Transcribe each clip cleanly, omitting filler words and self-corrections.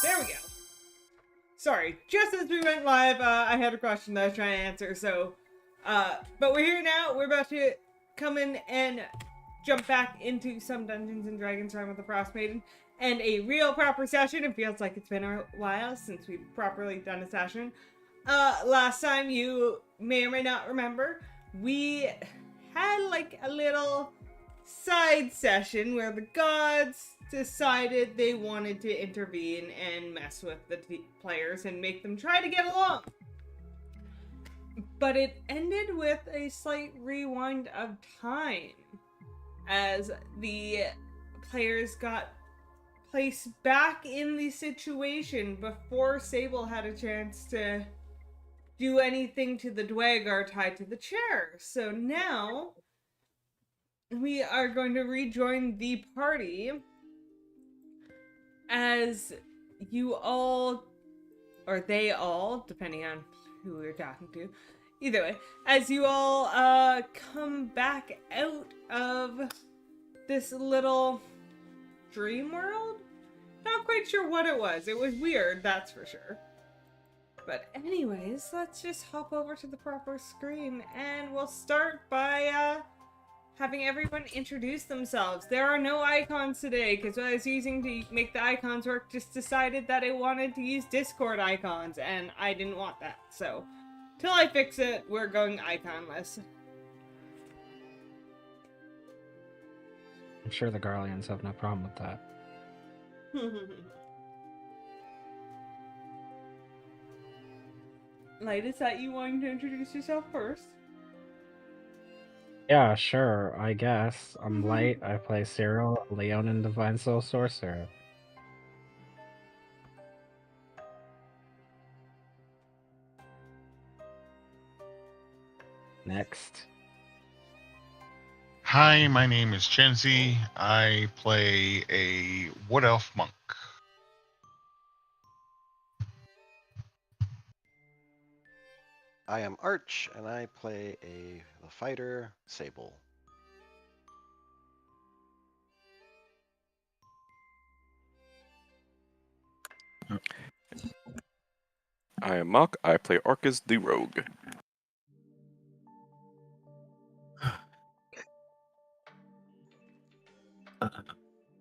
There we go. Sorry, just as we went live, I had a question that I was trying to answer, so, but we're here now. We're about to come in and jump back into some Dungeons and Dragons Rime with the Frost Maiden, and a real proper session. It feels like it's been a while since we've properly done a session. Last time, you may or may not remember, we had like a little side session where the gods decided they wanted to intervene and mess with the players and make them try to get along. But it ended with a slight rewind of time as the players got placed back in the situation before Sable had a chance to do anything to the Dwagar tied to the chair. So now we are going to rejoin the party as you all, or they all, depending on who we're talking to, either way, as you all come back out of this little dream world. Not quite sure what it was. It was weird, that's for sure. But anyways, let's just hop over to the proper screen, and we'll start by having everyone introduce themselves. There are no icons today, because what I was using to make the icons work just decided that I wanted to use Discord icons, and I didn't want that. So, till I fix it, we're going iconless. I'm sure the Garleans have no problem with that. Light, is that you wanting to introduce yourself first? Yeah, sure, I guess. I'm Light, I play Cyril, a Leonin Divine Soul Sorcerer. Next. Hi, my name is Chenzi. I play a Wood Elf Monk. I am Arch, and I play the fighter, Sable. I am Mock. I play Arcus the Rogue.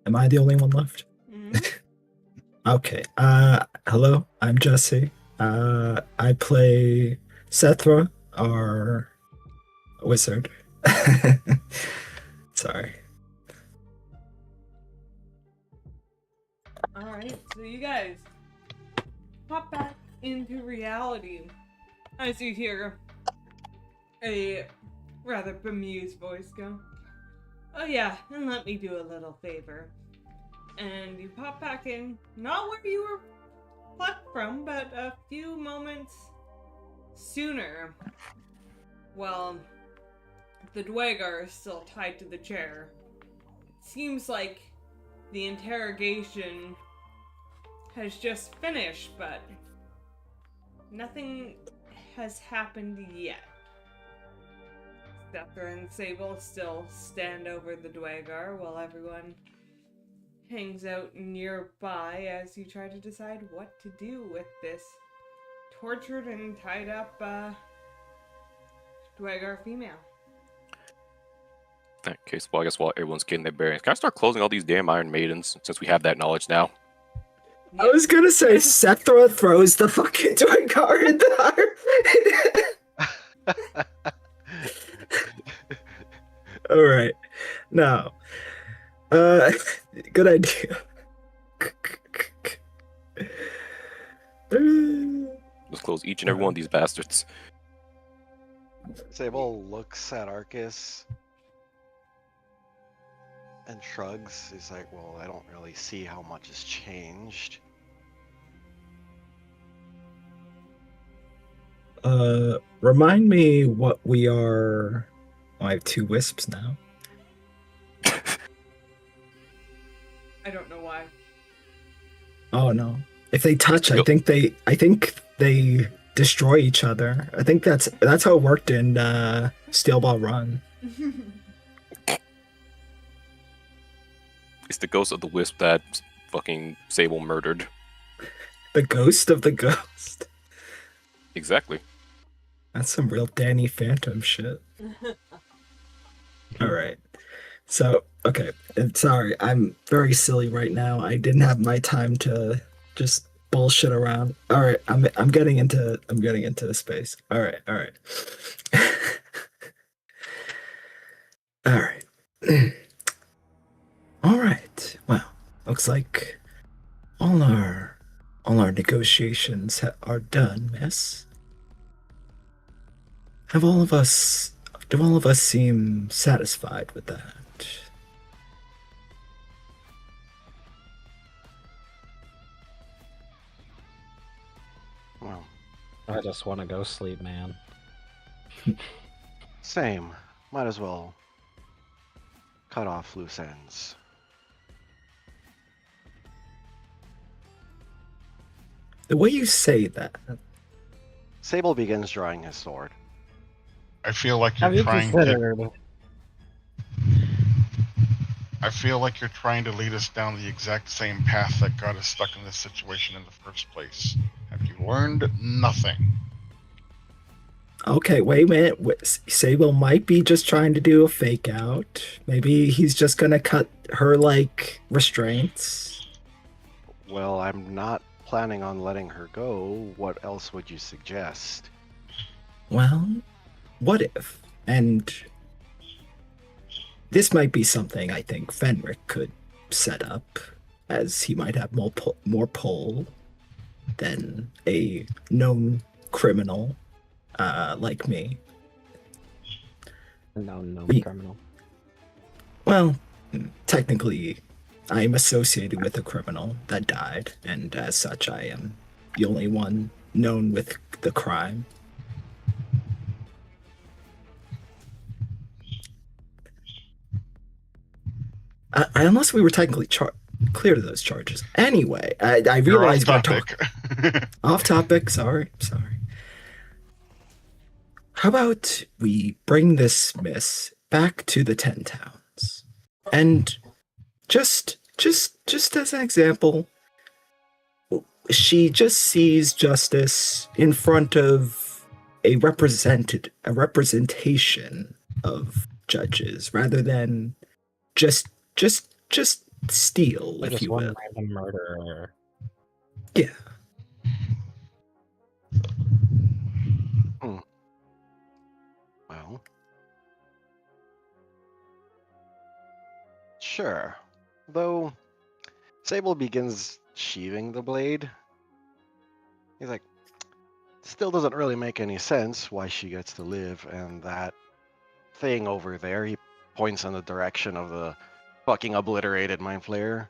Am I the only one left? Mhm. Okay. Hello, I'm Jesse. I play Sethra, our wizard. Sorry. All right, so you guys pop back into reality as you hear a rather bemused voice go, "Oh yeah, and let me do a little favor." And you pop back in, not where you were plucked from, but a few moments sooner. Well, the Dwagar is still tied to the chair. It seems like the interrogation has just finished, but nothing has happened yet. Sethra and Sable still stand over the Dwagar while everyone hangs out nearby as you try to decide what to do with this tortured and tied up Dwagar female. In that case, well, I guess while everyone's getting their bearings, can I start closing all these damn Iron Maidens since we have that knowledge now? I was gonna say Sethra throws the fucking Dwagar in the All right. Now, good idea. Let's close each and every one of these bastards. Sable looks at Arcus and shrugs. He's like, well, I don't really see how much has changed. Remind me what we are. Oh, I have 2 wisps now. I don't know why. Oh no. If they touch, I think they destroy each other. I think that's how it worked in Steel Ball Run. It's the ghost of the wisp that fucking Sable murdered. The ghost of the ghost. Exactly. That's some real Danny Phantom shit. All right. So, okay. And sorry, I'm very silly right now. I didn't have my time to just bullshit around. All right, I'm getting into the space. All right. All right. All right. Well, looks like all our negotiations are done, miss. Do all of us seem satisfied with that? Well, I just want to go sleep, man. same. Might as well cut off loose ends. The way you say that, Sable begins drawing his sword. I feel like Have you're you trying to. considered? I feel like you're trying to lead us down the exact same path that got us stuck in this situation in the first place. Have you learned nothing? okay, wait a minute. Sable might be just trying to do a fake out. Maybe he's just gonna cut her like restraints. Well, I'm not planning on letting her go. What else would you suggest? Well, what if? And this might be something I think Fenric could set up, as he might have more pull than a known criminal like me. No We- criminal. Well, technically, I'm associated with a criminal that died, and as such, I am the only one known with the crime. Unless we were technically clear to those charges. Anyway, I You're realize off we're topic. off topic. Sorry. How about we bring this miss back to the 10 towns, and just as an example, she just sees justice in front of a representation of judges rather than just steal, Or if just you one will. random murderer. Yeah. Well, sure. Though Sable begins sheathing the blade, he's like, still doesn't really make any sense why she gets to live, and that thing over there, he points in the direction of the fucking obliterated Mind Flayer,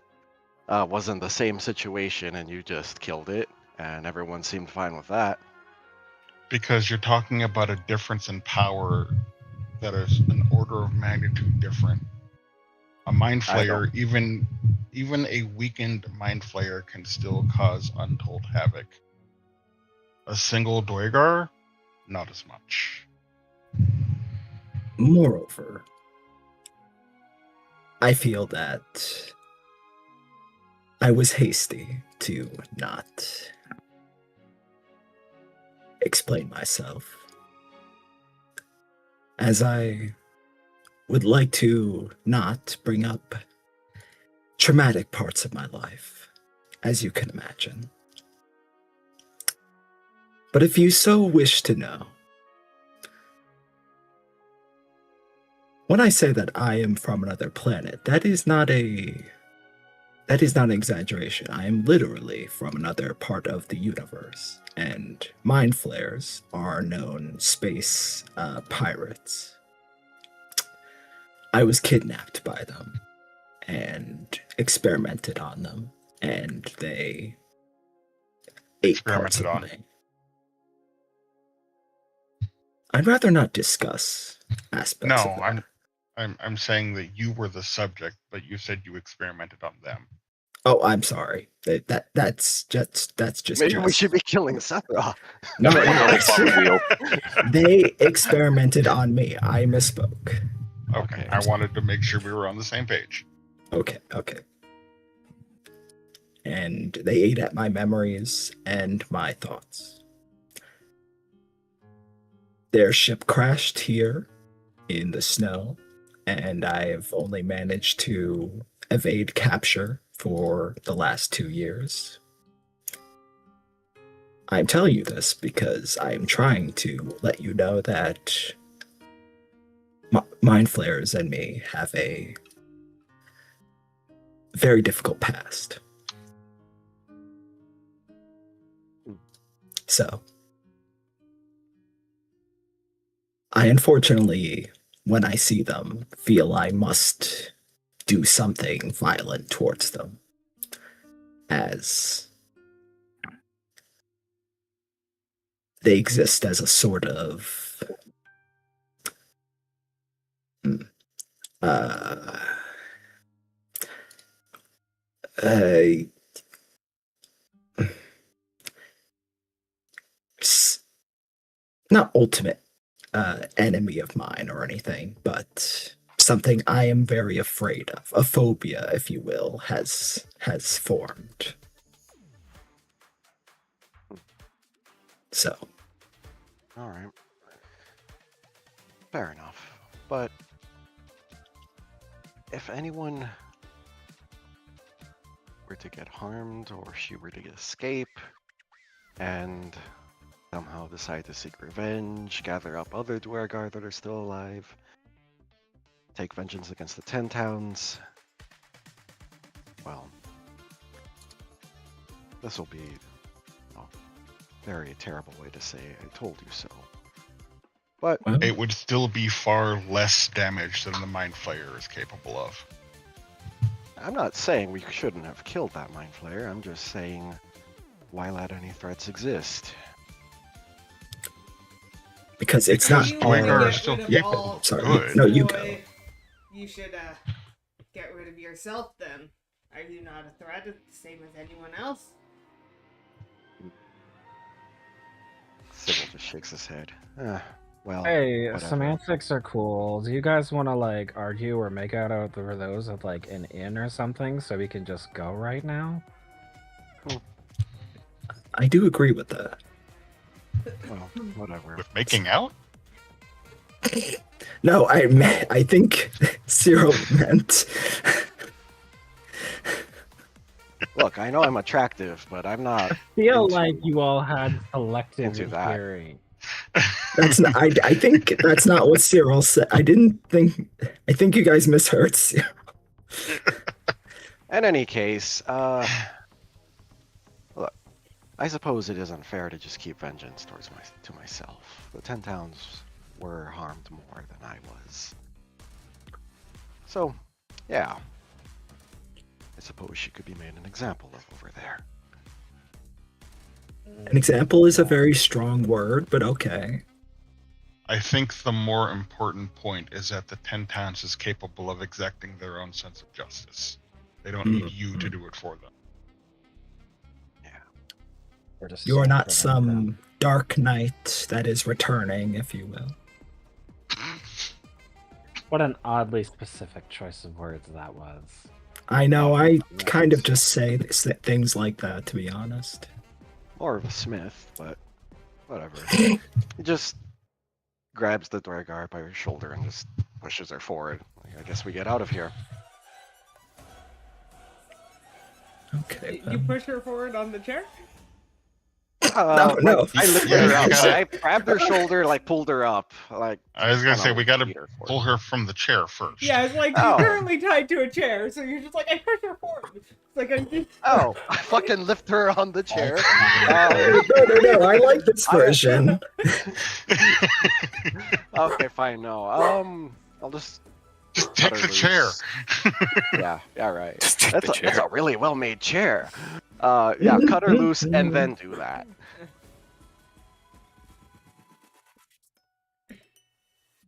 was in the same situation and you just killed it, and everyone seemed fine with that. Because you're talking about a difference in power that is an order of magnitude different. A Mind I don't- Flayer, even a weakened Mind Flayer, can still cause untold havoc. A single Doigar, not as much. Moreover, I feel that I was hasty to not explain myself, as I would like to not bring up traumatic parts of my life, as you can imagine. But if you so wish to know, when I say that I am from another planet, that is not an exaggeration. I am literally from another part of the universe, and Mind Flayers are known space pirates. I was kidnapped by them and experimented on them, and they ate parts of Experimented me. I'd rather not discuss aspects No, of that. I'm saying that you were the subject, but you said you experimented on them. Oh, I'm sorry. That's just Maybe we just- should be killing Sakura. No, That's like no, a fucking wheel. they experimented on me. I misspoke. Okay, I wanted to make sure we were on the same page. Okay. And they ate at my memories and my thoughts. Their ship crashed here in the snow, and I've only managed to evade capture for the last 2 years. I'm telling you this because I'm trying to let you know that Mind Flayers and me have a very difficult past. So, I unfortunately, when I see them, feel I must do something violent towards them, as they exist as a sort of not ultimate enemy of mine or anything, but something I am very afraid of. A phobia, if you will, has formed. So, All right. Fair enough. But if anyone were to get harmed or she were to escape and somehow decide to seek revenge, gather up other Dwergar that are still alive, take vengeance against the 10 towns, well, this will be a very terrible way to say I told you so. But well, It would still be far less damage than the Mind Flayer is capable of. I'm not saying we shouldn't have killed that Mind Flayer. I'm just saying, why let any threats exist? because it's Because not You wanna Dwergar are get still rid of yeah, all sorry. good. No, you boy, go. You should get rid of yourself then. Are you not a threat the same as anyone else? Sybil just shakes his head. Well, Hey, whatever. semantics are cool. Do you guys want to like argue or make out over those at like an inn or something so we can just go right now? I do agree with that. Well, whatever. With making out? No, I think Cyril meant. Look, I know I'm attractive, but I'm not. Feel into- like you all had selective into that. hearing. That's not. I think that's not what Cyril said. I think you guys misheard Cyril. In any case, look, I suppose it is unfair to just keep vengeance towards myself. The 10 towns were harmed more than I was. So, yeah. I suppose she could be made an example of over there. An example is a very strong word, but okay. I think the more important point is that the 10 towns is capable of exacting their own sense of justice. They don't need you to do it for them. We're just You are not supplementing them. some dark knight that is returning, if you will. What an oddly specific choice of words that was. I know. I kind of just say things like that, to be honest. More of a smith, but whatever. He just grabs the Dwargar by her shoulder and just pushes her forward. Like, I guess we get out of here. Okay. You push her forward on the chair? No. I lifted Yeah, her you up. gotta- I grabbed her shoulder, like pulled her up. Like I was gonna say, we gotta beat her for it. pull her from the chair first. Yeah, it's like Oh. you're currently tied to a chair, so you're just like, I push her forward. It's like I just... Oh, I fucking lift her on the chair. No. I like this version. Okay, fine. No. I'll just Just cut take her the chair. loose. Yeah, right. Just take That's the that's chair. a really well made chair. Yeah, cut her loose and then do that.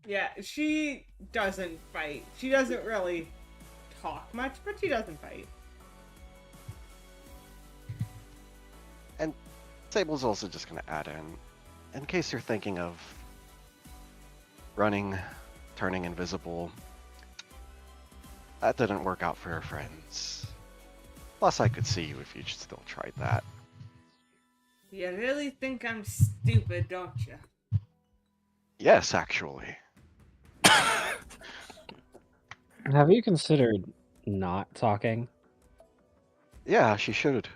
Yeah, she doesn't fight. She doesn't really talk much, but she doesn't fight. Sable's also just gonna add in case you're thinking of running, turning invisible. That didn't work out for her friends. Plus, I could see you if you still tried that. You really think I'm stupid, don't you? Yes, actually. Have you considered not talking? Yeah, she should.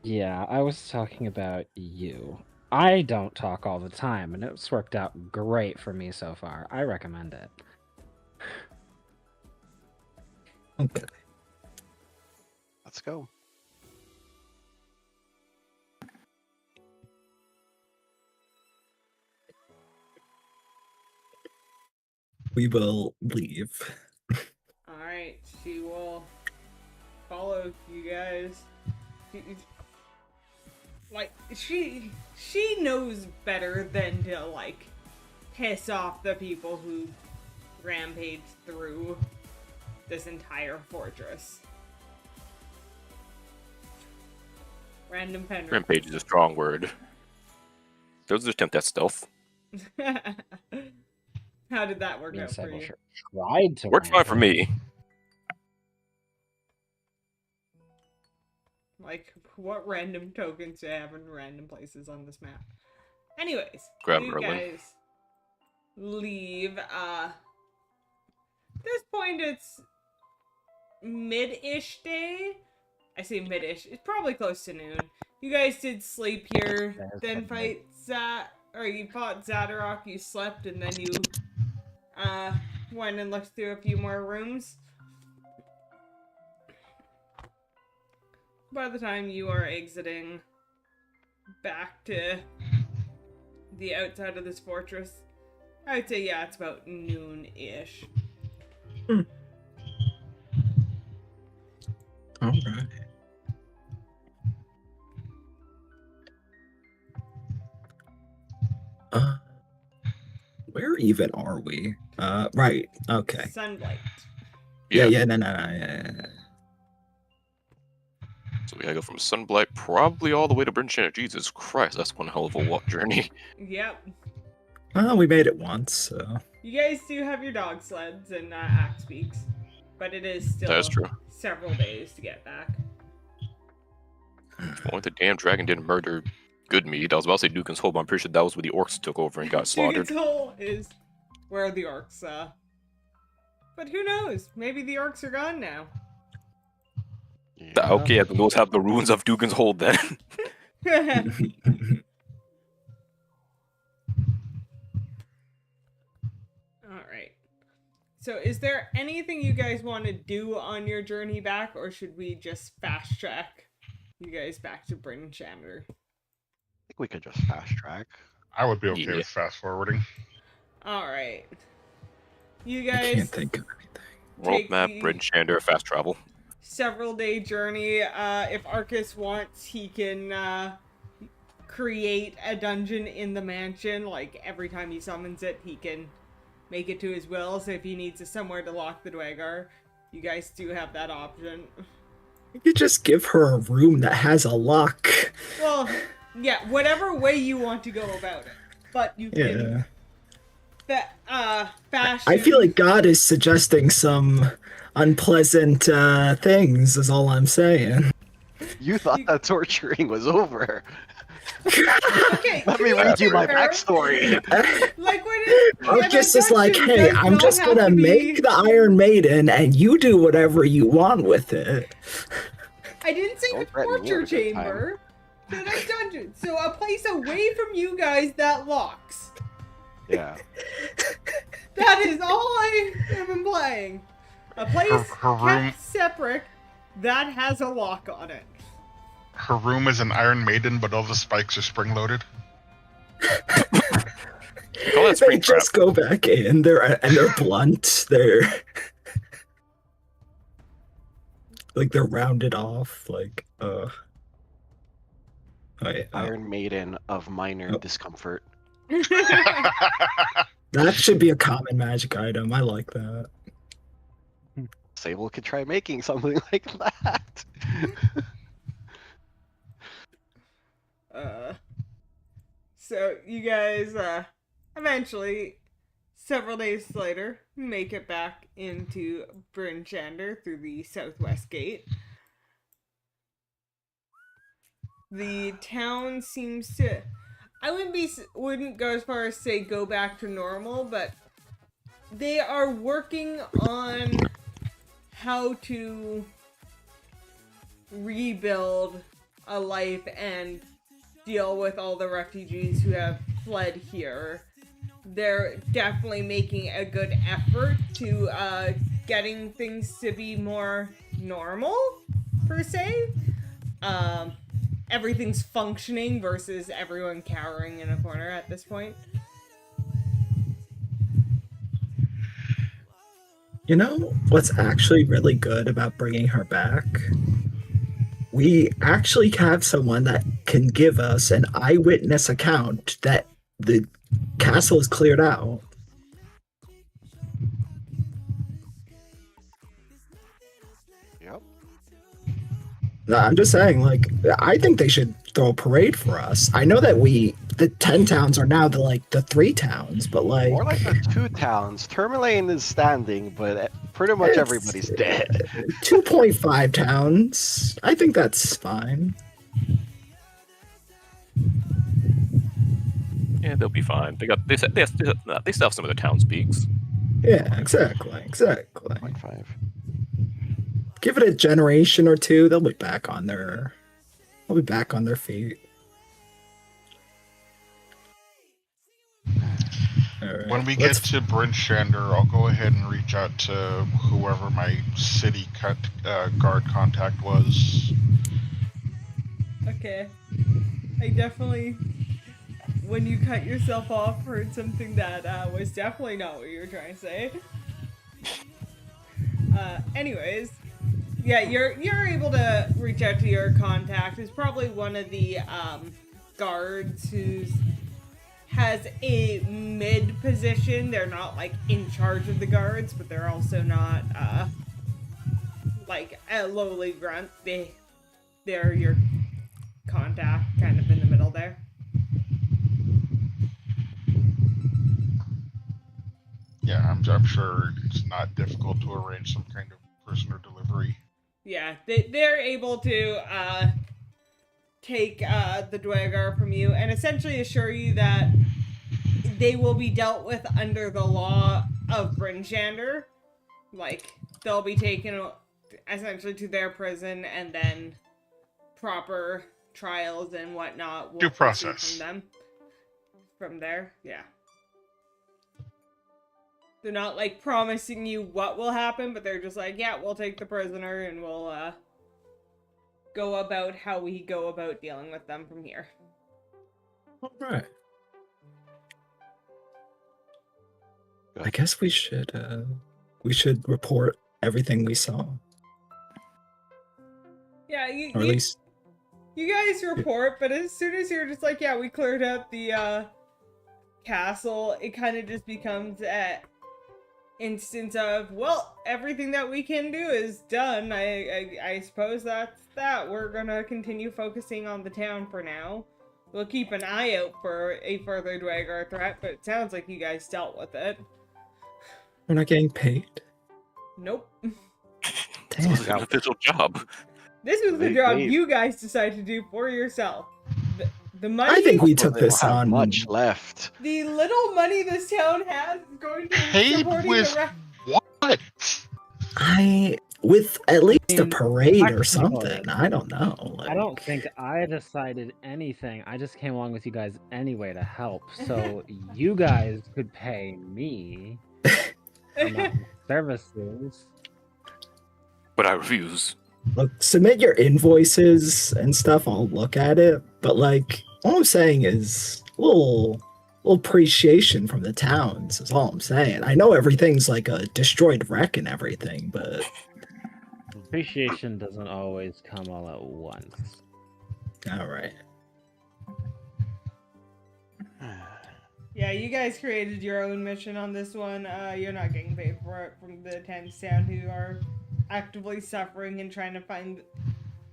Yeah, I was talking about you. I don't talk all the time, and it's worked out great for me so far. I recommend it. Okay. Let's go. We will leave. Alright, she will follow you guys. She knows better than to, like, piss off the people who rampage through this entire fortress. Random Penrith. Rampage is a strong word. Those are attempt at stealth. How did that work Me and out for Sable you? sure tried to Worked fine for me. Like, what random tokens do I have in random places on this map? Anyways, Grab you Merlin. guys leave. At this point, it's mid-ish day. I say mid-ish. It's probably close to noon. You guys did sleep here, There's then something. you fought Zadarok, you slept, and then you went and looked through a few more rooms. By the time you are exiting back to the outside of this fortress, I would say, yeah, it's about noon-ish. All right. Where even are we? Right. Okay. Sunlight. Yeah. No. Yeah. So we gotta go from Sunblight probably all the way to Bryn Shannon. Jesus Christ, that's one hell of a walk journey. Yep. Well, we made it once, so. You guys do have your dog sleds and axe beaks, but it is still That is true. several days to get back. Well, if the damn dragon didn't murder Goodmead, I was about to say Dugan's Hole, but I'm pretty sure that was where the orcs took over and got slaughtered. Dugan's Hole is where the orcs, but who knows? Maybe the orcs are gone now. Yeah. Okay, then those have the ruins of Dugan's Hole then. Alright. So is there anything you guys want to do on your journey back, or should we just fast track you guys back to Bryn Shander? I think we could just fast track. I would be okay Yeah. with fast forwarding. Alright. You I guys can't think of anything. World Take map, the- Bryn Shander, fast travel. several day journey. If Arcus wants, he can create a dungeon in the mansion. Like every time he summons it, he can make it to his will. So if he needs somewhere to lock the Dwagar, you guys do have that option. You could just give her a room that has a lock. Well, yeah, whatever way you want to go about it. But you can fashion. I feel like God is suggesting some unpleasant things, is all I'm saying. You thought that torturing was over. Okay, Let to me be read you my fair, backstory. Like when Arcus is like, dungeon hey, does I'm not just have gonna to be- make the Iron Maiden and you do whatever you want with it. I didn't say Don't the threaten me torture at a good time. chamber. Said a dungeon. So a place away from you guys that locks. Yeah. That is all I am implying. A place Her room- kept separate that has a lock on it. Her room is an Iron Maiden, but all the spikes are spring loaded. Call that They spring trap. just go back in. They're blunt. They're like they're rounded off. Like Wait, Iron Maiden of minor Oh. discomfort. that should be a common magic item. I like that. Sable could try making something like that. So you guys eventually, several days later, make it back into Bryn Shander through the southwest gate. The town seems to, I wouldn't go as far as say go back to normal, but they are working on how to rebuild a life and deal with all the refugees who have fled here. They're definitely making a good effort to getting things to be more normal, per se. Everything's functioning versus everyone cowering in a corner at this point. You know what's actually really good about bringing her back? We actually have someone that can give us an eyewitness account that the castle is cleared out. Yep. No, I'm just saying, like, I think they should throw a parade for us. I know that the 10 towns are now the 3 towns, but like, More like the 2 towns. Tourmaline is standing, but pretty much It's- everybody's dead. 2.5 towns. I think that's fine. Yeah, they'll be fine. They still have some of the town speaks. Yeah, exactly. 0.5. Give it a generation or two, they'll be back on their feet. Alright, When we get let's- to Bryn Shander, I'll go ahead and reach out to whoever my city guard contact was. Okay. I definitely, when you cut yourself off, heard something that was definitely not what you were trying to say. Anyways, yeah, you're able to reach out to your contact. It's probably one of the guards who has a mid position. They're not like in charge of the guards, but they're also not like a lowly grunt. They're your contact, kind of in the middle there. Yeah, I'm sure it's not difficult to arrange some kind of prisoner delivery. Yeah, they're able to take the Dwagar from you and essentially assure you that they will be dealt with under the law of Bryn Shander. Like, they'll be taken essentially to their prison, and then proper trials and whatnot will Due proceed process. from them. From there, yeah. They're not, like, promising you what will happen, but they're just like, yeah, we'll take the prisoner and we'll, go about how we go about dealing with them from here. All right. I guess we should report everything we saw, Yeah, or at least you guys report, but as soon as you're just like, yeah, we cleared out the castle, it kind of just becomes an instance of, well, everything that we can do is done. I suppose that's that. We're gonna continue focusing on the town for now. We'll keep an eye out for a further Dwagar threat, but it sounds like you guys dealt with it. we're not getting paid. Nope. This was an official job. This was the They- job they- you guys decided to do for yourself. The money. I think we Well, took they don't this have on. much left. The little money this town has is going to Paid supporting with the what? With at least a mean, parade or technically, something. I don't know. I don't think I decided anything. I just came along with you guys anyway to help. So you guys could pay me for my services. But I refuse. Look, submit your invoices and stuff. I'll look at it. But like, all I'm saying is little appreciation from the towns is all I'm saying. I know everything's like a destroyed wreck and everything, but Appreciation doesn't always come all at once. all right. Yeah, you guys created your own mission on this one. You're not getting paid for it from the towns down who are actively suffering and trying to find.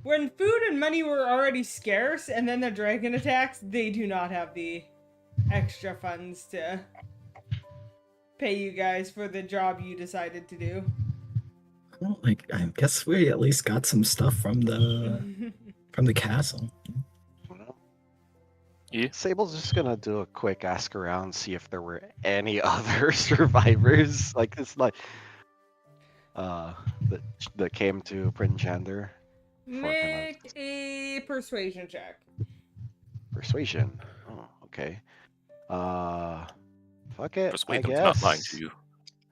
When food and money were already scarce, and then the dragon attacks, they do not have the extra funds to pay you guys for the job you decided to do. Well, like, I guess we at least got some stuff from the castle. Yeah. Sable's just gonna do a quick ask around, see if there were any other survivors like this, like that came to Bryn Shander. Make a persuasion check. Persuasion. Oh, okay. Fuck it. Persuade I them to not lying guess. to you.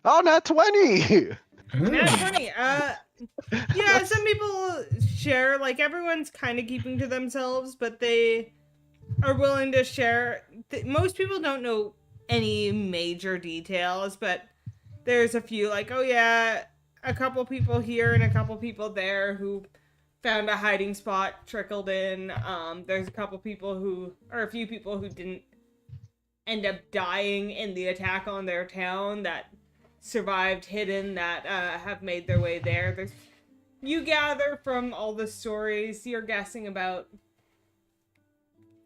Oh, not 20. That's Hmm. funny. Yeah, some people share, like, everyone's kind of keeping to themselves, but they are willing to share. Most people don't know any major details, but there's a few, like, oh yeah, a couple people here and a couple people there who found a hiding spot, trickled in. There's a couple people who, or a few people who didn't end up dying in the attack on their town that survived hidden, that have made their way there. There's, you gather from all the stories, you're guessing about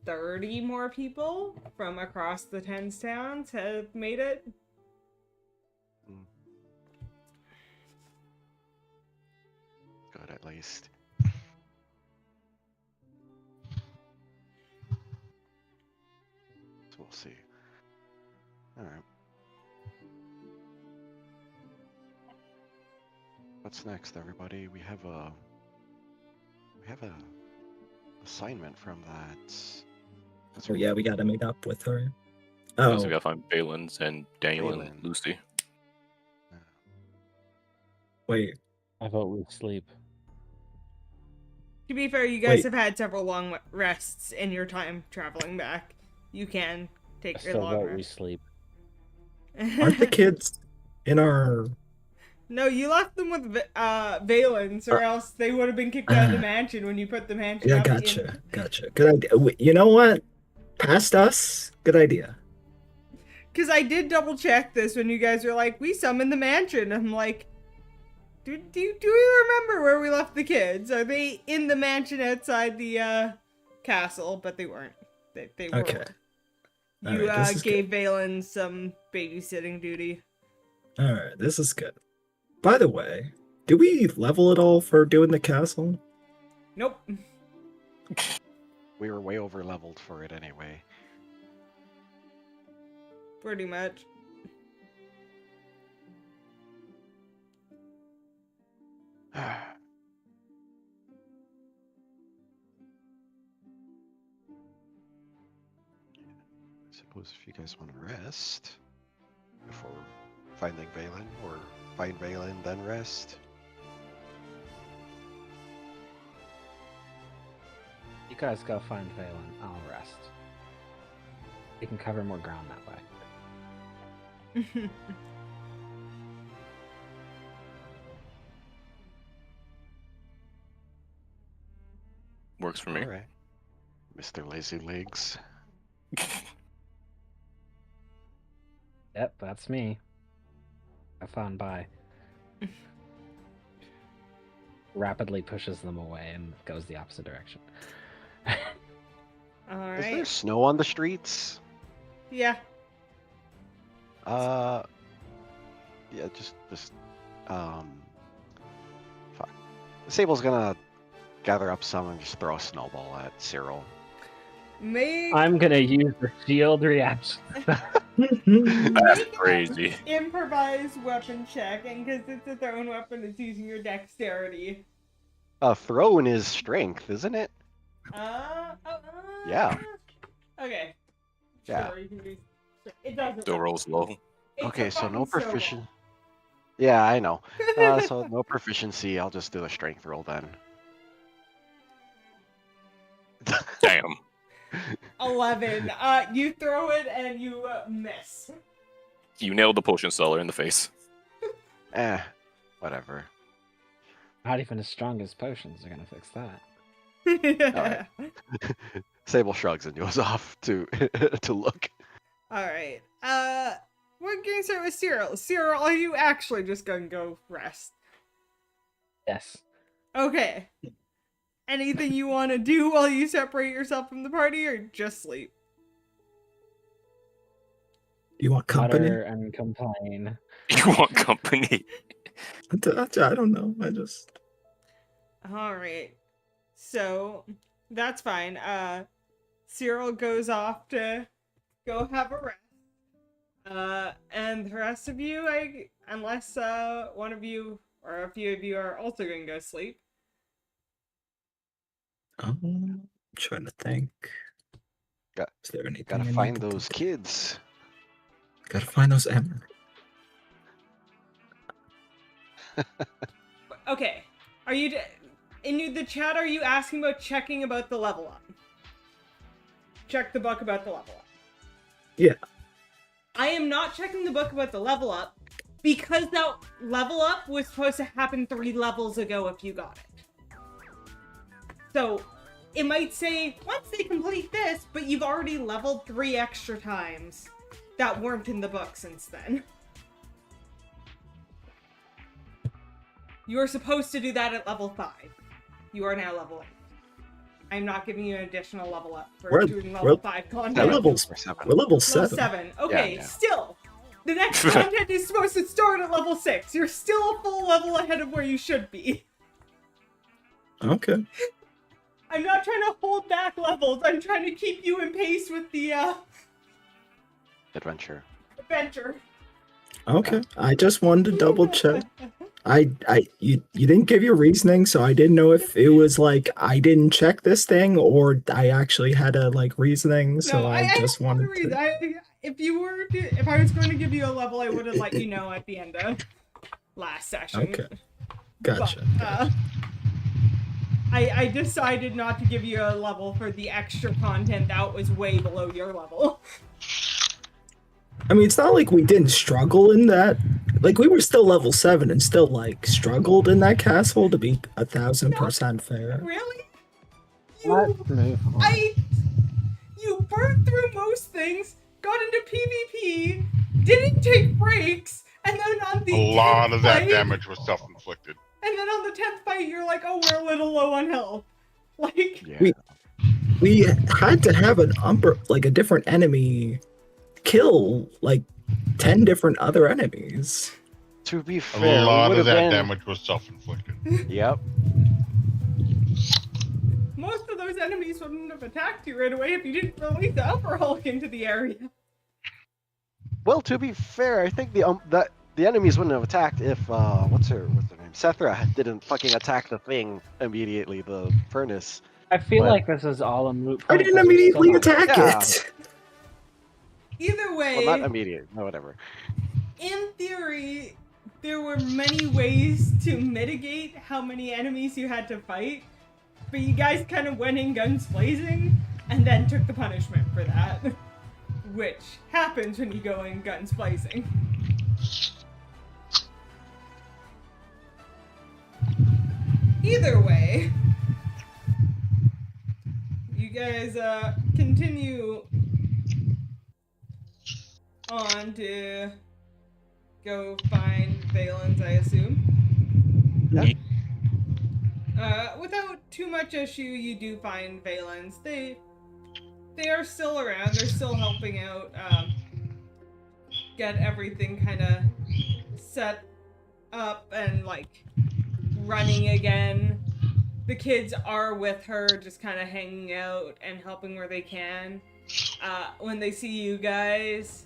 30 more people from across the 10 towns have made it. Good, at least. So we'll see. All right. What's next, everybody? We have a assignment from that. Oh yeah, we gotta meet up with her. So Oh, we gotta find Balins and Daniel Balin. and Lucy. wait. I vote we sleep. To be fair, you guys Wait. have had several long rests in your time traveling back. You can I take your still long vote we rest. sleep. Aren't the kids in our? No, you left them with Valens, or else they would have been kicked out of the mansion when you put the mansion Yeah, up gotcha. Good idea. You know what? Past us. Good idea. Because I did double check this when you guys were like, we summoned the mansion. I'm like, do we remember where we left the kids? Are they in the mansion outside the castle? But they weren't. They were. Okay. You Alright, this is gave Valen some babysitting duty. All right, this is good. By the way, do we level at all for doing the castle? Nope. We were way over leveled for it anyway. Pretty much. I suppose if you guys want to rest before finding Valen, or find Valen then rest. You guys go find Valen. I'll rest. We can cover more ground that way. Works for me. All right, Mr. Lazy Legs. Yep, that's me. Have fun, bye. Rapidly pushes them away and goes the opposite direction. All Is there right. snow on the streets? Yeah. Yeah, just fuck. Sable's gonna gather up some and just throw a snowball at Cyril. Make I'm gonna use the shield reaction. That's crazy. improvise weapon check, and because it's a thrown weapon, it's using your dexterity. Throwing is strength, isn't it? Yeah. Okay. Yeah. Sure, you can do. It doesn't. Still rolls low. It's Okay, a so no fucking proficient. Yeah, I know. So no proficiency. I'll just do a strength roll then. Damn. 11. You throw it and you miss. You nailed the potion seller in the face. Whatever. Not even the strongest potions are gonna fix that. Alright. Sable shrugs and goes off to to look. All right. We're gonna start with Cyril. Cyril, are you actually just gonna go rest? Yes. Okay. Anything you want to do while you separate yourself from the party, or just sleep? You want company? Utter and complain. You want company? I don't know. I just All right. So that's fine. Cyril goes off to go have a rest. And the rest of you, unless one of you or a few of you are also going to go sleep. I'm trying to think. Got- Is there anything? Gotta I need find to those do? kids. Gotta find those emeralds. Okay. Are you in the chat? Are you asking about checking about the level up? Check the book about the level up. Yeah. I am not checking the book about the level up because that level up was supposed to happen 3 levels ago if you got it. So it might say once they complete this, but you've already leveled 3 extra times that weren't in the book since then. You were supposed to do that at level 5. You are now level 8. I'm not giving you an additional level up for We're- doing level we're- 5 We're content. levels. Or 7. We're level Level 7. 7. Okay, Yeah. still. The next content is supposed to start at level 6. You're still a full level ahead of where you should be. Okay. I'm not trying to hold back levels. I'm trying to keep you in pace with the Adventure. adventure. Okay. I just wanted to double check. You didn't give your reasoning, so I didn't know if it was like I didn't check this thing or I actually had a like reasoning. So No, I just don't have wanted the reason. to. If I was going to give you a level, I would have let you know at the end of last session. Okay. Gotcha. But, I decided not to give you a level for the extra content that was way below your level. I mean, it's not like we didn't struggle in that. Like we were still level 7 and still like struggled in that castle, to be 1,000% fair. Really? Let's move on. You burned through most things, got into PvP, didn't take breaks, and then on the A lot 10th of that fight- damage was self-inflicted. And then on the 10th fight, you're like, oh, we're a little low on health. Like, Yeah. We had to have a different enemy kill like 10 different other enemies. To be A fair, lot would of have that been. damage was self-inflicted. Yep. most of those those enemies wouldn't have attacked you right away if you didn't release the Upper Hulk into the area. Well, to be fair, I think the enemies wouldn't have attacked if what's her name? Sethra didn't fucking attack the thing immediately, the furnace. I feel But- like this is all a moot I point. didn't 'cause we're still immediately not- attack Yeah. it. Either way, Well, not immediate. No, whatever. in theory, there were many ways to mitigate how many enemies you had to fight, but you guys kind of went in guns blazing and then took the punishment for that, which happens when you go in guns blazing. Either way, you guys continue on to go find Valens, I assume. Yeah. Without too much issue, you do find Valens. They are still around. They're still helping out. Get everything kind of set up and like running again. The kids are with her, just kind of hanging out and helping where they can. When they see you guys,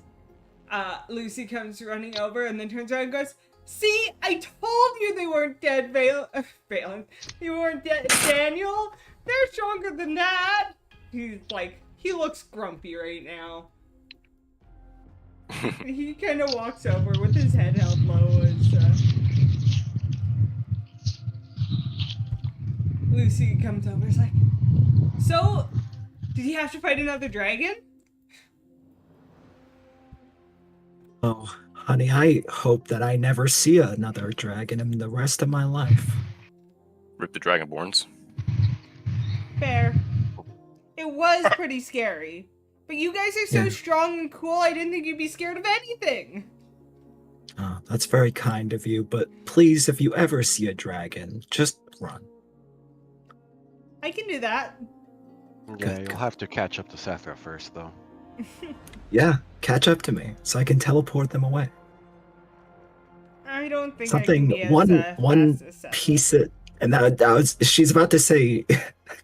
Lucy comes running over and then turns around and goes, "See, I told you they weren't dead, Valens. You weren't dead, Daniel. They're stronger than that." He's like, he looks grumpy right now. He kind of walks over with his head held low as Lucy comes over. Is like, "So, did you have to fight another dragon?" Oh, honey, I hope that I never see another dragon in the rest of my life. Rip the Dragonborns. Fair. It was pretty scary. But you guys are so Yeah. strong and cool, I didn't think you'd be scared of anything. Oh, that's very kind of you, but please, if you ever see a dragon, just run. I can do that. Yeah, Good. you'll have to catch up to Sethra first, though. Yeah, catch up to me so I can teleport them away. I don't think Something I can be as, one fast as Seth. piece it, and that was she's about to say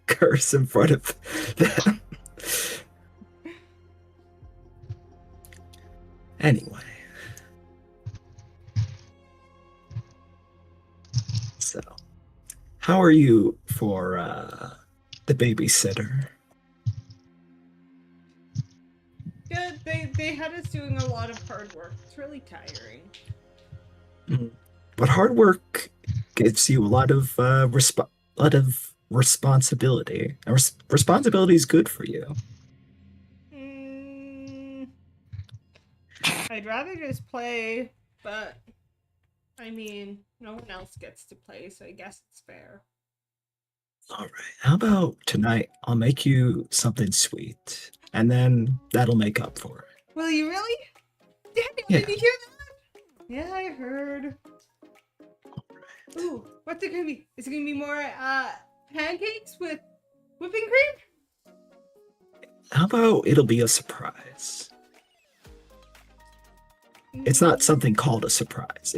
curse in front of them. Anyway. So, how are you for the babysitter? Good. They had us doing a lot of hard work. It's really tiring. But hard work gives you a lot of responsibility. And responsibility is good for you. I'd rather just play, but I mean, no one else gets to play, so I guess it's fair. All right. How about tonight? I'll make you something sweet, and then that'll make up for it. Will you really? Daniel, Yeah. did you hear that? Yeah, I heard. Ooh, what's it gonna be? Is it gonna be more pancakes with whipping cream? How about it'll be a surprise? It's not something called a surprise.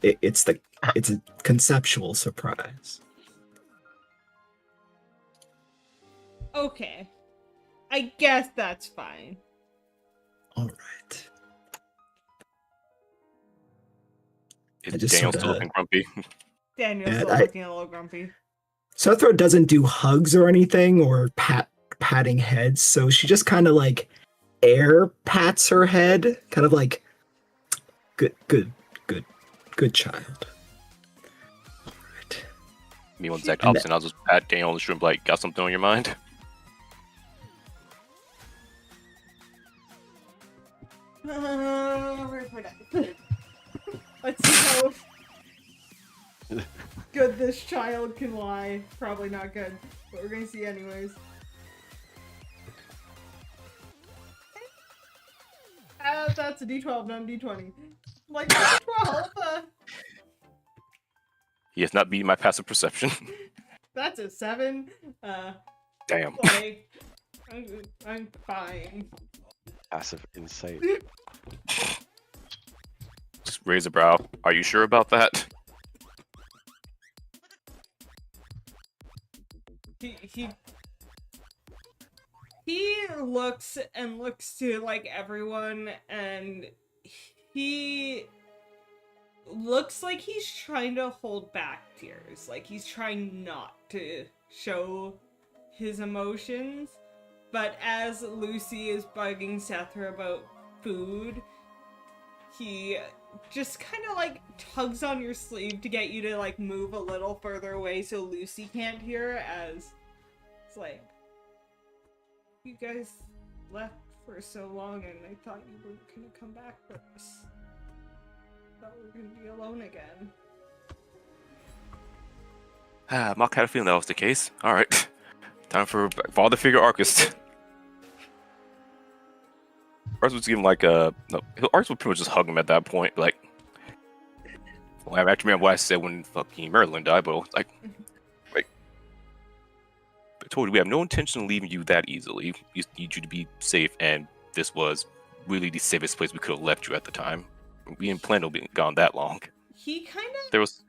It's a conceptual surprise. Okay. I guess that's fine. All right. Is I just Daniel sorta- still looking grumpy? Daniel's And still I- looking a little grumpy. Sethra doesn't do hugs or anything or patting heads, so she just kind of like air pats her head, kind of like good child. All right. Me when Zach And ups and I'll just pat Daniel on the shoulder and be like, got something on your mind? Where's my dice? Let's see how good this child can lie. Probably not good, but we're gonna see anyways. That's a D12, not a D20. Like D12. He has not beaten my passive perception. That's a 7. Damn. Like, I'm fine. Passive insight. Just raise a brow. Are you sure about that? He He looks and looks to like everyone, and he looks like he's trying to hold back tears. Like he's trying not to show his emotions. But as Lucy is bugging Sethra about food, he just kind of like tugs on your sleeve to get you to like move a little further away so Lucy can't hear, as it's like, you guys left for so long and I thought you were gonna come back for us. Thought we were gonna be alone again. Mock had a feeling that was the case. Alright. Time for father figure Arcus. Arcus was giving like a no. Arcus would pretty much just hug him at that point. Like, well, I actually remember what I said when fucking Marilyn died, but like, I told you we have no intention of leaving you that easily. We just need you to be safe, and this was really the safest place we could have left you at the time. We didn't plan on being gone that long. He kind of There was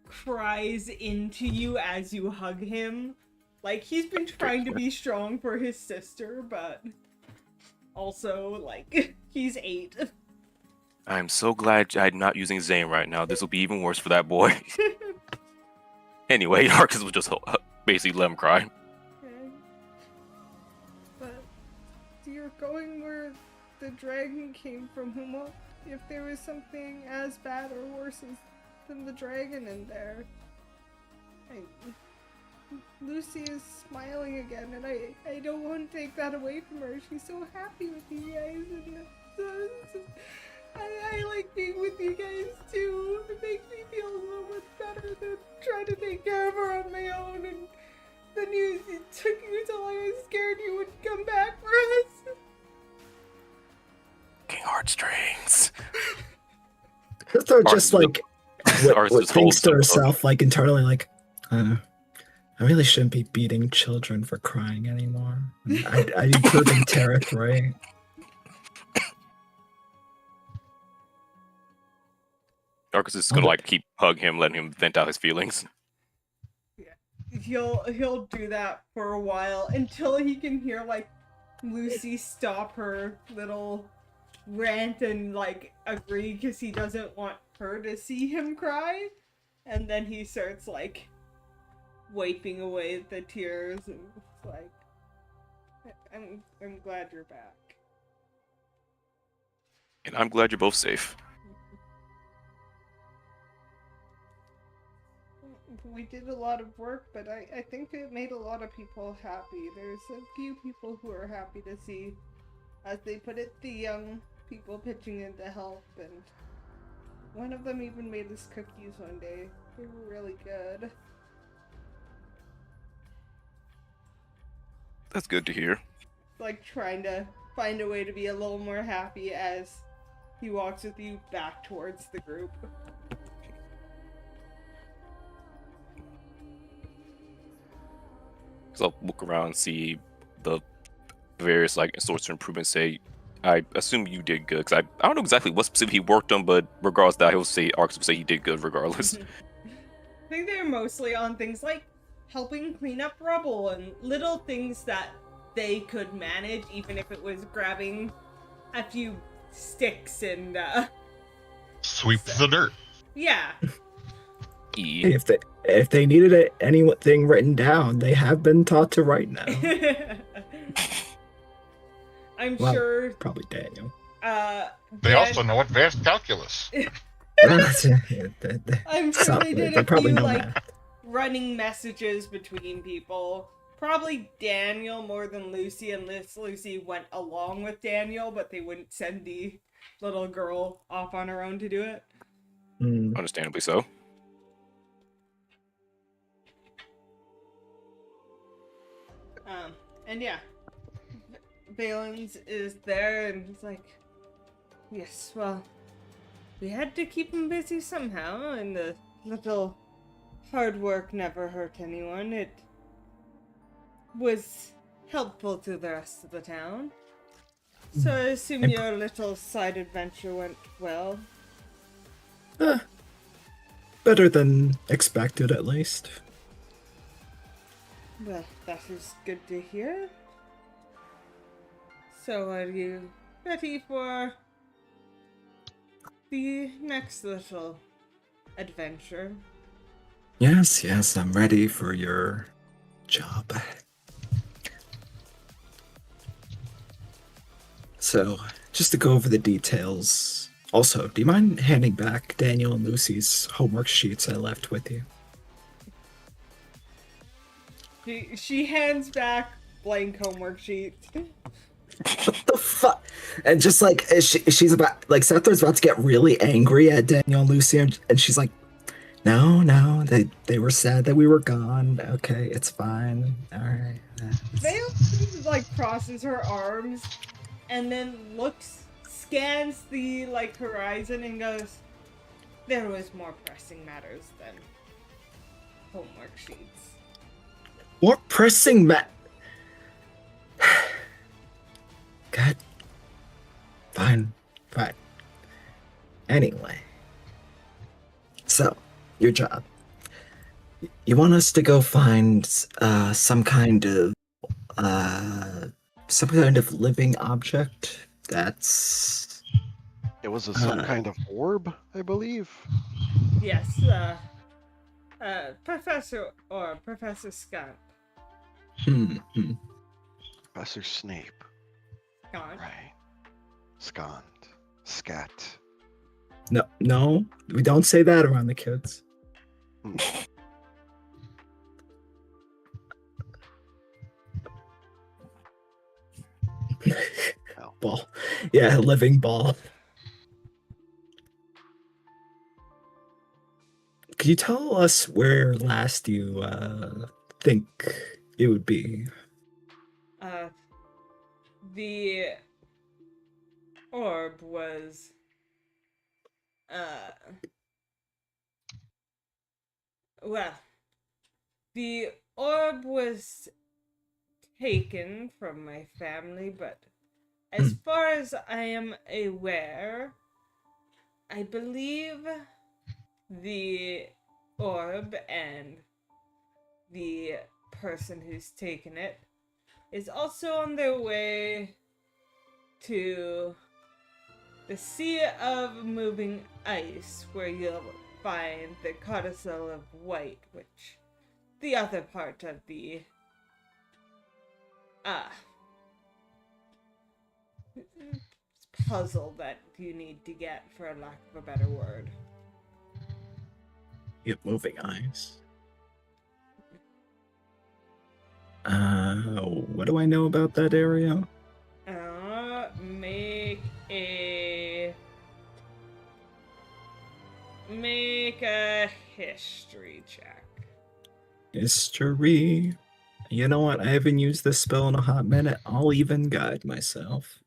cries into you as you hug him. Like, he's been trying to be strong for his sister, but also, like, he's 8. I'm so glad I'm not using Zane right now. This will be even worse for that boy. Anyway, Arcus was just basically let him cry. Okay. But you're going where the dragon came from, Huma. If there was something as bad or worse than the dragon in there. Lucy is smiling again, and I don't want to take that away from her. She's so happy with you guys, and I like being with you guys too. It makes me feel so much better than trying to take care of her on my own, and then it took you so long. I was scared you would come back for us. King Heartstrings. So just like Arcus what just thinks holds to the- herself, like internally, like, I really shouldn't be beating children for crying anymore. I do proving Tareth right. Arcus is gonna like keep hug him, letting him vent out his feelings. He'll do that for a while until he can hear like Lucy stop her little rant and like agree because he doesn't want her to see him cry, and then he starts like wiping away the tears and it's like, I'm glad you're back. And I'm glad you're both safe. We did a lot of work, but I think it made a lot of people happy. There's a few people who are happy to see, as they put it, the young people pitching in to help, and one of them even made us cookies one day. They were really good. That's good to hear. Like trying to find a way to be a little more happy as he walks with you back towards the group. So I'll look around and see the various like sorts of improvements. Say, I assume you did good because I don't know exactly what specific he worked on, but regardless of that, he'll say Arcus will say he did good regardless. I think they're mostly on things like helping clean up rubble and little things that they could manage, even if it was grabbing a few sticks and Sweep the dirt. yeah. E. If they needed anything written down, they have been taught to write now. I'm Well, sure Probably Daniel. They also know advanced calculus. I'm sure they did They a probably few know like math. running messages between people. Probably Daniel more than Lucy, unless Lucy went along with Daniel, but they wouldn't send the little girl off on her own to do it. Mm. Understandably so. And yeah, Valens is there, and he's like, yes, well, we had to keep him busy somehow, and the little hard work never hurt anyone. It was helpful to the rest of the town. So I assume your little side adventure went well. Better than expected, at least. Well, that is good to hear. So are you ready for the next little adventure? Yes, yes, I'm ready for your job. So, just to go over the details. Also, do you mind handing back Daniel and Lucy's homework sheets I left with you? She hands back blank homework sheets. What the fuck? And just like she's about, like, Sethar's about to get really angry at Daniel and Lucy, and she's like, "No, no, they were sad that we were gone. Okay, it's fine. All right." Vale like crosses her arms and then scans the like horizon and goes, "There was more pressing matters than homework sheets." More pressing God. Fine, fine. Anyway. So, your job. You want us to go find some kind of living object that's It was some kind of orb, I believe. Yes, Professor Scott. Professor Snape. Gone. Right. Scant. Scat. No, we don't say that around the kids. Ball. Yeah, living ball. Could you tell us where last you think it would be? The orb was well, the orb was taken from my family, but as far as I am aware, I believe the orb and the person who's taken it is also on their way to the Sea of Moving Ice, where you'll find the Codicil of White, which the other part of the puzzle that you need to get, for lack of a better word. You have moving eyes. What do I know about that area? Make a history check. History. You know what? I haven't used this spell in a hot minute. I'll even guide myself.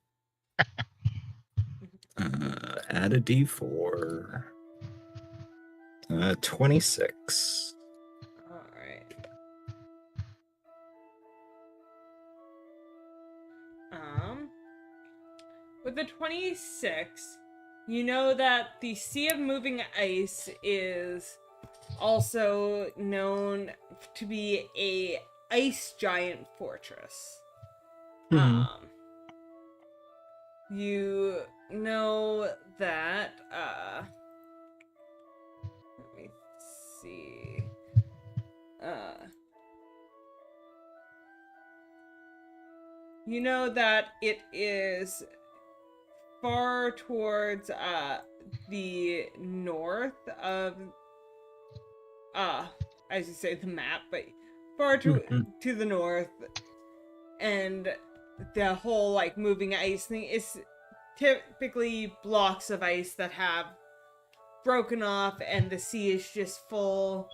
Add a d4. 26. Alright. With the 26, you know that the Sea of Moving Ice is also known to be a ice giant fortress. You know that, let me see, you know that it is far towards, the north of, as you say, the map, but far to the north, and the whole, like, moving ice thing is typically blocks of ice that have broken off, and the sea is just full.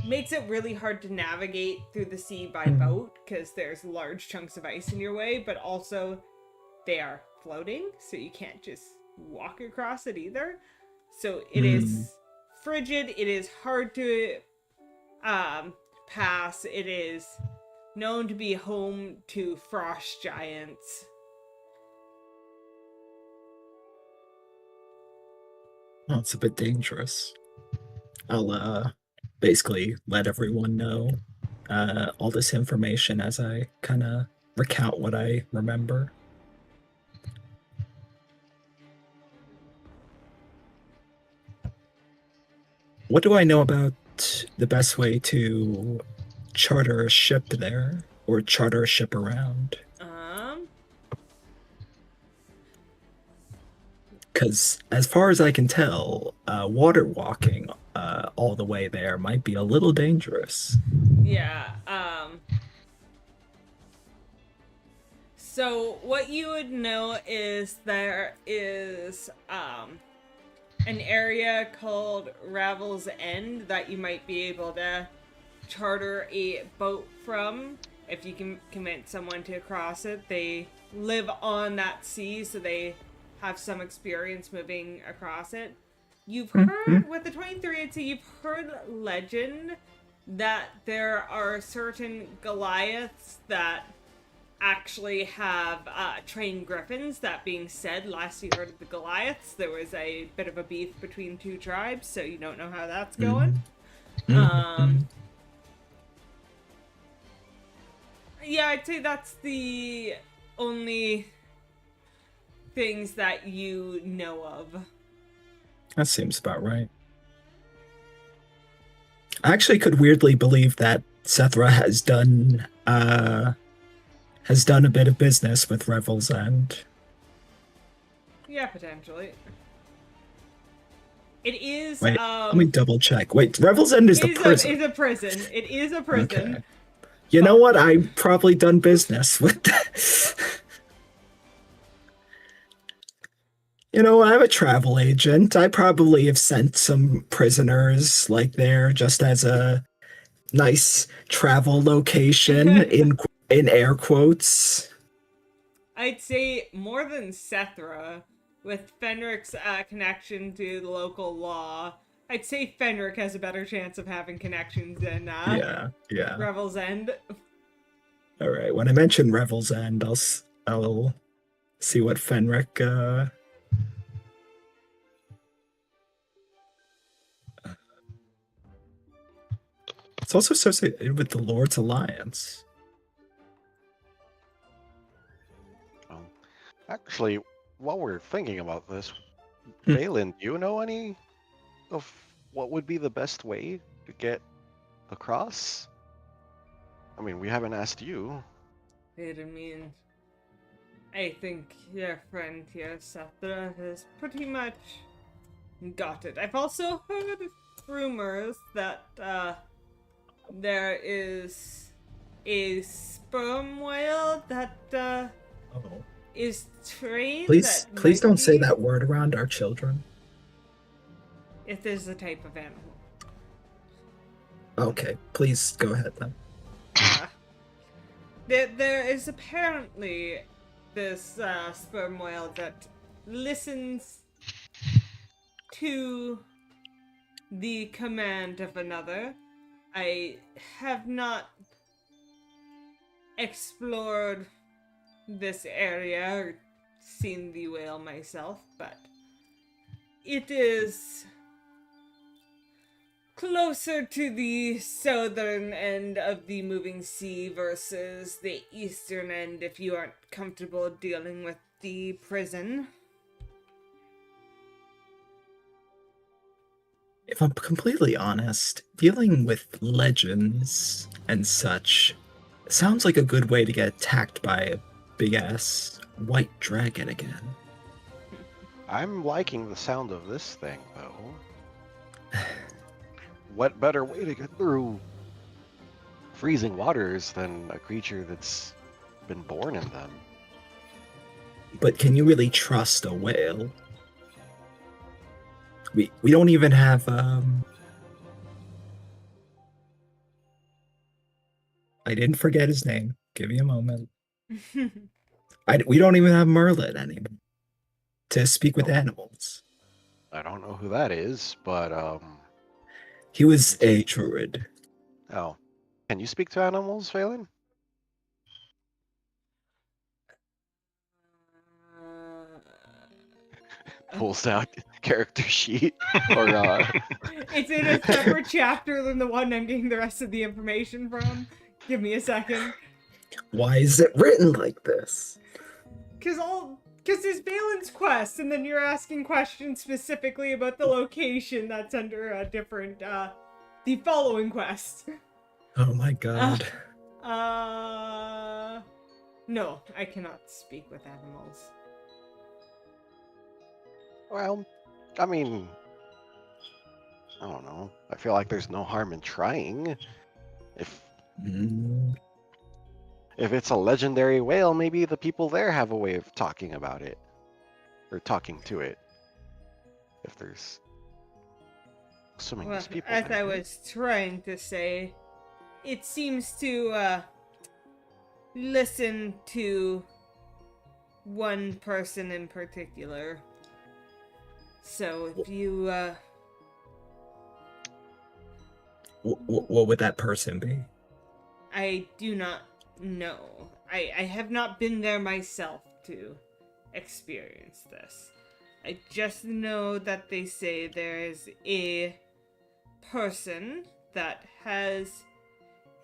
Makes it really hard to navigate through the sea by boat, because there's large chunks of ice in your way, but also they are floating, so you can't just walk across it either. So it is frigid, it is hard to pass, it is known to be home to frost giants. Well, it's a bit dangerous. I'll basically let everyone know all this information as I kind of recount what I remember. what do I know about the best way to charter a ship there or charter a ship around? Because as far as I can tell, water walking all the way there might be a little dangerous. Yeah, so what you would know is there is, an area called Ravel's End that you might be able to charter a boat from if you can convince someone to cross it. They live on that sea, so they have some experience moving across it. You've heard, with the 23, I'd say you've heard legend that there are certain Goliaths that actually have trained griffins. That being said, last you heard of the Goliaths, there was a bit of a beef between two tribes, so you don't know how that's going. Yeah, I'd say that's the only things that you know of. That seems about right. I actually could weirdly believe that Sethra has done a bit of business with Revel's End. Yeah, potentially. It is. Wait, let me double check. Wait, Revel's End is the prison. It is a prison. It is a prison. Okay. You know what? I've probably done business with. You know, I'm a travel agent. I probably have sent some prisoners like there just as a nice travel location in air quotes. I'd say more than Sethra, with Fenric's connection to the local law. I'd say Fenric has a better chance of having connections than yeah. Revel's End. All right. When I mention Revel's End, I'll see what Fenric. It's also associated with the Lord's Alliance. Actually, while we're thinking about this, Valen, do you know any of what would be the best way to get across? I mean, we haven't asked you. Wait, I think your friend here, Sethra, has pretty much got it. I've also heard rumors that, there is a sperm whale that, is trained. Please don't say that word around our children. If there's a type of animal. Okay, please go ahead then. There is apparently this sperm whale that listens to the command of another. I have not explored this area or seen the whale myself, but it is closer to the southern end of the moving sea versus the eastern end if you aren't comfortable dealing with the prison. If I'm completely honest, dealing with legends and such sounds like a good way to get attacked by a big-ass white dragon again. I'm liking the sound of this thing, though. What better way to get through freezing waters than a creature that's been born in them? But can you really trust a whale? We don't even have I didn't forget his name. Give me a moment. We don't even have Merlin anymore to speak with animals. I don't know who that is, but He was a druid. oh, can you speak to animals, Valen? Pulls out character sheet or It's in a separate chapter than the one I'm getting the rest of the information from. Give me a second. Why is it written like this? Because all Because there's Balin's quest, and then you're asking questions specifically about the location that's under a different, the following quest. Oh my god. No, I cannot speak with animals. Well, I mean, I don't know. I feel like there's no harm in trying. If Mm, it's a legendary whale, maybe the people there have a way of talking about it. Or talking to it. If there's... Assuming Well, there's people as there, I right? was trying to say, it seems to, listen to one person in particular. So if you, what would that person be? I do not know. I have not been there myself to experience this. I just know that they say there is a person that has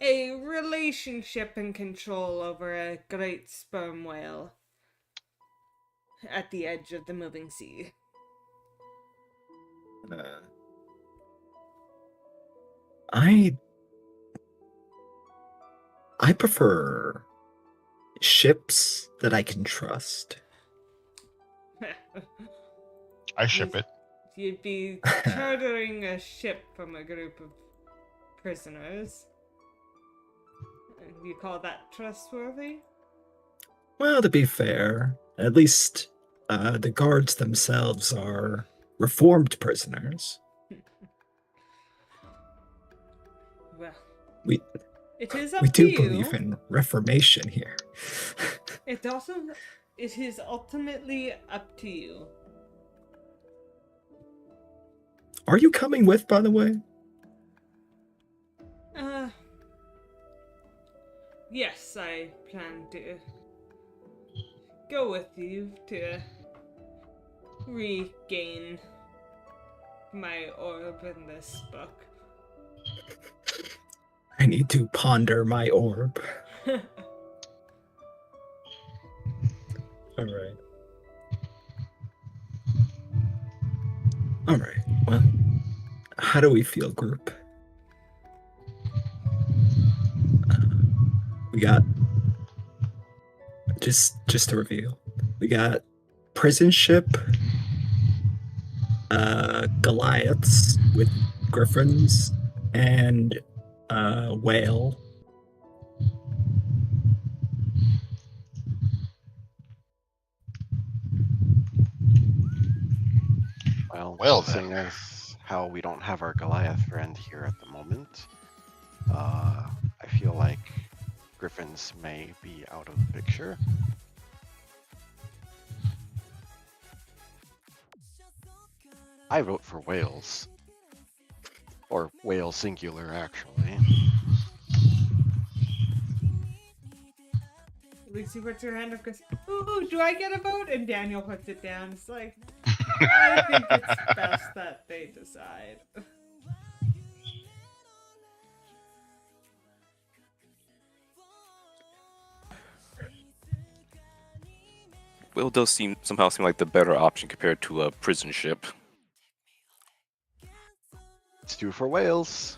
a relationship and control over a great sperm whale at the edge of the moving sea. I prefer ships that I can trust. I ship it. You'd be chartering a ship from a group of prisoners. You call that trustworthy? Well, to be fair, at least the guards themselves are reformed prisoners. Well, We it is up we to do you. believe in reformation here. It is ultimately up to you. Are you coming with, by the way? Yes, I plan to go with you to regain my orb in this book. I need to ponder my orb. All right. All right. Well, how do we feel, group? We got just to reveal. We got prison ship, Goliaths with griffins, and whale. Well, then. Seeing as how we don't have our Goliath friend here at the moment, I feel like griffins may be out of the picture. I vote for whales. Or whale singular, actually. Lucy puts her hand up and goes, "Ooh, do I get a vote?" And Daniel puts it down. It's like, I think it's best that they decide. Will does somehow seem like the better option compared to a prison ship. It's 2 for whales.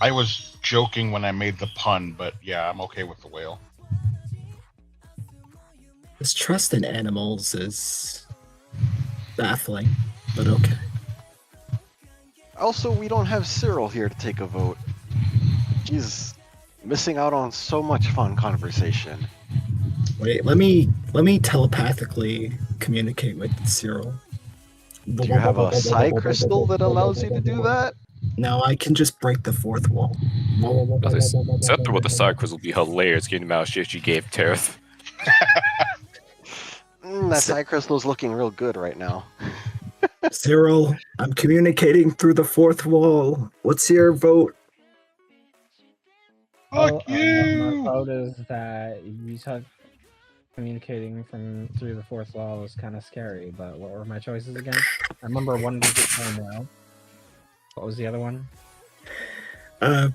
I was joking when I made the pun, but yeah, I'm okay with the whale. This trust in animals is baffling, but okay. Also, we don't have Cyril here to take a vote. He's missing out on so much fun conversation. Wait, let me telepathically communicate with Cyril. Do you have a psi crystal that allows you to do that? No, I can just break the fourth wall. Scepter with the cycles will be hilarious getting the amount of shit she gave Terith. That psi crystal's looking real good right now. Cyril, I'm communicating through the fourth wall. What's your vote? Fuck My you! vote is that you said communicating from through the fourth wall was kind of scary, but what were my choices again? I remember one was the same well. What was the other one?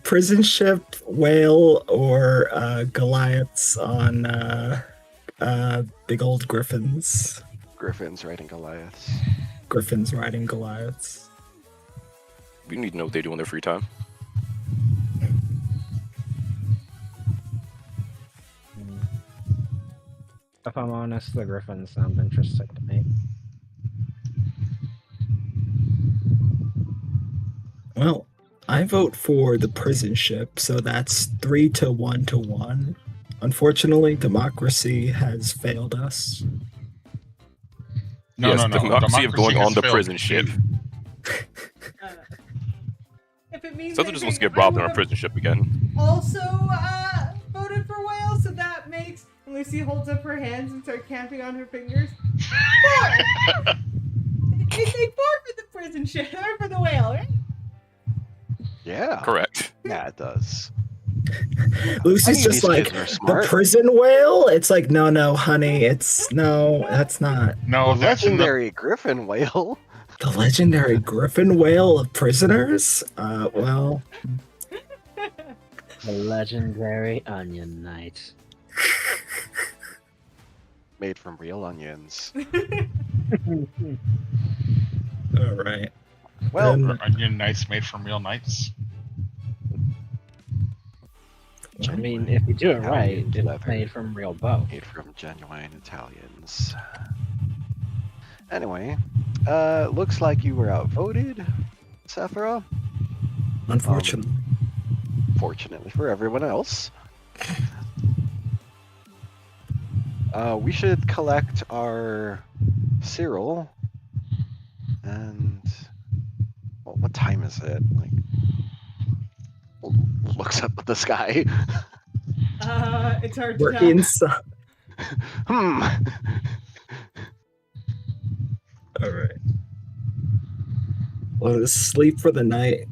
Prison ship, whale, or Goliaths on big old griffins. Griffins riding Goliaths. Griffins riding Goliaths. We need to know what they do in their free time. If I'm honest, the griffins sound interesting to me. Well, I vote for the prison ship, so that's 3 to 1 to 1. Unfortunately, democracy has failed us. No, Yes, no, no. democracy of going has on the failed prison ship. you. If it means Southern just wants to anything, get robbed I on a would've prison ship again. Also, voted for whale, so that makes Lucy holds up her hands and starts counting on her fingers. 4. They say 4 for the prison ship or for the whale, right? Yeah. Correct. Yeah, it does. Lucy's Honey, just these like, kids are the smart. prison whale? It's like, no, honey, it's, no, that's not. No, that's in the Legendary griffin whale. The legendary griffin whale of prisoners? Well, The legendary Onion Knight. Made from real onions. alright. Well, Um, onion knights made from real knights. I mean, if you do it right, Italian it's leather. made from real bow. made from genuine Italians. Anyway, looks like you were outvoted, Sephira. unfortunately. Fortunately for everyone else. We should collect our Cyril. And well, what time is it? Like, looks up at the sky. It's hard to We're tell. inside. Hmm. Alright. Well, sleep for the night.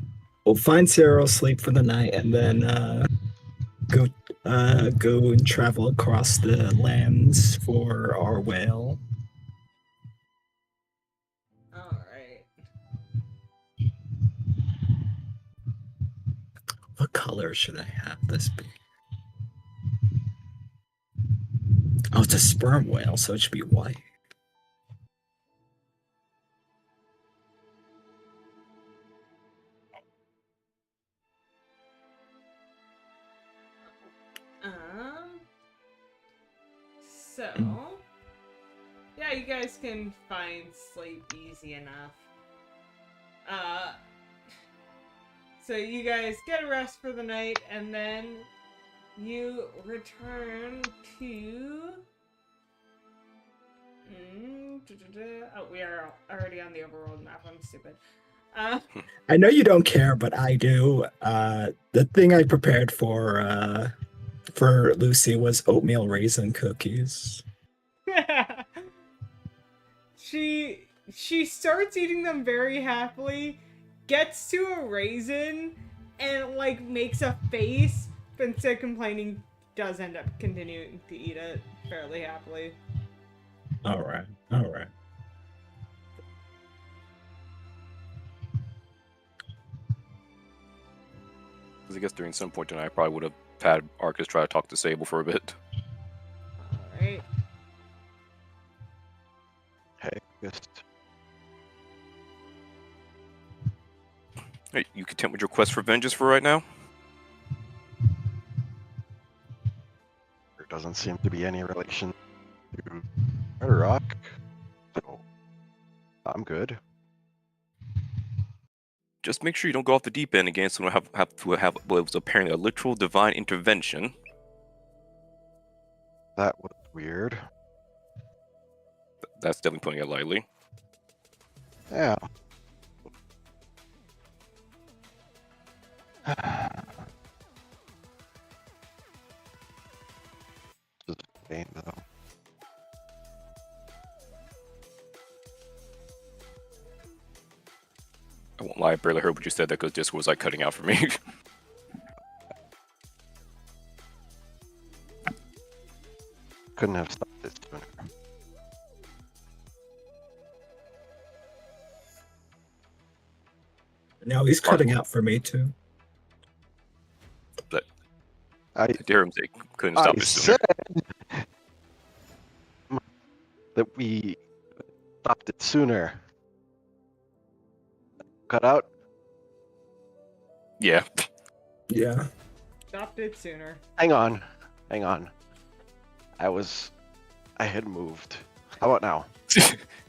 We'll find Cyril, sleep for the night, and then go and travel across the lands for our whale. Alright. What color should I have this be? Oh, it's a sperm whale, so it should be white. So, yeah, you guys can find sleep easy enough. So you guys get a rest for the night, and then you return to. Oh, we are already on the overworld map. I'm stupid. I know you don't care, but I do. The thing I prepared for Lucy was oatmeal raisin cookies. she starts eating them very happily, gets to a raisin, and like makes a face, but instead of complaining, does end up continuing to eat it fairly happily. All right. Because I guess during some point tonight, I probably would have had Arcus try to talk to Sable for a bit. Alright. Hey, just Hey, you content with your quest for vengeance for right now? there doesn't seem to be any relation to Murder Rock, so I'm good. Just make sure you don't go off the deep end again, so we don't have to have what was apparently a literal divine intervention. That was weird. That's definitely putting it lightly. Yeah. Just pain though. I won't lie, I barely heard what you said there because Discord was like cutting out for me. Couldn't have stopped it sooner. Now he's cutting out for me too. I To hear him say couldn't I stop it sooner. said that we stopped it sooner. Cut out. Yeah. Yeah. Stopped it sooner. Hang on. I had moved. How about now?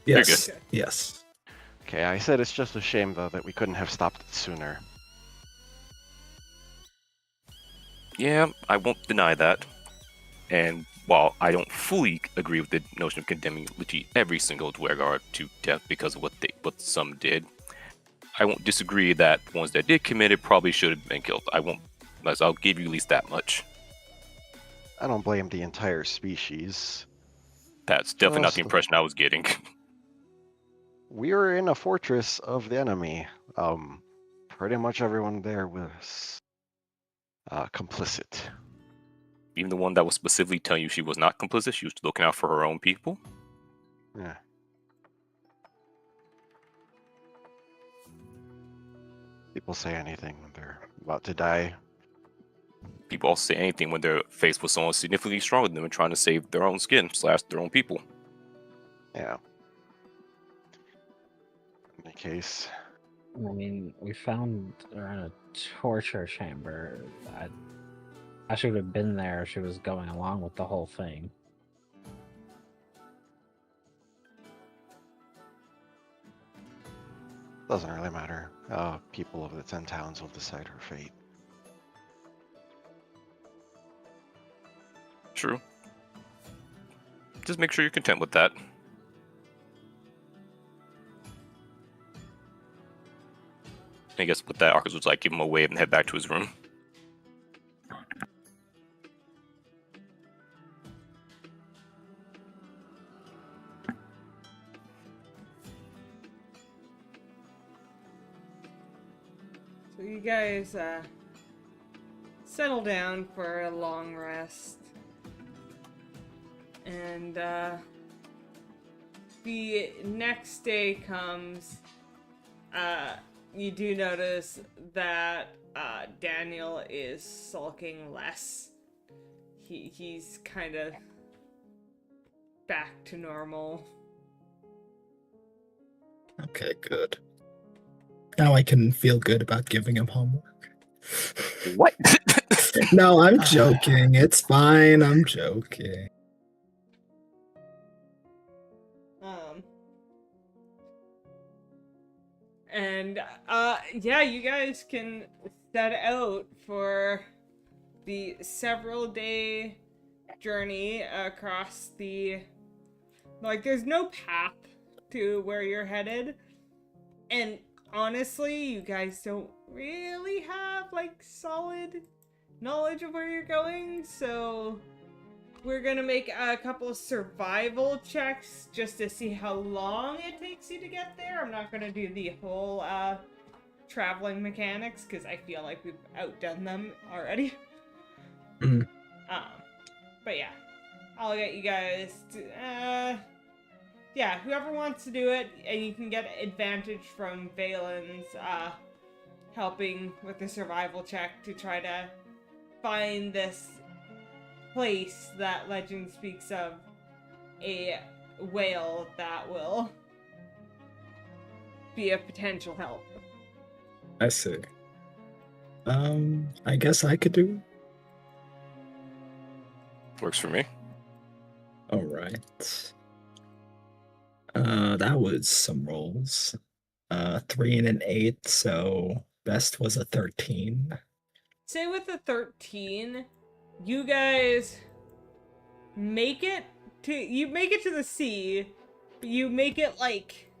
You're Yes. good. Yes. Okay, I said it's just a shame though that we couldn't have stopped it sooner. Yeah, I won't deny that. And while I don't fully agree with the notion of condemning literally every single Dwergar to death because of what some did, I won't disagree that the ones that did commit it probably should have been killed. I'll give you at least that much. I don't blame the entire species. That's definitely not the Just- impression I was getting. We were in a fortress of the enemy. Pretty much everyone there was complicit. Even the one that was specifically telling you she was not complicit, she was looking out for her own people. Yeah. People say anything when they're about to die. People also say anything when they're faced with someone significantly stronger than them and trying to save their own skin / their own people. Yeah. In any case, I mean, we found her in a torture chamber. I should have been there if she was going along with the whole thing. doesn't really matter. People of the 10 towns will decide her fate. True. Just make sure you're content with that. I guess with that, Arcus was like, give him a wave and head back to his room. So you guys settle down for a long rest. And the next day comes. You do notice that Daniel is sulking less. He's kind of back to normal. Okay, good. Now I can feel good about giving him homework. What? No, I'm joking. It's fine. I'm joking. And yeah, you guys can set out for the several day journey across the, like, there's no path to where you're headed, and honestly you guys don't really have like solid knowledge of where you're going, so we're gonna make a couple survival checks just to see how long it takes you to get there. I'm not gonna do the whole traveling mechanics because I feel like we've outdone them already. Mhm. But yeah, I'll get you guys to, yeah, whoever wants to do it, and you can get advantage from Valen's helping with the survival check to try to find this place that legend speaks of, a whale that will be a potential help. I see. I guess I could do. Works for me. All right. That was some rolls. 3 and an 8, so best was a 13. Say with the 13, you guys make it to the sea, but you make it like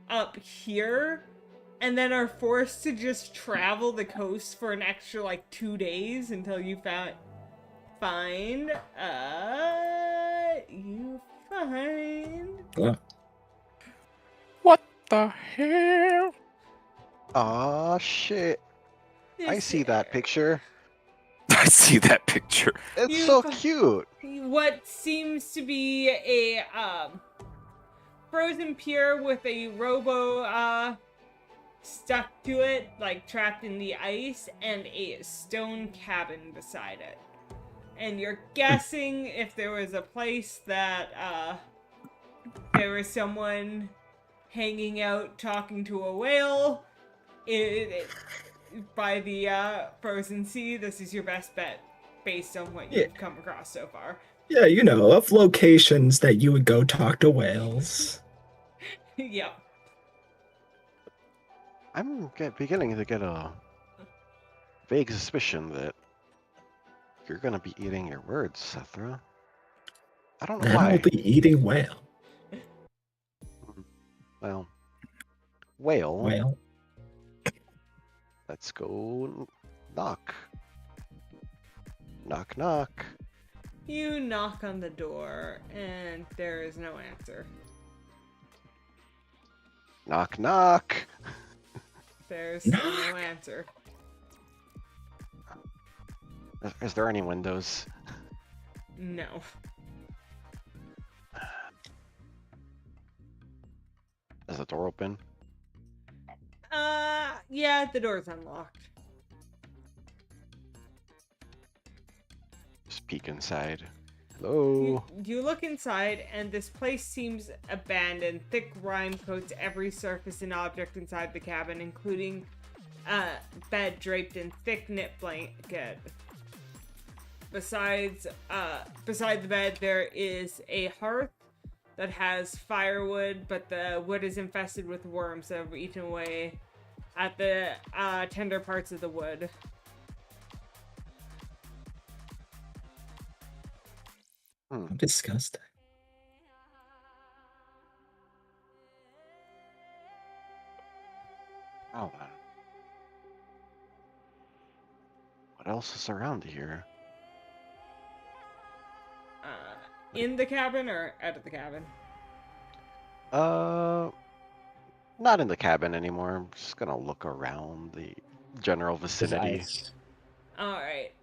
up here, and then are forced to just travel the coast for an extra like 2 days until you find What the hell? Aw, shit. I this see that picture. I see that picture. It's You so fu- cute. what seems to be a frozen pier with a robo stuck to it, like trapped in the ice, and a stone cabin beside it. And you're guessing if there was a place that there was someone hanging out talking to a whale by the frozen sea. This is your best bet based on what you've come across so far. Yeah, you know, of locations that you would go talk to whales. Yep. I'm beginning to get a vague suspicion that you're gonna be eating your words, Sethra. I don't know Then I'll why. be eating whale. Well, whale. Whale. Let's go knock. Knock, knock. You knock on the door, and there is no answer. Knock, knock. There's no answer. Is there any windows? No. Is the door open? Yeah, the door's unlocked. Just peek inside. Hello. You look inside, and this place seems abandoned. Thick rime coats every surface and object inside the cabin, including a bed draped in thick knit blanket. Beside the bed, there is a hearth that has firewood, but the wood is infested with worms that have eaten away at the tender parts of the wood. I'm disgusted. Oh, then. What else is around here? In the cabin or out of the cabin? Not in the cabin anymore. I'm just gonna look around the general vicinity. Ice. Alright,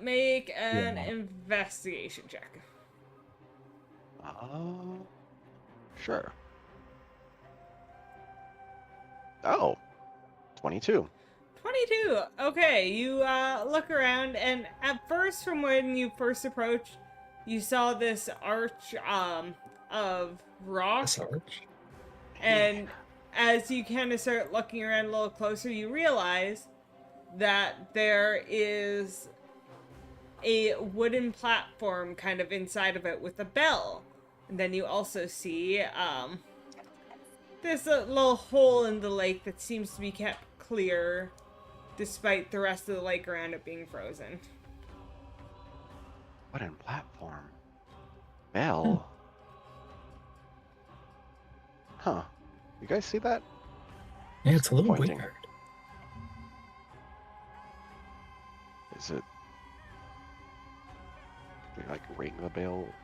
make an Yeah. investigation check. Sure. Oh, 22. 22. Okay, you look around, and at first, from when you first approached, you saw this arch of rock, Sarge. and as you kind of start looking around a little closer, you realize that there is a wooden platform kind of inside of it with a bell. And then you also see there's a little hole in the lake that seems to be kept clear despite the rest of the lake around it being frozen. Wooden platform. Bell. Huh. You guys see that? Yeah, it's a little Pointing. weird. Is it? They like ring the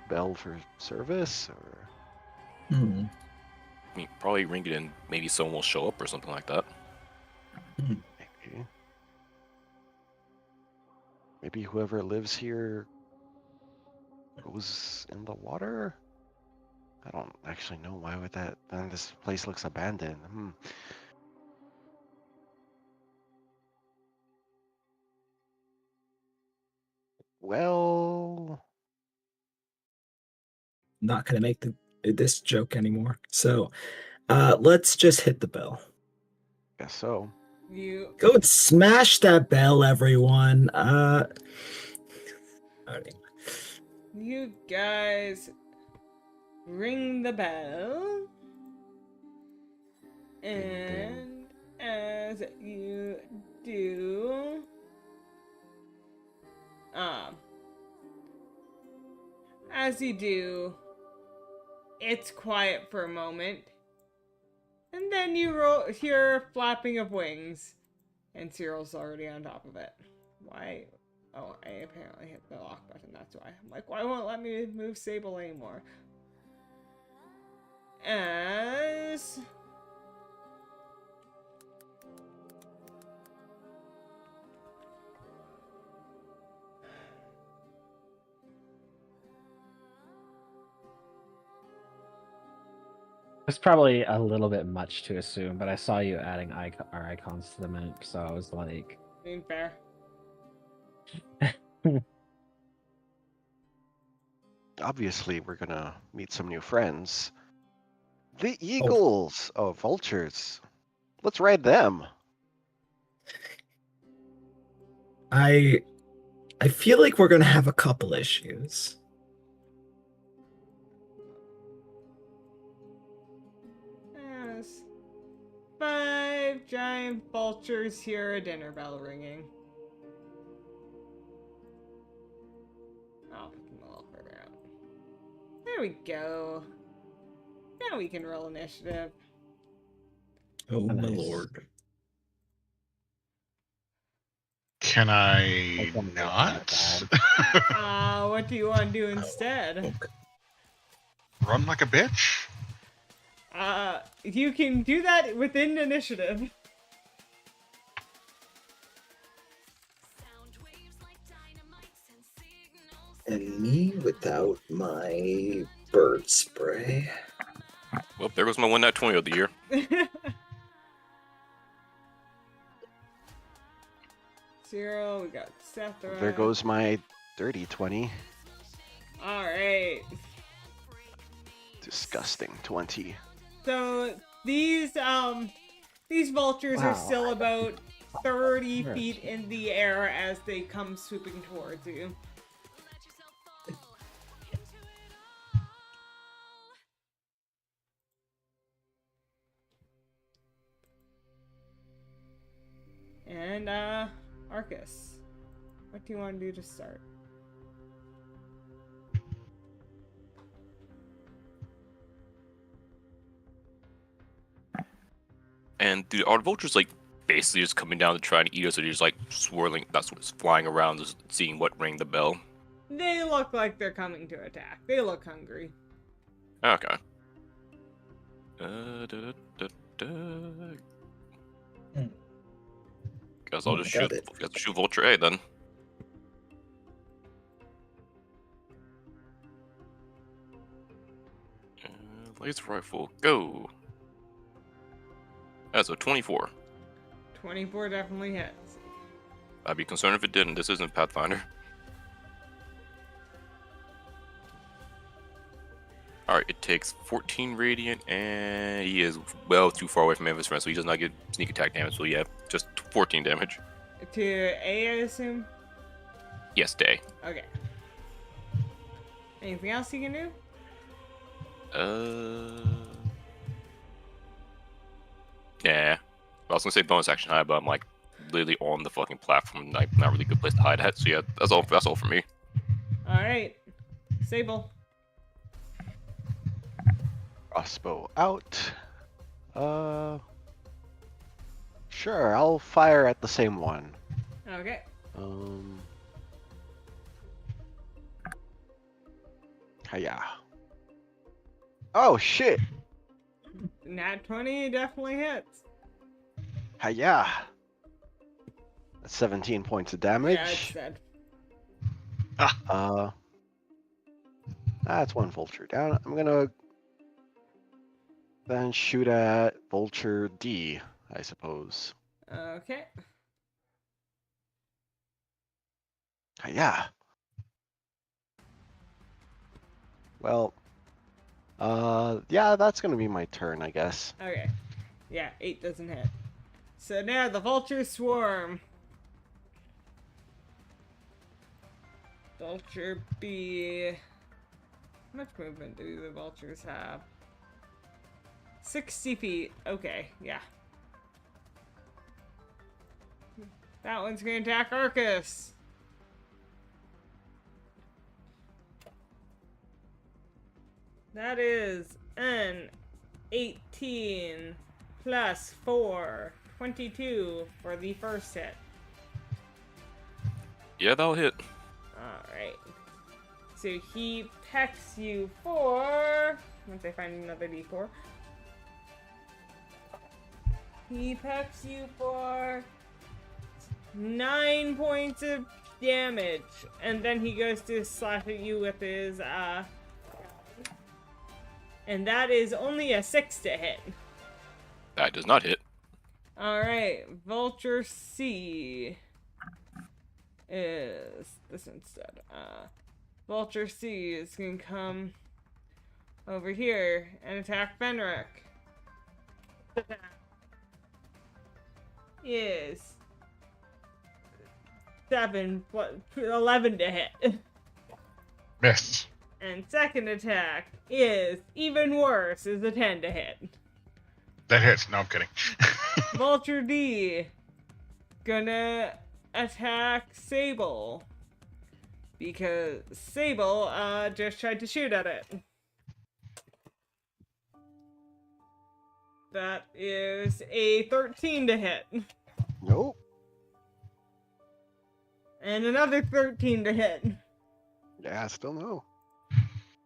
bell for service, or? Hmm. I mean, probably ring it and maybe someone will show up or something like that. Maybe. Maybe whoever lives here goes in the water? I don't actually know. Why would that? Then this place looks abandoned. Well, Not gonna make this joke anymore. So, let's just hit the bell. guess so. You Go and smash that bell, everyone. Alright. You guys ring the bell, and as you do, it's quiet for a moment, and then you hear flapping of wings, and Cyril's already on top of it. Why? Oh, I apparently hit the lock button, that's why. I'm like, why won't it let me move Sable anymore? As... It's probably a little bit much to assume, but I saw you adding our icons to the map, so I was like, Being fair. Obviously, we're gonna meet some new friends. The Oh, eagles! Oh, vultures. Let's ride them. I feel like we're gonna have a couple issues. Yes. 5 giant vultures hear a dinner bell ringing. I'll put them a little further out. There we go. Now we can roll initiative. Oh my Nice. lord. Can I That's not not? What do you want to do instead? Okay. Run like a bitch? You can do that within initiative. And me without my bird spray. Well, there goes my 1 nat 20 of the year. 0, we got Sethra. There goes my dirty 20. Alright. Disgusting 20. So these vultures are Wow. still about 30 Yes. feet in the air as they come swooping towards you. And Arcus, what do you want to do to start? And are the vultures like basically just coming down to try and eat us, or they're just like swirling, that's what's flying around, just seeing what rang the bell? They look like they're coming to attack. They look hungry. Okay. Da, da, da. Hmm. Guess I'll Oh, just got shoot. it. Guess I'll shoot Vulture A then. Laser rifle, go. That's a 24. 24 definitely hits. I'd be concerned if it didn't. This isn't Pathfinder. Alright, it takes 14 radiant, and he is well too far away from Memphis friend, so he does not get sneak attack damage. So yeah, just 14 damage. To A, I assume? Yes, day. Okay. Anything else you can do? Yeah. I was gonna say bonus action hide, but I'm like literally on the fucking platform. Like not really a good place to hide at. So yeah, that's all. That's all for me. Alright. Sable. Crossbow out. Sure, I'll fire at the same one. Okay. Hiya. Oh shit! Nat 20 definitely hits. Hiya! That's 17 points of Yeah, it's damage. dead. That's one vulture down. I'm gonna then shoot at Vulture D, I suppose. Okay. Hiya! Well, yeah, that's gonna be my turn, I guess. Okay. Yeah, 8 doesn't hit. So now the vultures swarm. Vulture B. How much movement do the vultures have? 60 feet. Okay, yeah. That one's gonna attack Arcus. That is an 18 plus 4, 22 for the first hit. Yeah, that'll hit. Alright. So he pecks you for... Once I find another d4. He pecks you for 9 points of damage. And then he goes to slash at you with his, And that is only a 6 to hit. That does not hit. Alright, Vulture C is this instead. Vulture C is gonna come over here and attack Fenric. Is 11 to hit. Miss. And second attack is even worse, is a 10 to hit. That hits. No, I'm kidding. Vulture D gonna attack Sable because Sable just tried to shoot at it. That is a 13 to hit. Nope. And another 13 to hit. Yeah, still no.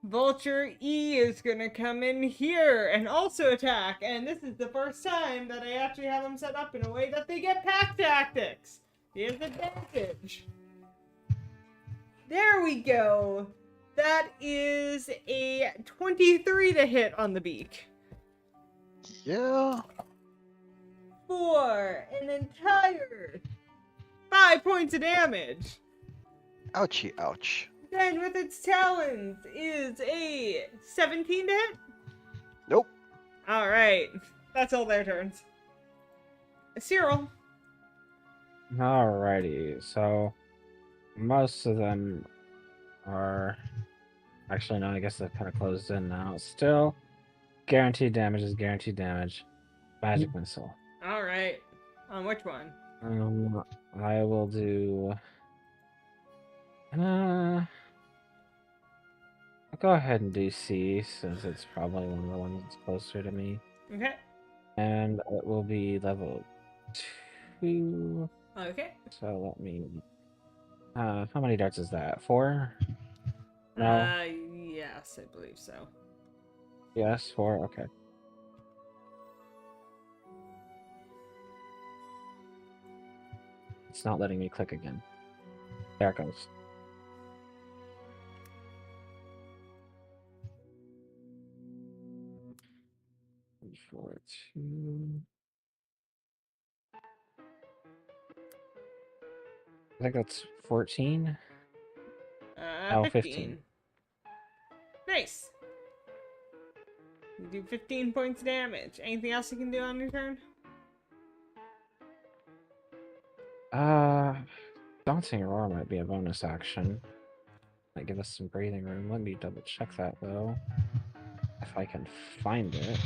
Vulture E is gonna come in here and also attack, and this is the first time that I actually have them set up in a way that they get pack tactics. He has advantage. There we go. That is a 23 to hit on the beak. Yeah. For an entire 5 points of damage. Ouchie, ouch. Then with its talons is a 17 to hit. Nope. Alright. That's all their turns. Cyril. Alrighty, so most of them are actually no, I guess they're kind of closed in now. Still, guaranteed damage is guaranteed damage. Magic missile. Alright. On which one? I will do. I'll go ahead and do C since it's probably one of the ones that's closer to me, Okay. and it will be level 2. Okay. So let me. How many darts is that? 4? No. Yes, I believe so. Yes, 4. Okay. It's not letting me click again. There it goes. Four, 2. I think that's 14. Oh, 15. Nice. You do 15 points of damage. Anything else you can do on your turn? Daunting Aurora might be a bonus action. Might give us some breathing room. Let me double check that though. If I can find it.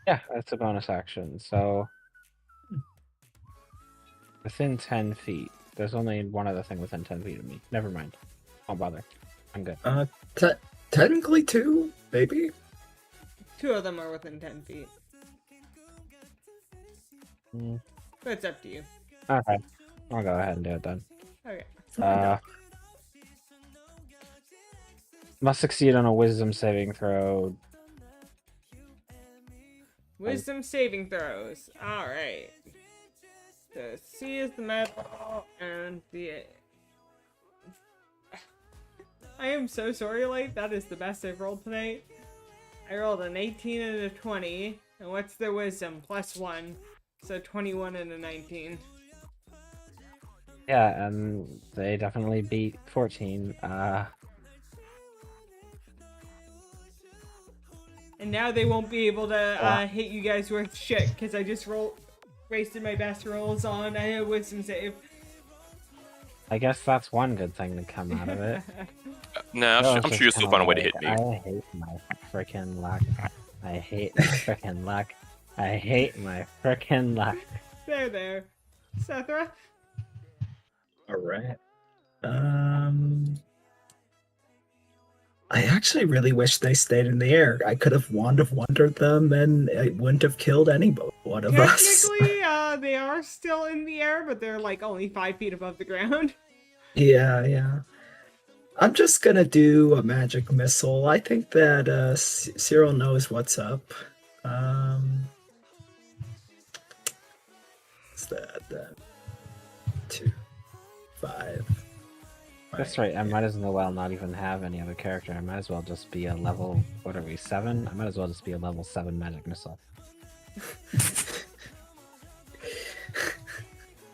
Yeah, that's a bonus action. So within 10 feet. There's only one other thing within 10 feet of me. Never mind. Don't bother. I'm good. Technically 2, maybe. 2 of them are within 10 feet. Mm, But it's up to you. Okay. I'll go ahead and do it then. Okay. Must succeed on a wisdom saving throw. Wisdom saving throws. Alright. So C is the metal, and the... I am so sorry, Light. That is the best I've rolled tonight. I rolled an 18 and a 20. And what's their wisdom? +1. So 21 and a 19. Yeah, and they definitely beat 14. And now they won't be able to hit you guys worth shit, because I just wasted my best rolls on a wisdom save. I guess that's one good thing to come out of it. Nah, Oh, I'm sure you'll still find a way to hit me. I hate my freaking luck. I hate my freaking luck. I hate my freaking luck. There. Sethra? Alright. I actually really wish they stayed in the air. I could have Wand of Wondered them and it wouldn't have killed any one of us. Technically, they are still in the air, but they're like only 5 feet above the ground. Yeah. I'm just gonna do a magic missile. I think that Cyril knows what's up. What's that then? 2, 5, That's right. I might as well not even have any other character. I might as well just be a level. What are we, 7? I might as well just be a level 7 magic missile.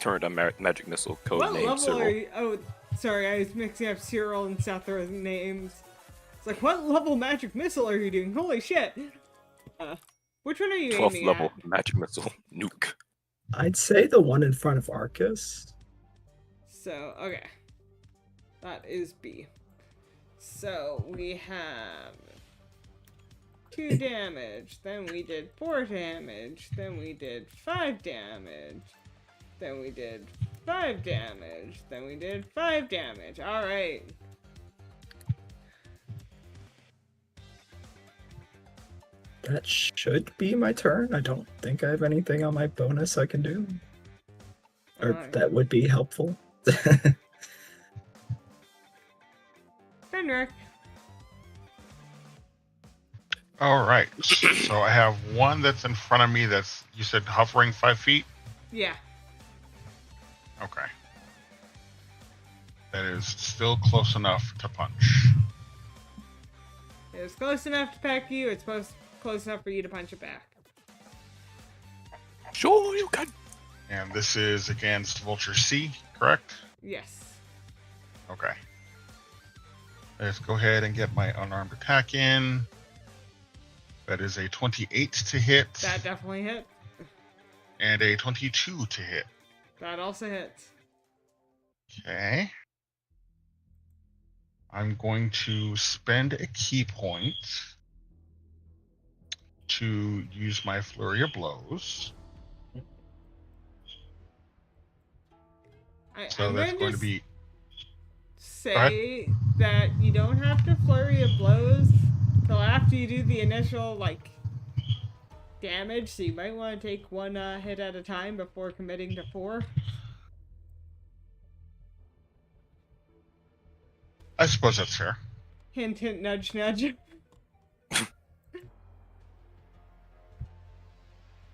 Turned on magic missile code What name level Cyril. are you? Oh, sorry, I was mixing up Cyril and Sethra's names. It's like, what level magic missile are you doing? Holy shit! Which one are you 12th aiming level at? magic missile nuke. I'd say the one in front of Arcus. So, okay. That is B. So, we have 2 damage, then we did 4 damage, then we did 5 damage, then we did 5 damage, then we did 5 damage. Alright. That should be my turn. I don't think I have anything on my bonus I can do. Or Alright. that would be helpful. Fenric. All right. So I have one that's in front of me. That's, you said, hovering 5 feet. Yeah. Okay. That is still close enough to punch. It was close enough to peck you, it's close enough for you to punch it back. Sure, you can. And this is against Vulture C, correct? Yes. Okay. Let's go ahead and get my unarmed attack in. That is a 28 to hit That definitely hit. and a 22 to hit. That also hits. Okay. I'm going to spend a key point to use my flurry of blows. So I'm that's gonna going to just be say that you don't have to flurry of blows till after you do the initial, like, damage, so you might want to take 1 hit at a time before committing to 4. I suppose that's fair. Hint, hint, nudge, nudge.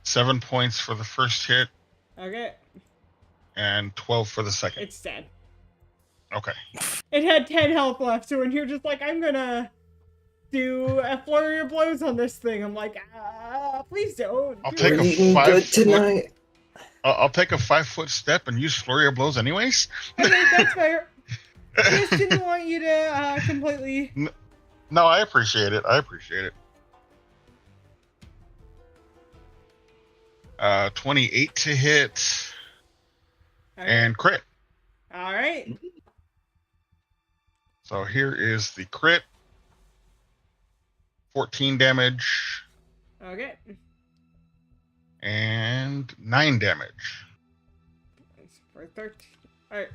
7 points for the first hit Okay, and 12 for the second. it's dead. Okay. It had 10 health left, so when you're just like, I'm gonna do a flurry of blows on this thing, I'm like, please don't. I'll do take it. a Eating 5 good foot. tonight. I'll take a 5-foot step and use flurry of blows anyways. Okay, that's fair. Just didn't want you to completely. No, I appreciate it. 28 to hit and crit. All right. So here is the crit. 14 damage Okay. and 9 damage. It's for 13. Alright.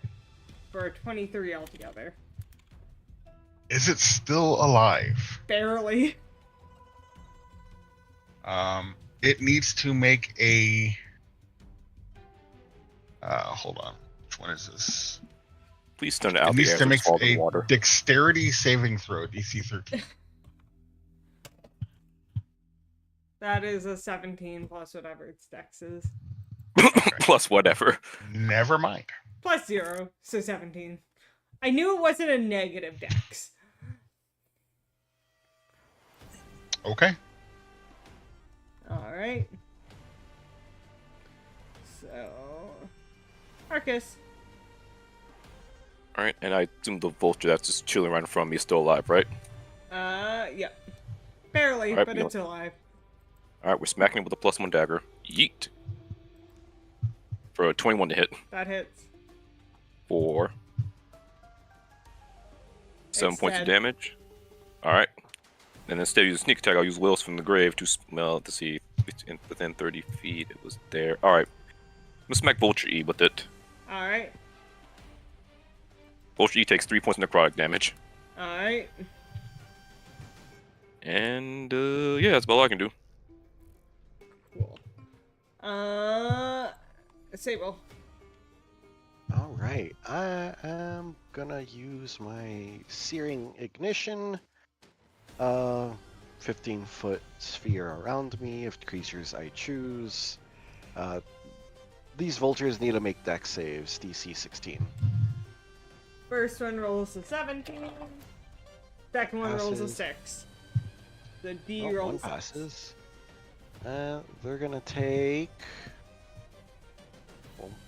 For 23 altogether. Is it still alive? Barely. It needs to make a. Hold on. Which one is this? Please stun it out It the needs air to and make fall in a water. dexterity saving throw, DC 13. That is a 17 plus whatever its dex is. Plus whatever. Never mind. Plus 0, so 17. I knew it wasn't a negative dex. Okay. Alright. So. Arcus. Alright, and I assume the vulture that's just chilling right in front of me is still alive, right? Yeah. Barely, Alright, but no. it's alive. Alright, we're smacking it with a +1 dagger. Yeet. For a 21 to hit. That hits. For 7 It's points of dead. damage. Alright. And instead of using sneak attack, I'll use Wills from the grave to smell to see if it's within 30 feet. It was there. Alright. I'm gonna smack Vulture E with it. Alright. Vulture E takes 3 points of necrotic damage. Alright. And yeah, that's about all I can do. Cool. Sable. All right, I am gonna use my Searing Ignition. 15-foot sphere around me of creatures I choose. These vultures need to make dex saves, DC 16. First one rolls a 17. Second one rolls a Passes. 6. The D Oh, one rolls passes. They're gonna take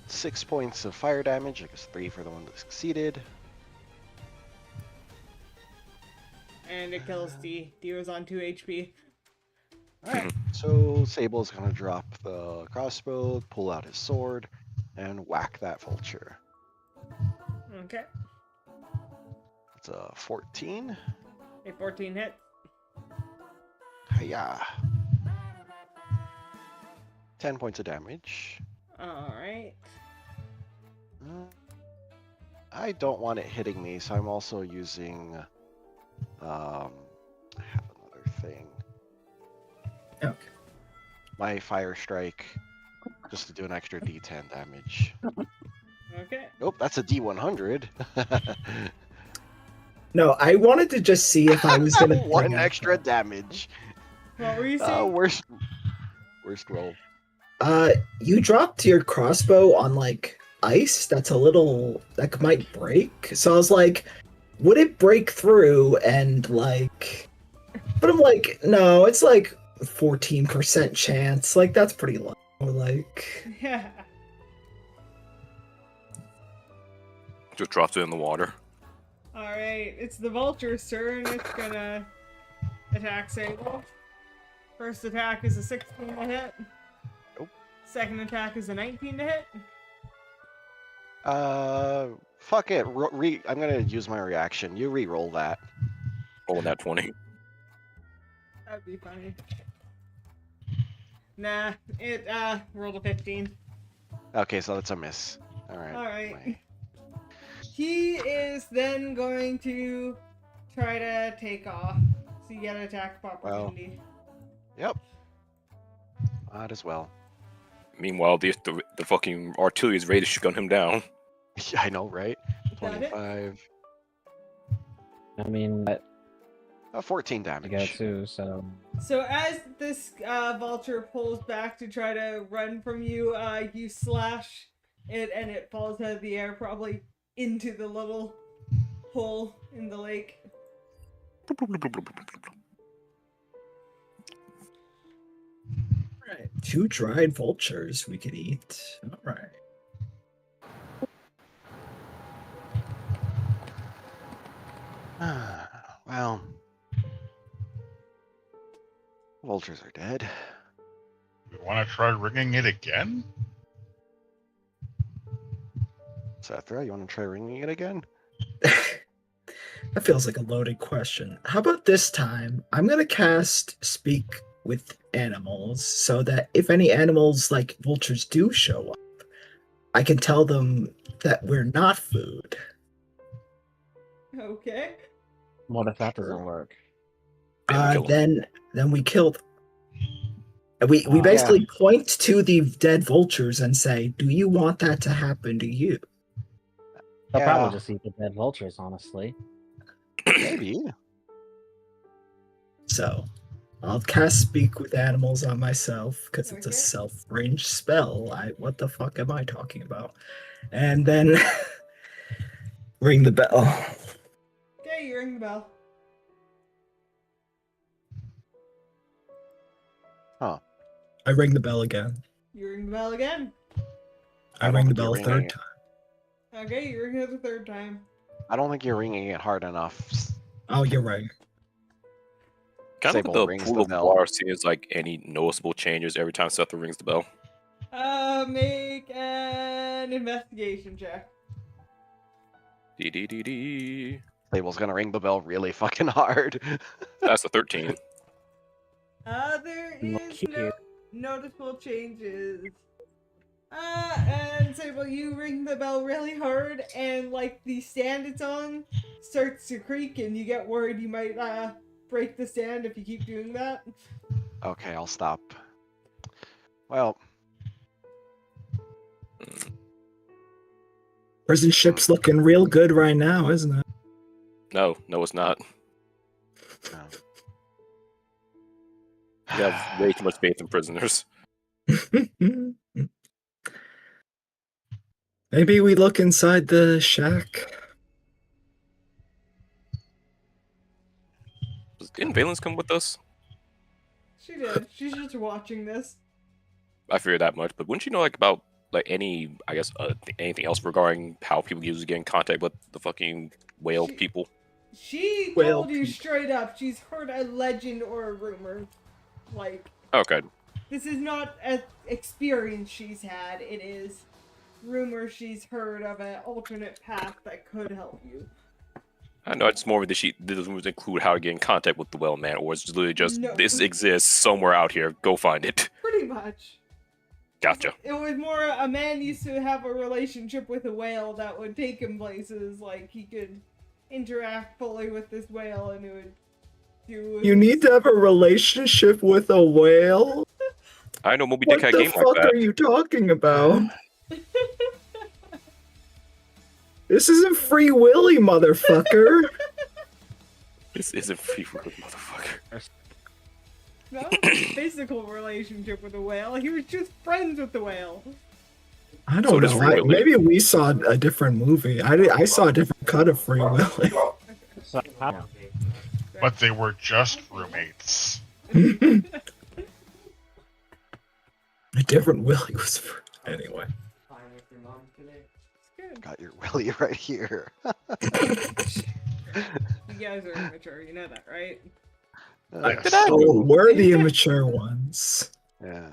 6 points of fire damage. I guess 3 for the one that succeeded. And it kills D. D was on 2 HP. Alright, so Sable's gonna drop the crossbow, pull out his sword, and whack that vulture. Okay. It's a 14. A 14 hit. Hiya. 10 points of damage. Alright. I don't want it hitting me, so I'm also using. I have another thing. Okay. My fire strike, just to do an extra D10 damage. Okay. Nope, that's a D100. No, I wanted to just see if I was gonna One bring up extra damage. What were you saying? Worst roll. You dropped your crossbow on like ice. That's a little that might break. So I was like, would it break through and like? But I'm like, no, it's like 14% chance. Like that's pretty low. Like, Yeah. Just drops it in the water. Alright, it's the vulture's turn. It's gonna attack Sable. First attack is a 16 to hit. Nope. Second attack is a 19 to hit. Fuck it. I'm gonna use my reaction. You re-roll that. Rolling that 20. That'd be funny. Nah, it rolled a 15. Okay, so that's a miss. All right. Alright. He is then going to try to take off. So you get an attack of opportunity. Yep. Might as well. Meanwhile, the fucking artillery is ready to gun him down. Yeah, I know, right? Got it? 25. I mean, that 14 I damage. go too, so So as this vulture pulls back to try to run from you, you slash it and it falls out of the air, probably into the little hole in the lake. right, 2 dried vultures we could eat. All right. Well, vultures are dead. We want to try ringing it again? Sethra, you want to try ringing it again? That feels like a loaded question. How about this time? I'm gonna cast Speak with Animals so that if any animals like vultures do show up, I can tell them that we're not food. Okay. what if that doesn't work? Kill 'em. Then we kill them. And we Oh, basically point to the dead vultures and say, "Do you want that to happen to you?" They'll Yeah. probably just eat the dead vultures, honestly. Maybe. So I'll cast Speak with Animals on myself because it's a Okay. self-range spell. What the fuck am I talking about? And then ring the bell. Okay, you ring the bell. I ring the bell again. You ring the bell again. I I don't ring the think you're bell a ringing third it. time. Okay, you ring it the third time. I don't think you're ringing it hard enough. Oh, you're right. Can I look Sable at the rings pool the of bell. water, see if there's like any noticeable changes every time Seth rings the bell? Make an investigation check. Dee. Sable's gonna ring the bell really fucking hard. That's a 13. There Well, is cute. no noticeable changes. And Sable, you ring the bell really hard, and like the stand it's on starts to creak, and you get worried you might break the stand if you keep doing that. Okay, I'll stop. Well, Prison ship's looking real good right now, isn't it? No, it's not. no. You have way too much faith in prisoners. Maybe we look inside the shack. Didn't Valence come with us? She did. She's just watching this. I figured that much, but wouldn't you know like about like any, I guess, anything else regarding how people usually get in contact with the fucking whale She- people? She Well, told you straight up she's heard a legend or a rumor. Like, Okay. this is not an experience she's had. It is rumor she's heard of an alternate path that could help you. I know it's more of the sheet. Those rumors include how to get in contact with the whale man, or it's literally just No. this exists somewhere out here. Go find it. Pretty much. Gotcha. It was more a man used to have a relationship with a whale that would take him places. Like, he could interact fully with this whale and it would do. You need to have a relationship with a whale? I know Moby What Dick had the a game fuck like that. are you talking about? This isn't Free Willy, motherfucker. This isn't free will, motherfucker. Not a physical relationship with a whale. He was just friends with the whale. I So don't does know. Free Willy. Maybe we saw a different movie. I saw a different cut of Free Willy. So, how- But they were just roommates. A different Willy was for... Anyway. It's good. Got your willy right here. You guys are immature, you know that, right? Yes. Oh, we're the immature ones. Yeah.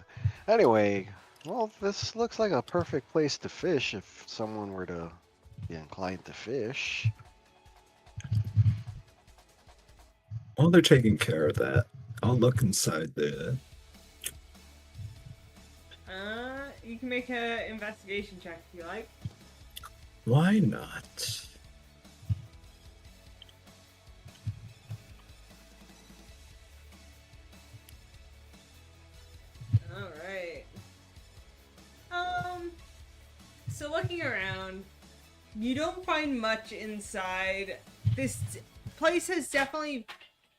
Anyway, well, this looks like a perfect place to fish if someone were to be inclined to fish. While they're taking care of that, I'll look inside the... You can make an investigation check if you like. Why not? Alright. So looking around, you don't find much inside. This place has definitely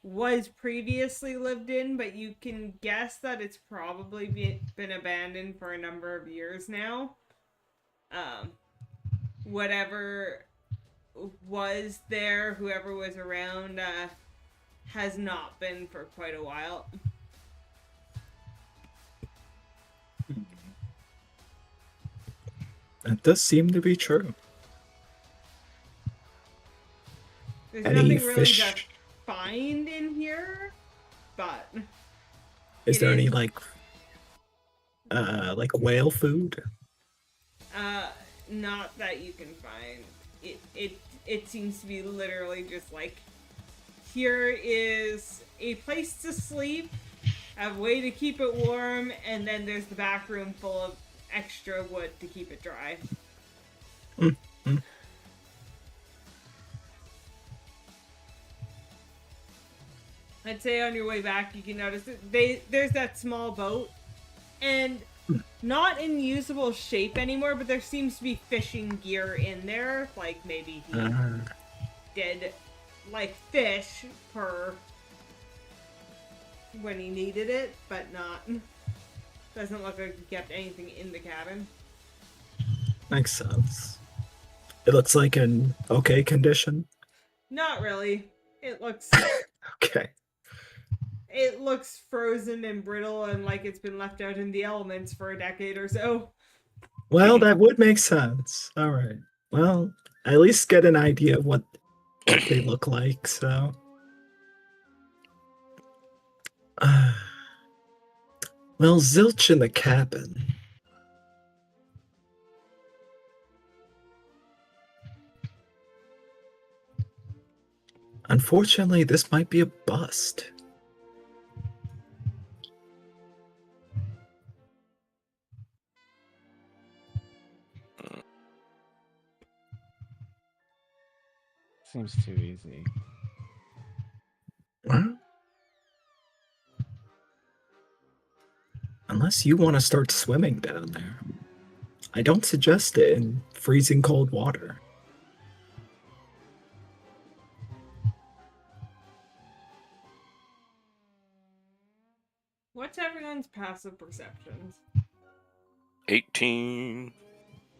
was previously lived in, but you can guess that it's probably been abandoned for a number of years now. Whatever was there, whoever was around, has not been for quite a while. That does seem to be true. There's Any nothing really fish? to find in here, but Is It there any is. like whale food? not that you can find. It seems to be literally just like, here is a place to sleep, a way to keep it warm, and then there's the back room full of extra wood to keep it dry. I'd say on your way back you can notice that there's that small boat, and not in usable shape anymore, but there seems to be fishing gear in there, like maybe he did like fish for when he needed it, but not. Doesn't look like he kept anything in the cabin. Makes sense. It looks like in okay condition. Not really. It looks Okay. it looks frozen and brittle and like it's been left out in the elements for a decade or so. Well, that would make sense. All right. Well, I at least get an idea of what they look like. So. Well, zilch in the cabin. Unfortunately, this might be a bust. seems too easy. Well, unless you want to start swimming down there. I don't suggest it in freezing cold water. What's everyone's passive perceptions? 18.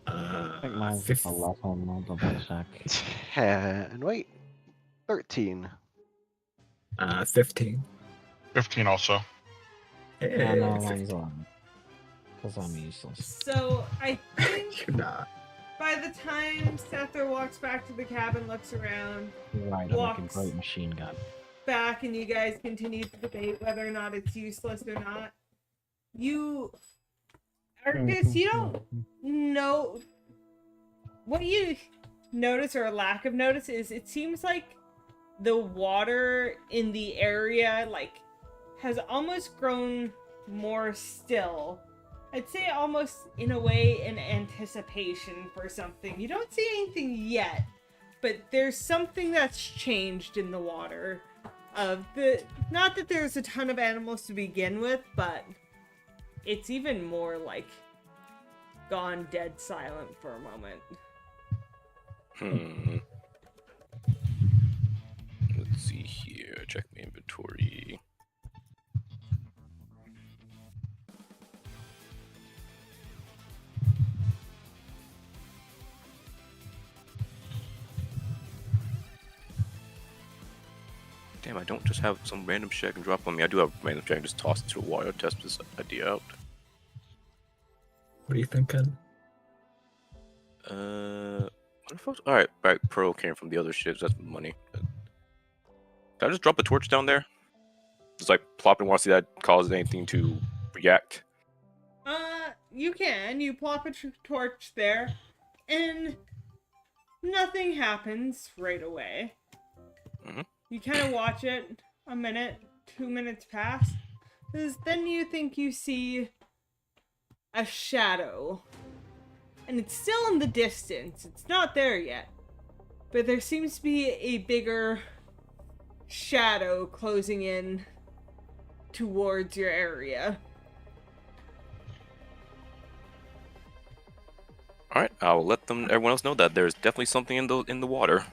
I think mine's Fifth- a level multiple check. 10. Wait. 13. 15. 15 also. Yeah, no, Eh, mine's 11. Because I'm useless. So I think You're not. by the time Sether walks back to the cabin, looks around, You're right, I'm like a Walks. great machine gun. back, and you guys continue to debate whether or not it's useless or not. You, Arcus, you don't know what you notice, or a lack of notice, is it seems like the water in the area has almost grown more still. I'd say almost in a way in anticipation for something. You don't see anything yet, but there's something that's changed in the water. Not that there's a ton of animals to begin with, but it's even more gone dead silent for a moment. Let's see here. Check my inventory. Damn, I don't just have some random shit I can drop on me. I do have random shit I can just toss into the water, test this idea out. What are you thinking? What the fuck? Alright, Pearl came from the other shit, so that's money. Did I just drop a torch down there? Just plop and want to see that cause anything to react? You can. You plop a torch there, and nothing happens right away. Mhm. You kind of watch it a minute, 2 minutes pass. Then you think you see a shadow. And it's still in the distance. It's not there yet. But there seems to be a bigger shadow closing in towards your area. Alright, I'll let everyone else know that there's definitely something in the water.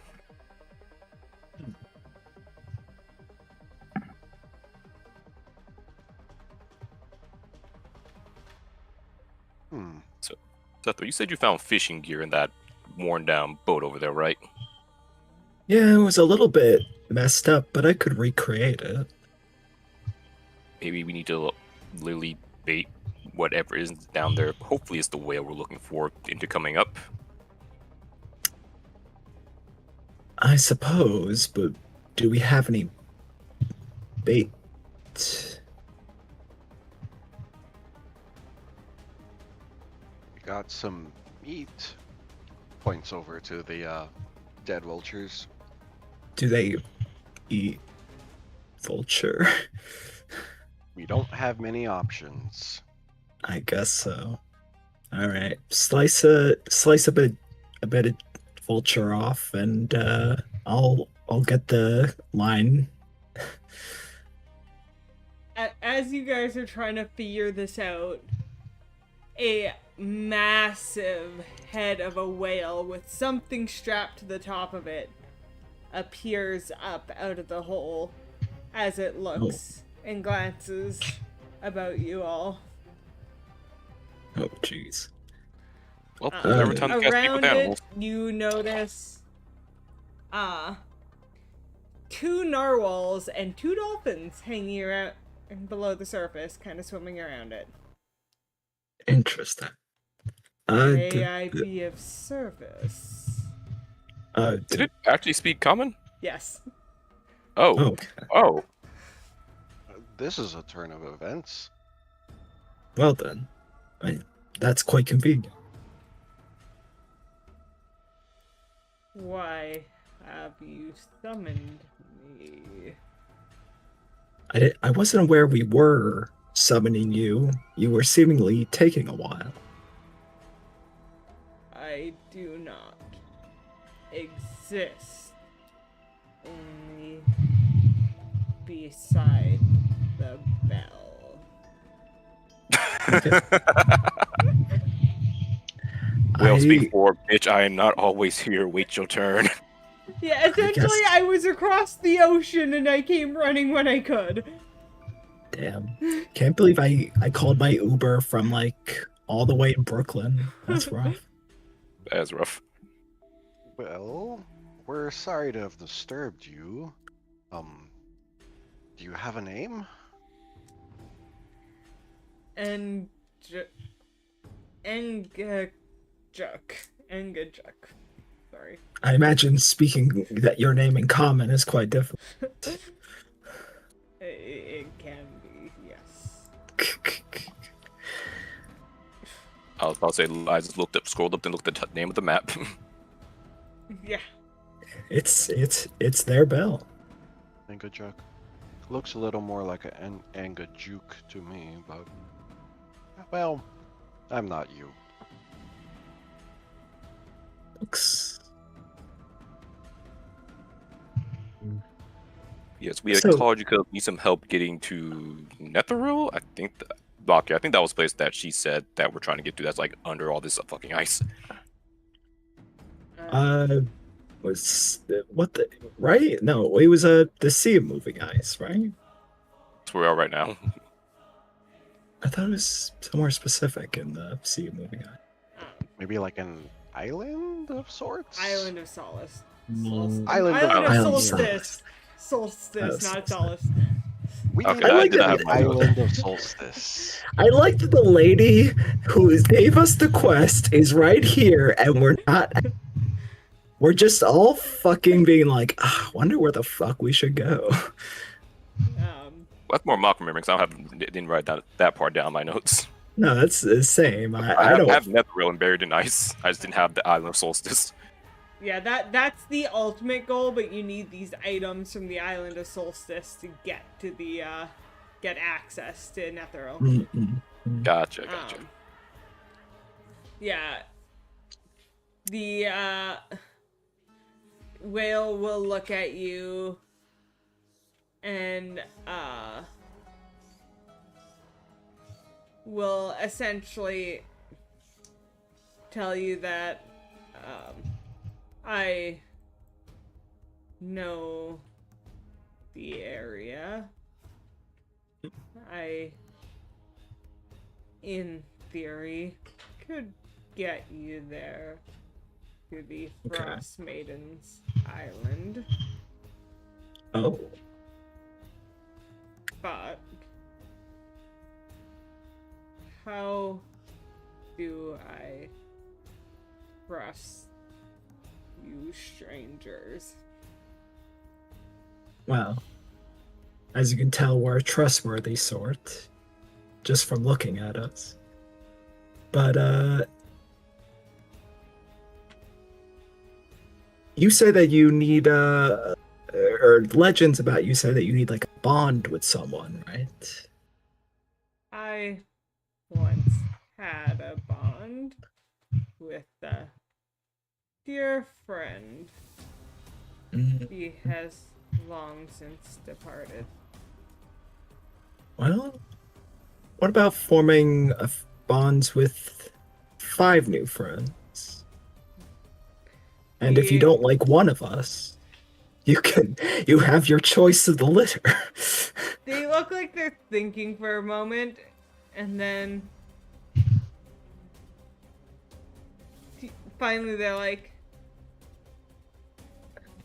Seth, you said you found fishing gear in that worn down boat over there, right? Yeah, it was a little bit messed up, but I could recreate it. Maybe we need to literally bait whatever is down there. Hopefully it's the whale we're looking for into coming up. I suppose, but do we have any bait? Got some meat. Points over to the dead vultures. Do they eat vulture? We don't have many options. I guess so. All right, slice a bit of vulture off, and I'll get the line. As you guys are trying to figure this out, a massive head of a whale with something strapped to the top of it appears up out of the hole as it looks and glances about you all. Oh, jeez. Well, every time to cast people Around with it, animals. you notice 2 narwhals and 2 dolphins hanging around below the surface, kind of swimming around it. Interesting. May I be of service? Did it actually speak common? Yes. Oh. Oh. This is a turn of events. Well then, that's quite convenient. Why have you summoned me? I wasn't aware we were summoning you. You were seemingly taking a while. I do not exist only beside the bell. Whale speak for, bitch, I am not always here. Wait your turn. Yeah, essentially, I was across the ocean and I came running when I could. Damn. Can't believe I called my Uber from all the way in Brooklyn. That's rough. That's rough. Well, we're sorry to have disturbed you. Do you have a name? And Engajuk. Engajuk. Sorry. I imagine speaking that your name in common is quite difficult. It can be, yes. I was about to say, I just scrolled up and looked at the name of the map. Yeah. It's their bell. Angajuk. Looks a little more like an Angajuk to me, but well, I'm not you. Looks. Yes, we had So- called you because we need some help getting to Netheril. I think I think that was the place that she said that we're trying to get to. That's like under all this fucking ice. Was what the right? No, it was the sea of moving ice, right? That's where we are right now. I thought it was somewhere specific in the sea of moving ice. Maybe like an island of sorts? Island of Solace. Mm, Island of Island of Island of Solstice. Solstice, Oh, not Solstice. Solace. We Okay, can I like go to that the I- island of Solstice. I like that the lady who gave us the quest is right here, and we're not. We're just all fucking being like, I wonder where the fuck we should go. That's more mock remembering because didn't write that part down in my notes. No, that's the same. I I don't. have Netheril and buried in ice. I just didn't have the Island of Solstice. Yeah, that's the ultimate goal, but you need these items from the Island of Solstice to get to the get access to Netheril. Gotcha. Yeah. The whale will look at you and will essentially tell you that I know the area. I, in theory, could get you there to the Okay. Frost Maidens Island, Oh, but how do I trust you strangers? well. As you can tell, we're a trustworthy sort, just from looking at us. But you say that you need or legends about you say that you need like a bond with someone, right? I once had a bond with a dear friend. Mm, He has long since departed. Well, what about forming bonds with 5 new friends? And if you Yeah. don't like one of us, you have your choice of the litter. They look like they're thinking for a moment, and then finally they're like,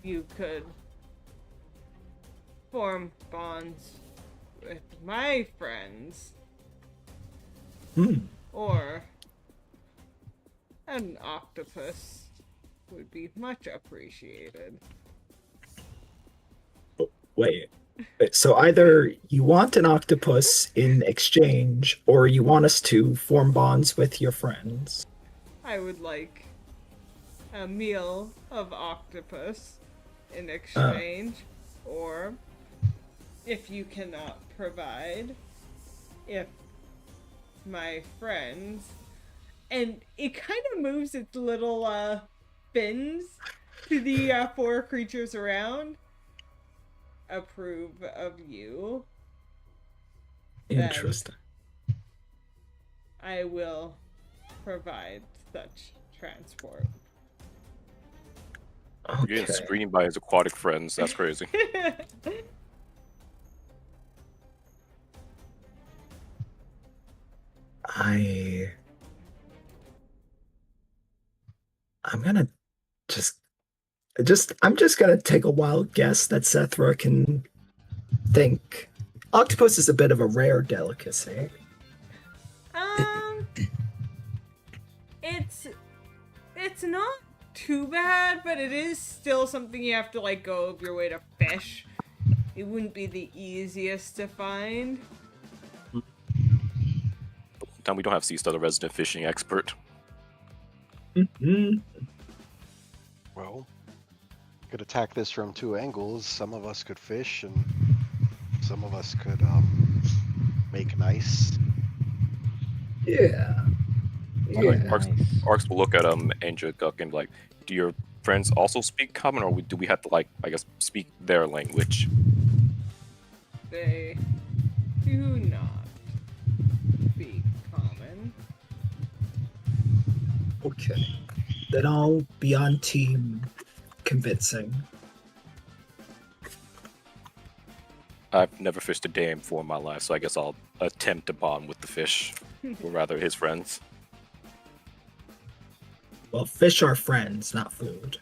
you could form bonds with my friends, or an octopus would be much appreciated. Wait. So either you want an octopus in exchange, or you want us to form bonds with your friends. I would like a meal of octopus in exchange, or if you cannot provide, if my friends, and it kind of moves its little fins to the 4 creatures around, approve of you, Then- Interesting. I will provide such transport. You're getting Okay. screened by his aquatic friends. That's crazy. I'm gonna I'm just gonna take a wild guess that Sethra can think octopus is a bit of a rare delicacy. It's not too bad, but it is still something you have to like go of your way to fish. It wouldn't be the easiest to find. Time we don't have Seastar, the resident fishing expert. Mhm. Well, could attack this from two angles. Some of us could fish, and some of us could make nice. Yeah. Like, Yeah. Arx will look at Angel Guk and be like, do your friends also speak common, or do we have to, like, I guess, speak their language? They do not speak common. Okay. Then I'll be on team convincing. I've never fished a dam before in my life, so I guess I'll attempt to bond with the fish, or rather his friends. Well, fish are friends, not food.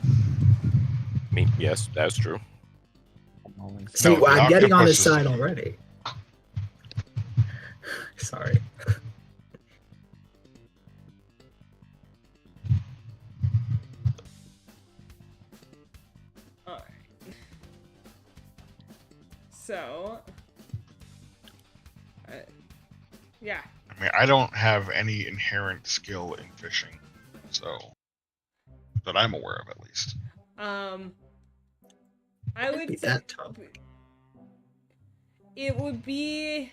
I mean, yes, that's true. See, No, I'm getting on his octopus is- side already. Sorry. Alright. So, yeah. I mean, I don't have any inherent skill in fishing, so that I'm aware of at least. I Be would that tough. it would be,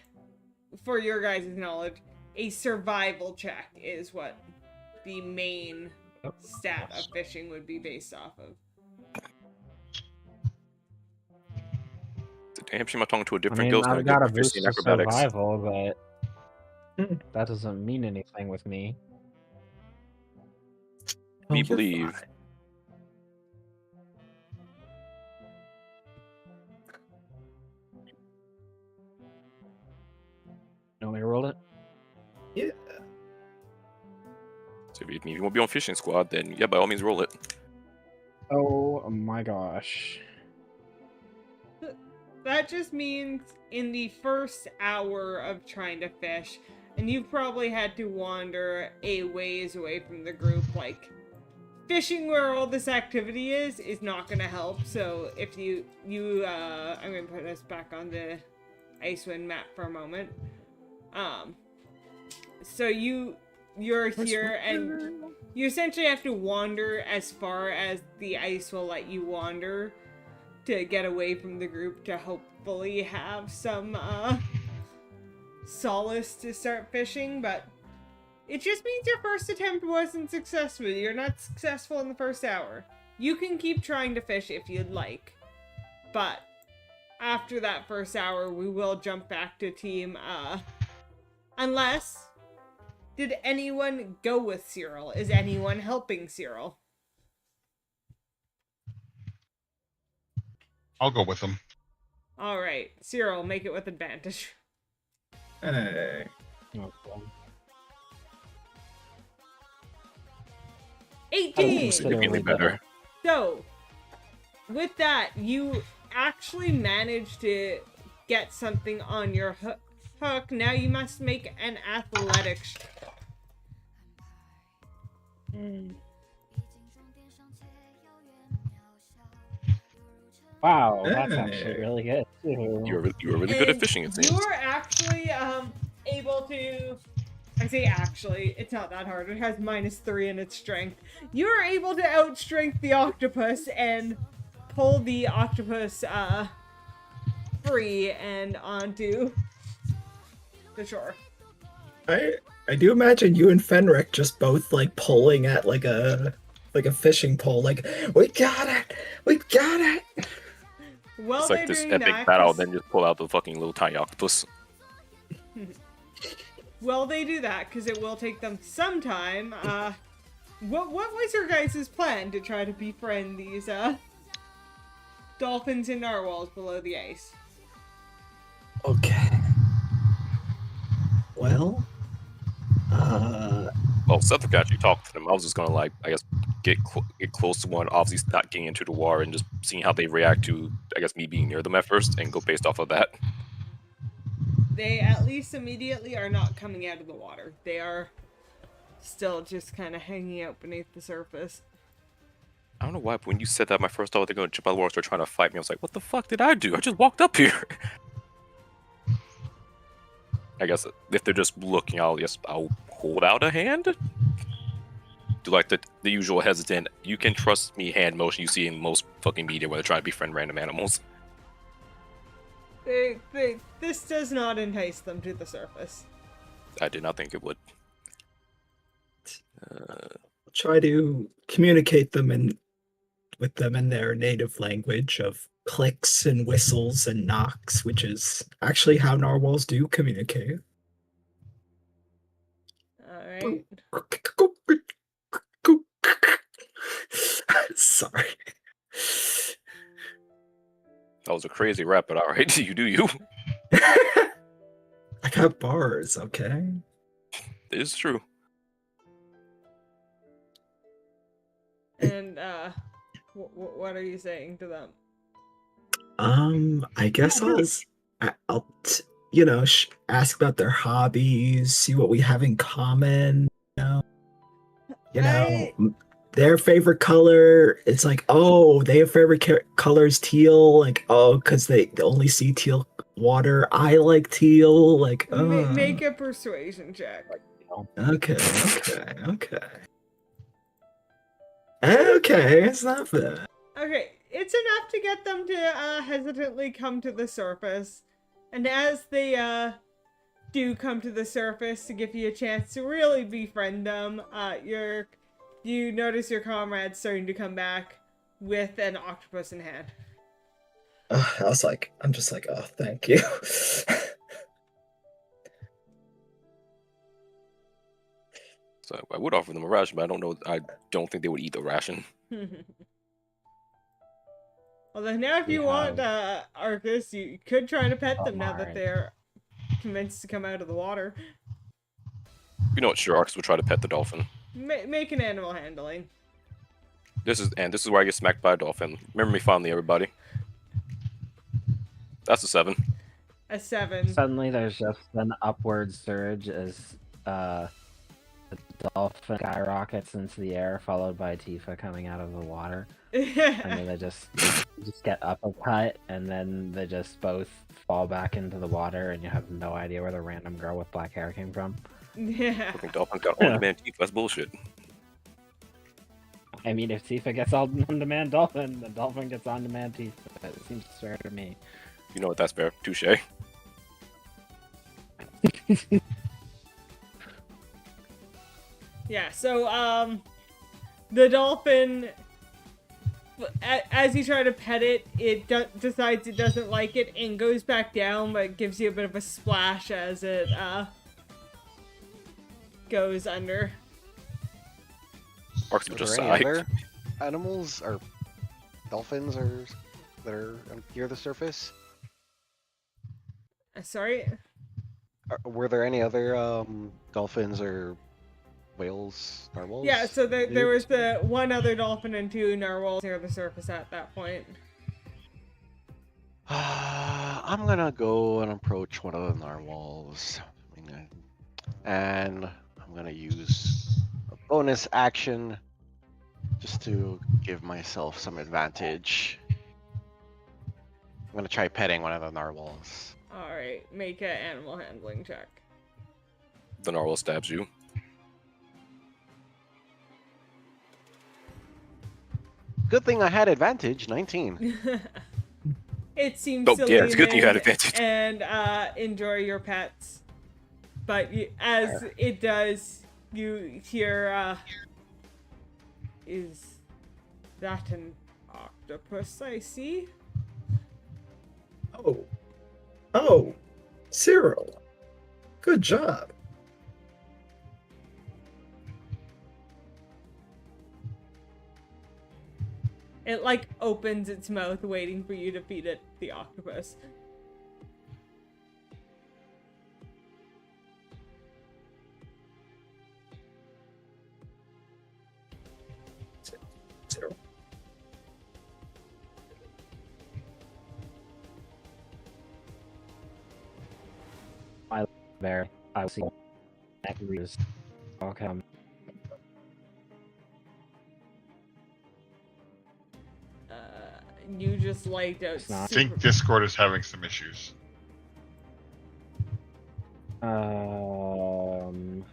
for your guys' knowledge, a survival check is what the main stat of fishing would be based off of. It's a damn shame I'm talking to a I different mean, ghost than I've got a fishing boost and to acrobatics. survival, but that doesn't mean anything with me. We you're believe. fine. You want me to roll it? Yeah. So if you want to be on fishing squad, then yeah, by all means roll it. Oh my gosh. That just means in the first hour of trying to fish, and you've probably had to wander a ways away from the group, like, fishing where all this activity is not gonna help, so if you I'm gonna put us back on the Icewind map for a moment. So you're here, and you essentially have to wander as far as the ice will let you wander to get away from the group to hopefully have some solace to start fishing, but it just means your first attempt wasn't successful. You're not successful in the first hour. You can keep trying to fish if you'd like, but after that first hour, we will jump back to team, unless, did anyone go with Cyril? Is anyone helping Cyril? I'll go with them. Alright, Cyril, make it with advantage. Hey. Okay. 18! Significantly better. So, with that, you actually managed to get something on your hook. Now you must make an athletics. Wow, that's actually Hey. really good. too. You were really good at And fishing, it seems. You're actually able to. I say actually, it's not that hard. It has -3 in its strength. You're able to outstrength the octopus and pull the octopus free and onto the shore. I do imagine you and Fenric just both like pulling at like a fishing pole, like we got it. Well, It's like this doing epic that, battle, 'cause- then just pull out the fucking little tiny octopus. Well, they do that because it will take them some time. What was your guys' plan to try to befriend these dolphins and narwhals below the ice? Okay. Well, Well, Seth could actually talk to them. I was just gonna, like, I guess, get close to one, obviously not getting into the water, and just seeing how they react to, I guess, me being near them at first, and go based off of that. They at least immediately are not coming out of the water. They are still just kind of hanging out beneath the surface. I don't know why, but when you said that, my first thought they're going to jump out of the water, start trying to fight me. I was like, what the fuck did I do? I just walked up here. I guess if they're just looking, I'll hold out a hand. Do like the usual hesitant, you can trust me hand motion you see in most fucking media where they're trying to befriend random animals. This does not entice them to the surface. I did not think it would. Try to communicate with them in their native language of clicks and whistles and knocks, which is actually how narwhals do communicate. Alright. Sorry. That was a crazy rap, but alright, you do you. I got bars, okay? It is true. And, what are you saying to them? I guess I'll ask about their hobbies, see what we have in common, their favorite color. It's like, oh, they have favorite color is teal, like, oh, because they only see teal water. I like teal, like, oh. Make a persuasion check. Okay, it's not bad. Okay, it's enough to get them to hesitantly come to the surface. And as they do come to the surface to give you a chance to really befriend them, you notice your comrades starting to come back with an octopus in hand. I'm just like, oh, thank you. So I would offer them a ration, but I don't think they would eat the ration. Well, then now if you want, Arcus, you could try to pet them now that they're convinced to come out of the water. You know what, sure, Arcus would try to pet the dolphin. Make an animal handling. This is where I get smacked by a dolphin. Remember me fondly, everybody. That's a 7. A 7. Suddenly there's just an upward surge as the dolphin skyrockets into the air, followed by Tifa coming out of the water. And then they just get uppercut, and then they just both fall back into the water, and you have no idea where the random girl with black hair came from. Yeah. Fucking dolphin got on-demand Tifa. That's bullshit. I mean, if Tifa gets on-demand dolphin, the dolphin gets on-demand Tifa. It seems fair to me. You know what? That's fair. Touche. Yeah, so, the dolphin, as you try to pet it, it decides it doesn't like it and goes back down, but gives you a bit of a splash as it, goes under. Arcus would Are just there any sigh. other animals or dolphins that are near the surface? Sorry? Were there any other dolphins or whales, narwhals? Yeah, so there was the one other dolphin and 2 narwhals near the surface at that point. I'm gonna go and approach one of the narwhals. And I'm gonna use a bonus action just to give myself some advantage. I'm gonna try petting one of the narwhals. Alright, make an animal handling check. The narwhal stabs you. Good thing I had advantage, 19. It seems Oh, to yeah, it's lean good thing you had in advantage. and enjoy your pets. But as it does, you hear, is that an octopus I see? Oh, Cyril. Good job. It, like, opens its mouth waiting for you to feed it the octopus. zero. Bear. I will see. Okay. You just laid out. It's not. I think Discord is having some issues.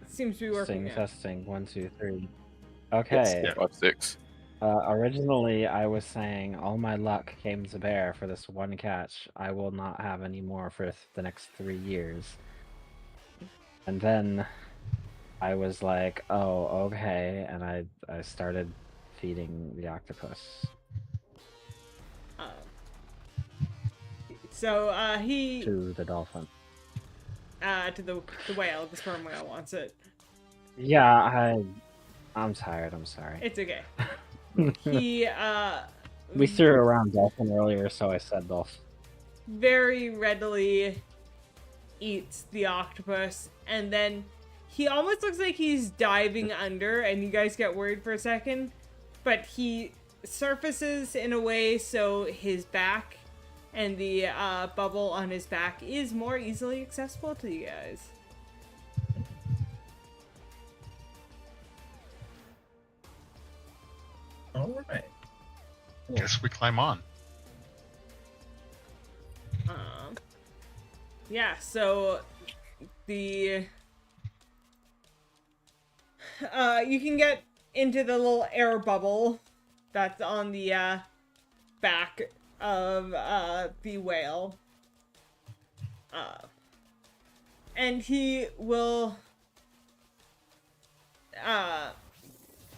Seems to be working. Testing, Out. testing. 1, 2, 3. Yes, Okay. 5, 6. Originally, I was saying all my luck came to bear for this one catch. I will not have any more for the next 3 years. And then I was like, oh, okay, and I started feeding the octopus So he to the dolphin. to the whale, the sperm whale wants it. Yeah, I'm tired. I'm sorry. It's okay. He We threw around dolphin earlier, so I said dolphin. very readily eats the octopus, and then he almost looks like he's diving under, and you guys get worried for a second, but he surfaces in a way so his back and the bubble on his back is more easily accessible to you guys. All right. Guess we climb on. Yeah, so the you can get into the little air bubble that's on the back of the whale. And he will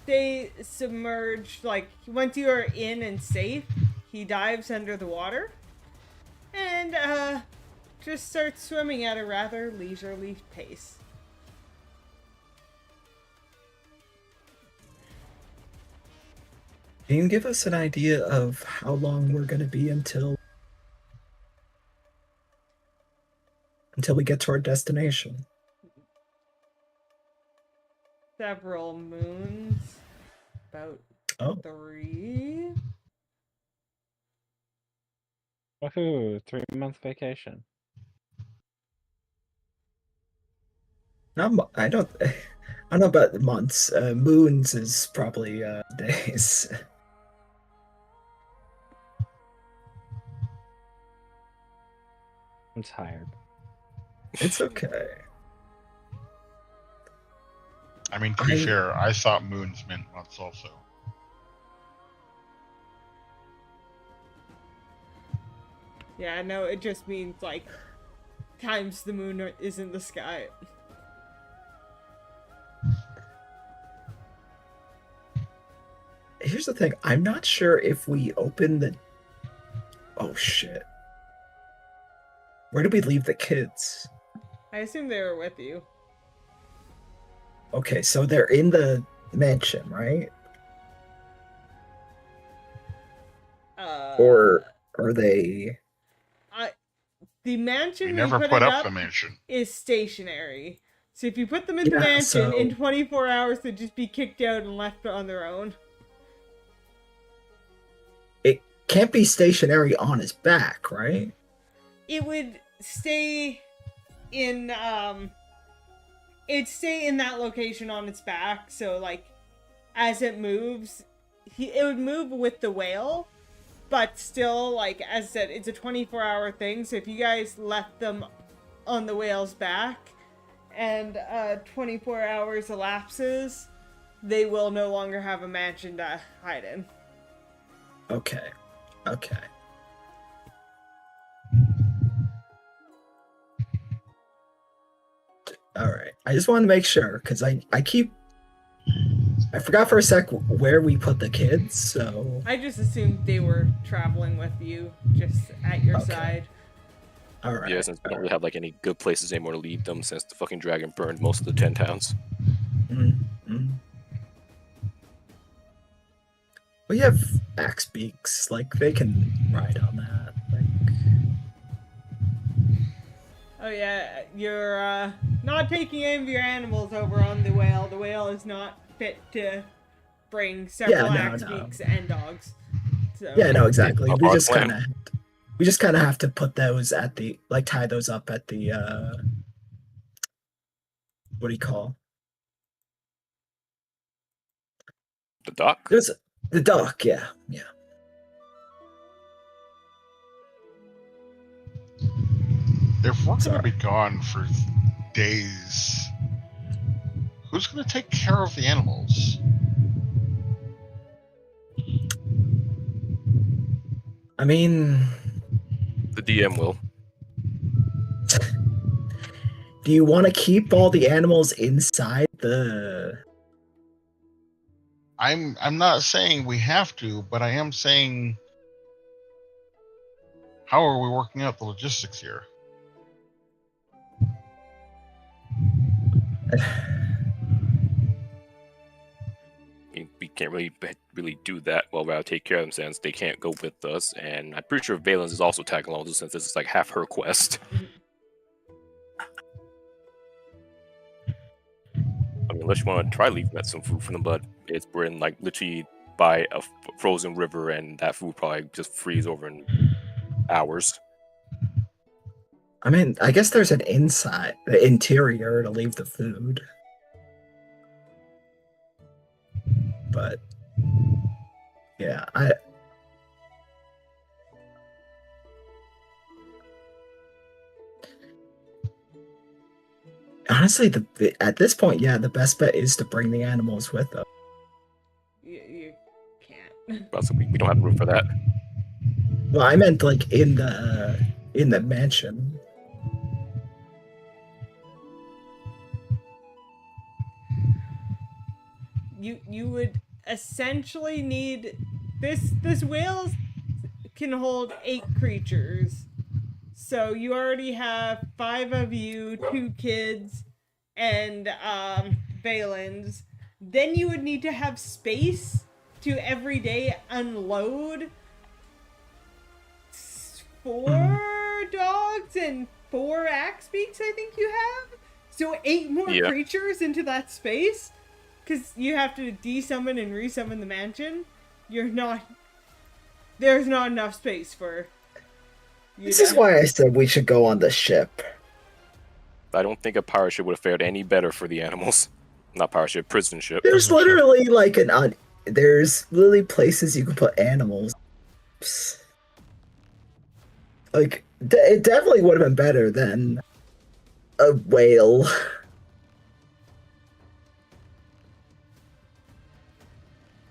stay submerged. Like, once you are in and safe, he dives under the water and just starts swimming at a rather leisurely pace. Can you give us an idea of how long we're going to be until we get to our destination? Several moons. About Oh, 3. Woohoo! 3-month vacation. I don't know about months. Moons is probably days. I'm tired. It's okay. I mean, to be fair, I thought moons meant months also. Yeah, no, it just means, like, times the moon is in the sky. Here's the thing. I'm not sure if we open the... Oh, shit. Where did we leave the kids? I assume they were with you. Okay, so they're in the mansion, right? Or are they... The mansion We never put put it up the mansion. is stationary. So if you put them in the Yeah, mansion, so- in 24 hours, they'd just be kicked out and left on their own. It can't be stationary on his back, right? It would stay in, it'd stay in that location on its back, so, like, as it moves, it would move with the whale, but still, like, as I said, it's a 24-hour thing, so if you guys left them on the whale's back, and 24 hours elapses, they will no longer have a mansion to hide in. Okay. Okay. All right. I just wanted to make sure because I forgot for a sec where we put the kids. So I just assumed they were traveling with you, just at your Okay. side. all right. Yeah, since we don't really have like any good places anymore to leave them since the fucking dragon burned most of the 10 towns. Mm-hmm. We have axe beaks, like they can ride on that. Like, Oh yeah, you're not taking any of your animals over on the whale. The whale is not fit to bring several no, axe no. beaks and dogs. So Yeah, no, exactly. Our We just plan. kind of have to put those at the tie those up at the what do you call The dock. there's the dock. Yeah. If we're going to Sorry. be gone for days, who's going to take care of the animals? I mean, The DM will. do you want to keep all the animals inside the? I'm not saying we have to, but I am saying, how are we working out the logistics here? We can't really do that while we take care of them since they can't go with us. And I'm pretty sure Valens is also tagging along since this is like half her quest. I mean, unless you want to try leaving at some food for them, but we're in like literally by a frozen river, and that food probably just freeze over in hours. I mean, I guess there's an interior to leave the food, but yeah, honestly, at this point, yeah, the best bet is to bring the animals with us. you can't. But so we don't have room for that. Well, I meant like in the mansion. You would essentially need this whale can hold 8 creatures. So you already have 5 of you, 2 kids, and Valens. Then you would need to have space to every day unload 4 dogs and 4 axe beaks, I think you have. So 8 more Yeah. creatures into that space. Because you have to desummon and resummon the mansion. There's not enough space for you. This is why I said we should go on the ship. I don't think a pirate ship would have fared any better for the animals. Not pirate ship, prison ship. There's literally like there's literally places you can put animals. Like it definitely would have been better than a whale.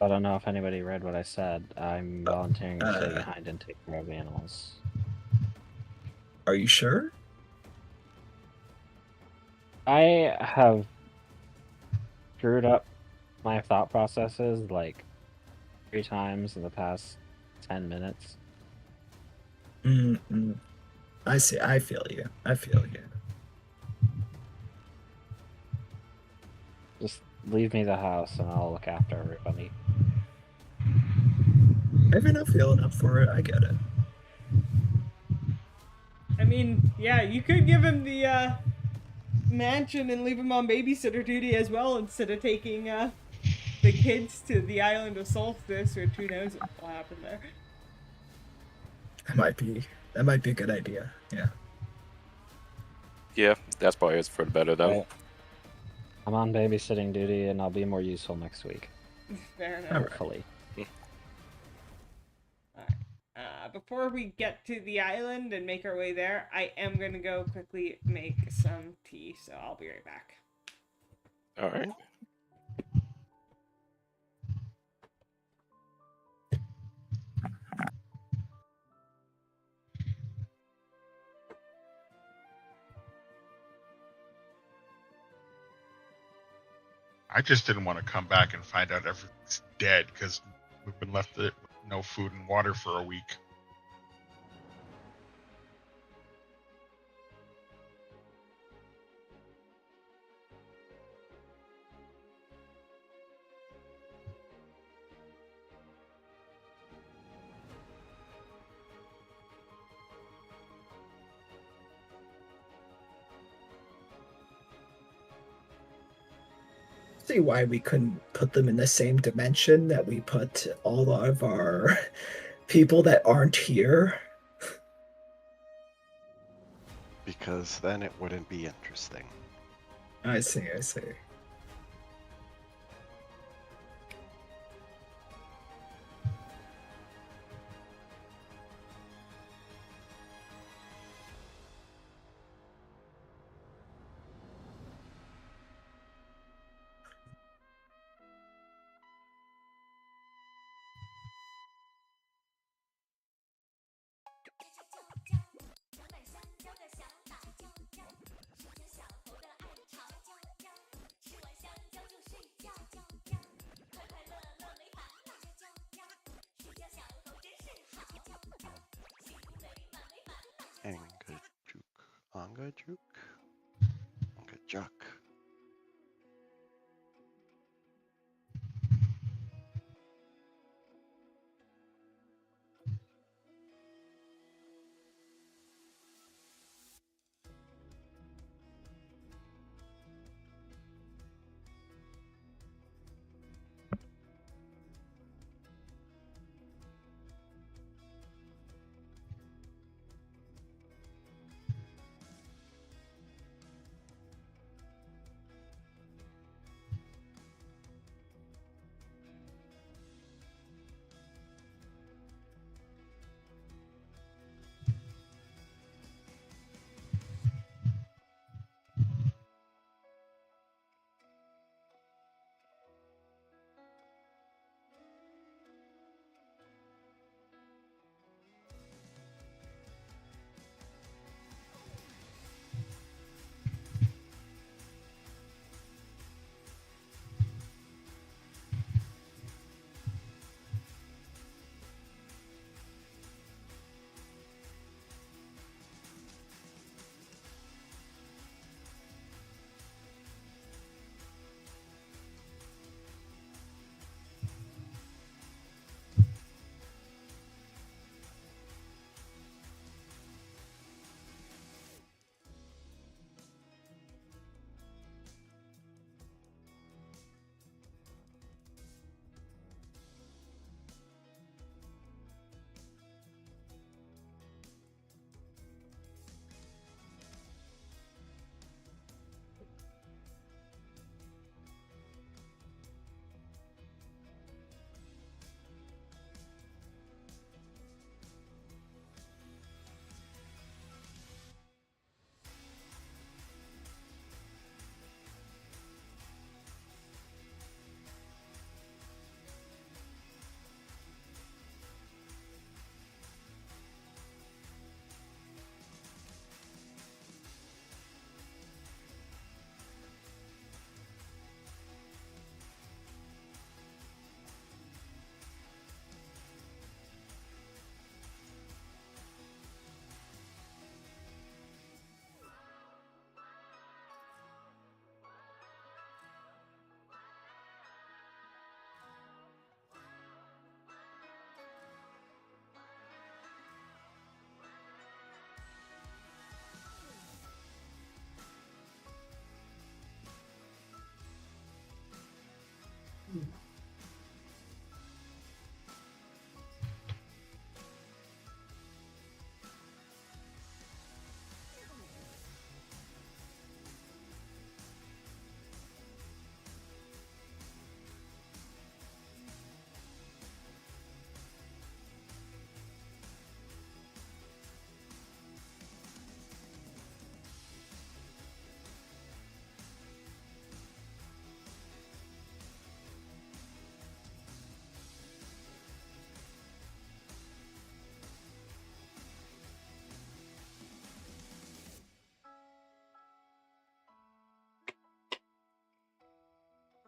I don't know if anybody read what I said. I'm volunteering to stay behind and take care of the animals. Are you sure? I have screwed up my thought processes like 3 times in the past 10 minutes. I see. I feel you. Just leave me the house and I'll look after everybody. Maybe not feeling up for it. I get it. I mean, yeah, you could give him the mansion and leave him on babysitter duty as well instead of taking the kids to the island of Solstice, which who knows what will happen there. That might be a good idea. Yeah. Yeah, that's probably is for the better though. Right. I'm on babysitting duty and I'll be more useful next week. Fair enough. Hopefully. Before we get to the island and make our way there, I am going to go quickly make some tea, so I'll be right back. All right. I just didn't want to come back and find out everything's dead because we've been left with no food and water for a week. see why we couldn't put them in the same dimension that we put all of our people that aren't here. Because then it wouldn't be interesting. I see. Angajuk? Angajuk.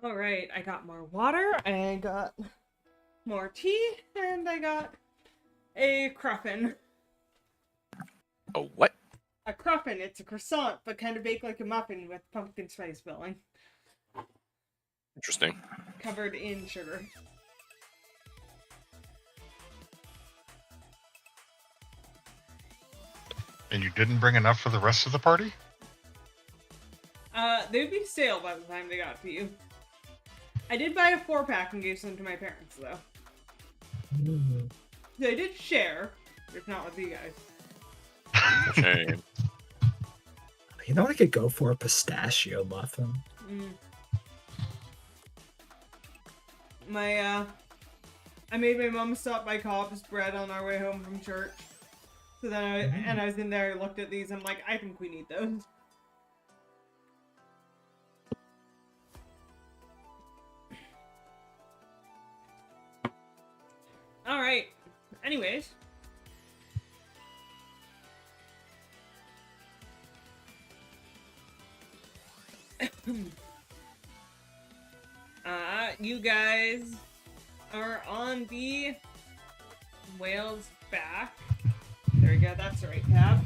All right, I got more water, I got more tea, and I got a cruffin. Oh, what? A cruffin, it's a croissant, but kind of baked like a muffin with pumpkin spice filling, Interesting. covered in sugar. And you didn't bring enough for the rest of the party? They'd be stale by the time they got to you. I did buy a 4-pack and gave some to my parents, though. Mm. So I did share, if not with you guys. Shame. You know what I could go for? A pistachio muffin. Mm. I made my mom stop by Cobb's Bread on our way home from church. So then I was in there, looked at these, I'm like, I think we need those. Alright. Anyways. You guys are on the whale's back. There we go, that's the right tab.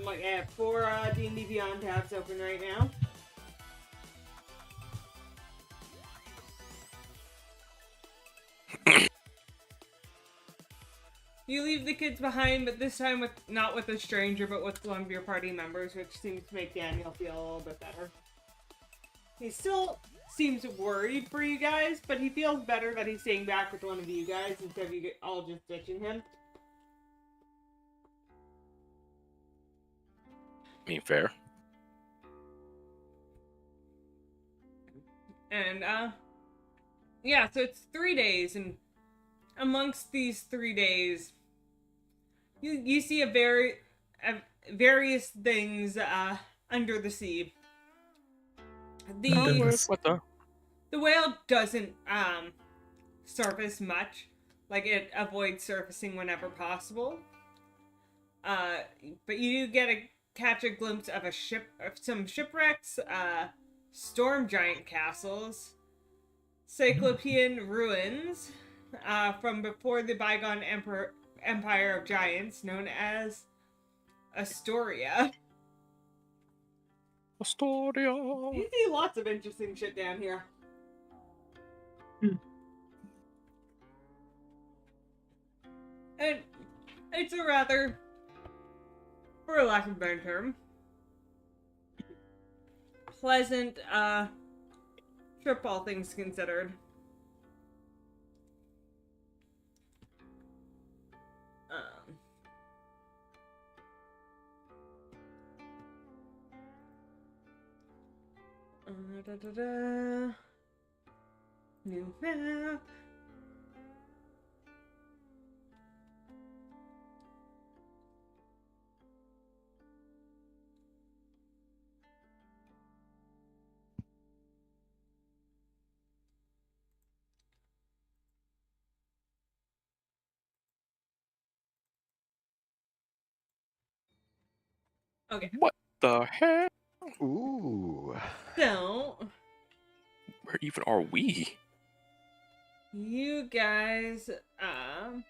I have 4 D&D Beyond tabs open right now. You leave the kids behind, but this time not with a stranger, but with one of your party members, which seems to make Daniel feel a little bit better. He still seems worried for you guys, but he feels better that he's staying back with one of you guys instead of you all just ditching him. I mean, fair. And, yeah, so it's 3 days, and amongst these 3 days, you see various things, under the sea. What the? The whale doesn't, surface much. Like, it avoids surfacing whenever possible. But you do catch a glimpse of some shipwrecks, storm giant castles, Cyclopean ruins, from before the bygone empire of giants, known as Astoria. Astoria. You see lots of interesting shit down here. And it's a rather, for a lack of a better term, pleasant, trip, all things considered. New map. Okay. What the heck? Ooh. So, Where even are we? you guys, I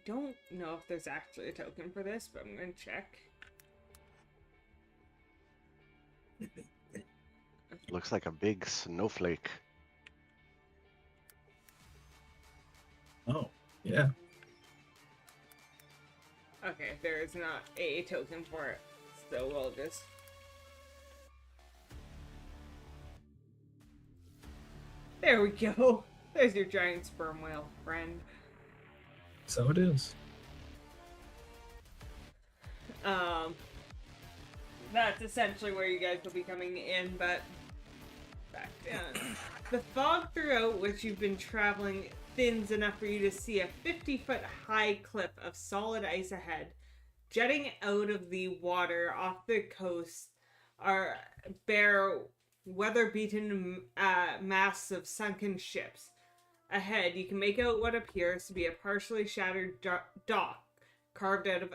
don't know if there's actually a token for this, but I'm gonna check. Looks like a big snowflake. Oh, yeah. Okay, there is not a token for it, so we'll just... There we go! There's your giant sperm whale, friend. So it is. That's essentially where you guys will be coming in, but back down. The fog throughout which you've been traveling thins enough for you to see a 50-foot high cliff of solid ice ahead. Jutting out of the water off the coast are bare, weather-beaten masts of sunken ships. Ahead, you can make out what appears to be a partially shattered dock carved out of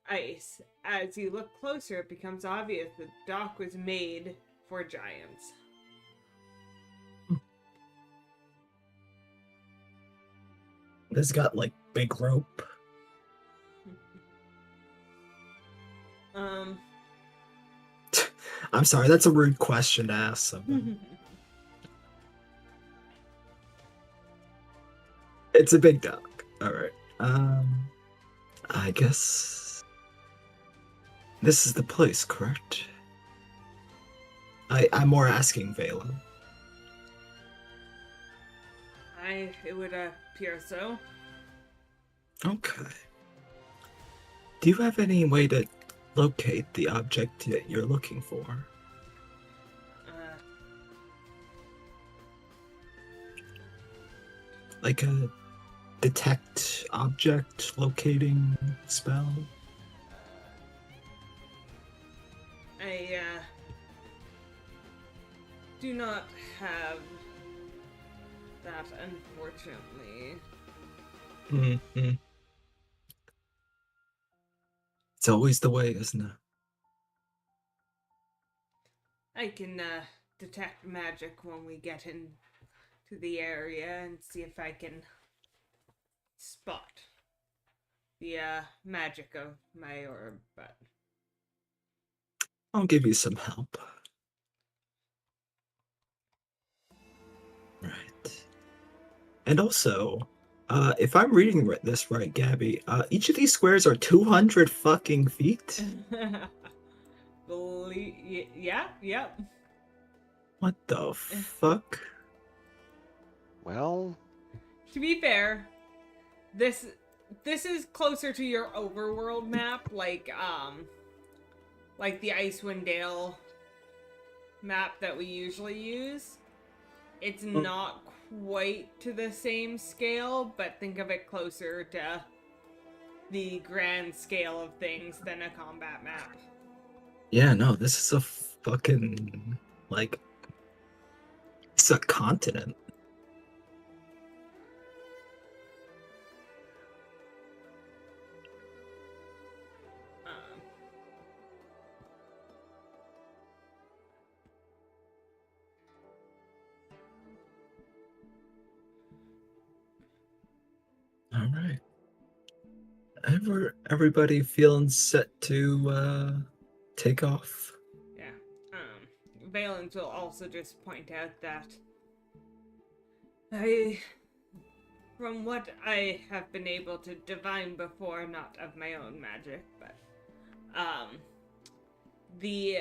ice. As you look closer, it becomes obvious the dock was made for giants. It's got like big rope. I'm sorry, that's a rude question to ask someone. It's a big dock. Alright. I guess this is the place, correct? I'm more asking Valen. It would appear so. Okay. Do you have any way to locate the object that you're looking for? Like a detect object locating spell? I do not have that, unfortunately. Mm-hmm. It's always the way, isn't it? I can detect magic when we get into the area and see if I can spot the magic of my orb, but I'll give you some help. Right. And also, if I'm reading this right, Gabby, each of these squares are 200 fucking feet? yeah. What the fuck? Well, To be fair, this is closer to your overworld map, like the Icewind Dale map that we usually use. It's not quite to the same scale, but think of it closer to the grand scale of things than a combat map. Yeah, no, this is a fucking, like, it's a continent. All right. Everybody feeling set to take off? Yeah. Valence will also just point out that from what I have been able to divine before, not of my own magic, but the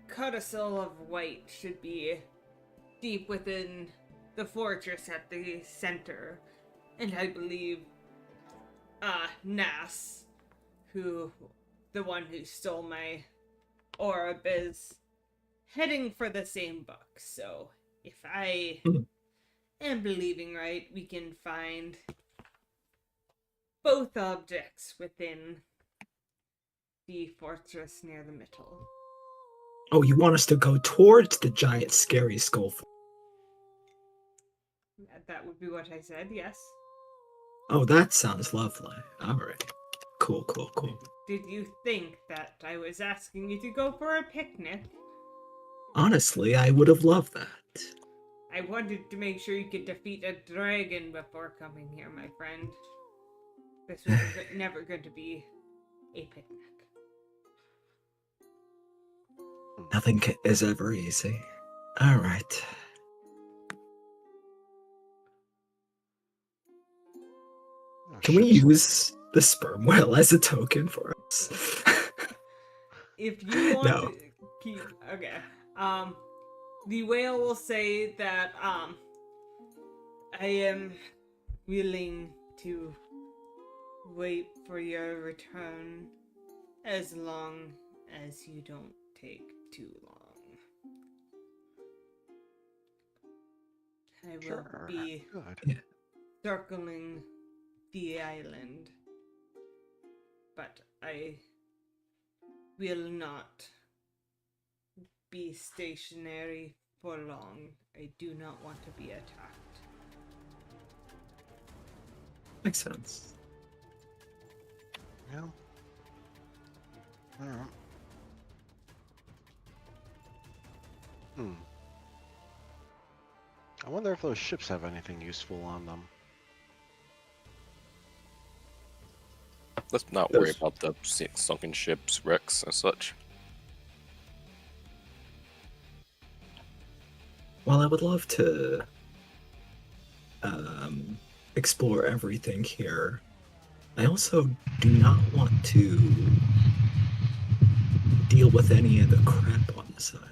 codicil of white should be deep within the fortress at the center, and I believe Nas, the one who stole my orb, is heading for the same book. So if I am believing right, we can find both objects within the fortress near the middle. Oh, you want us to go towards the giant scary skull? That would be what I said, yes. Oh, that sounds lovely. All right. Cool. Did you think that I was asking you to go for a picnic? Honestly, I would have loved that. I wanted to make sure you could defeat a dragon before coming here, my friend. This was never going to be a picnic. Nothing is ever easy. All right. Can we use the sperm whale as a token for us? If you want No. to keep... Okay. The whale will say that, I am willing to wait for your return as long as you don't take too long. I will sure. be Good. circling the island, but I will not be stationary for long. I do not want to be attacked. Makes sense. Yeah. All right. I wonder if those ships have anything useful on them. Let's not worry Those- about the sunken ships, wrecks, and such. Well, I would love to explore everything here. I also do not want to deal with any of the crap on this island.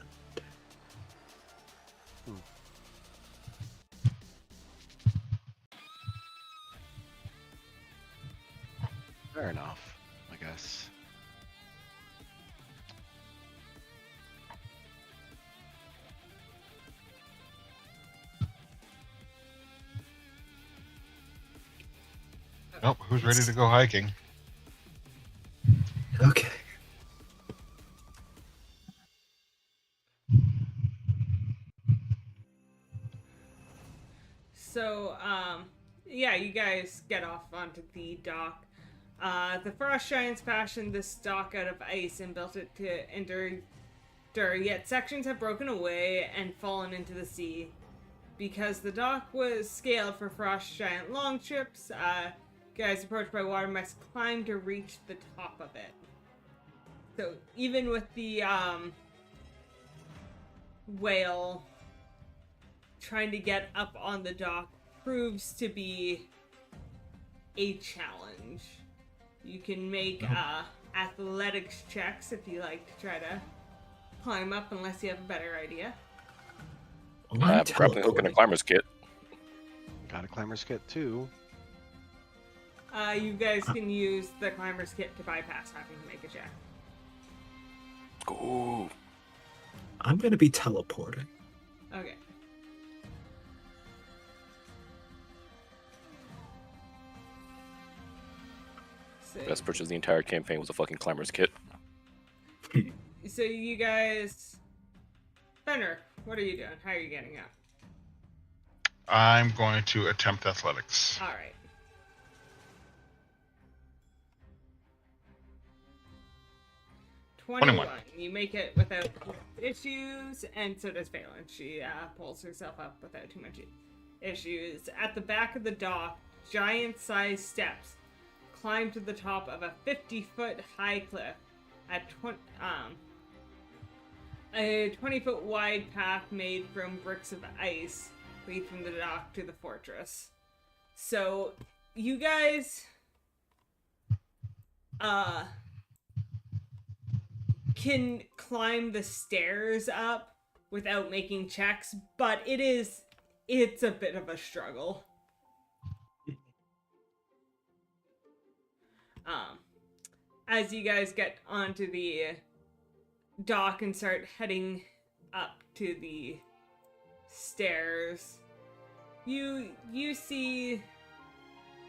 Fair enough, I guess. Nope. Who's ready to go hiking? Okay. So, yeah, you guys get off onto the dock. The Frost Giants fashioned this dock out of ice and built it to endure, yet sections have broken away and fallen into the sea. Because the dock was scaled for Frost Giant longships, guys approached by water must climb to reach the top of it. So, even with the, whale trying to get up on the dock proves to be a challenge. You can make athletics checks if you like to try to climb up, unless you have a better idea. Well, I I'm have a grappling hook and a teleporting. climber's kit. Got a climber's kit too. You guys can use the climber's kit to bypass having to make a check. Ooh. I'm gonna be teleporting. Okay. So, Best purchase of the entire campaign was a fucking climber's kit. so you guys... Fenrir, what are you doing? How are you getting up? I'm going to attempt athletics. Alright. $21. You make it without issues, and so does Phelan. She pulls herself up without too much issues. At the back of the dock, giant-sized steps climb to the top of a 50-foot high cliff. A 20-foot wide path made from bricks of ice leads from the dock to the fortress. So, you guys can climb the stairs up without making checks, but it's a bit of a struggle. As you guys get onto the dock and start heading up to the stairs, you see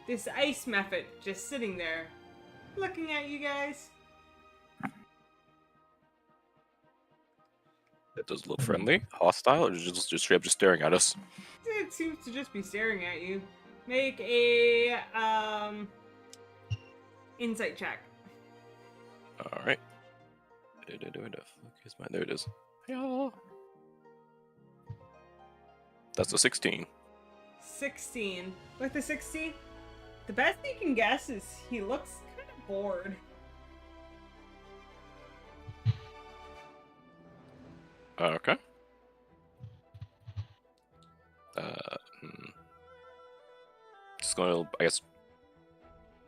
this ice mephit just sitting there looking at you guys. It does look friendly, hostile, or just straight up just staring at us. It seems to just be staring at you. Make a insight check. All right. There it is. Yeah. That's a 16. 16. With the 16, the best you can guess is he looks kind of bored. Okay. Just gonna, I guess,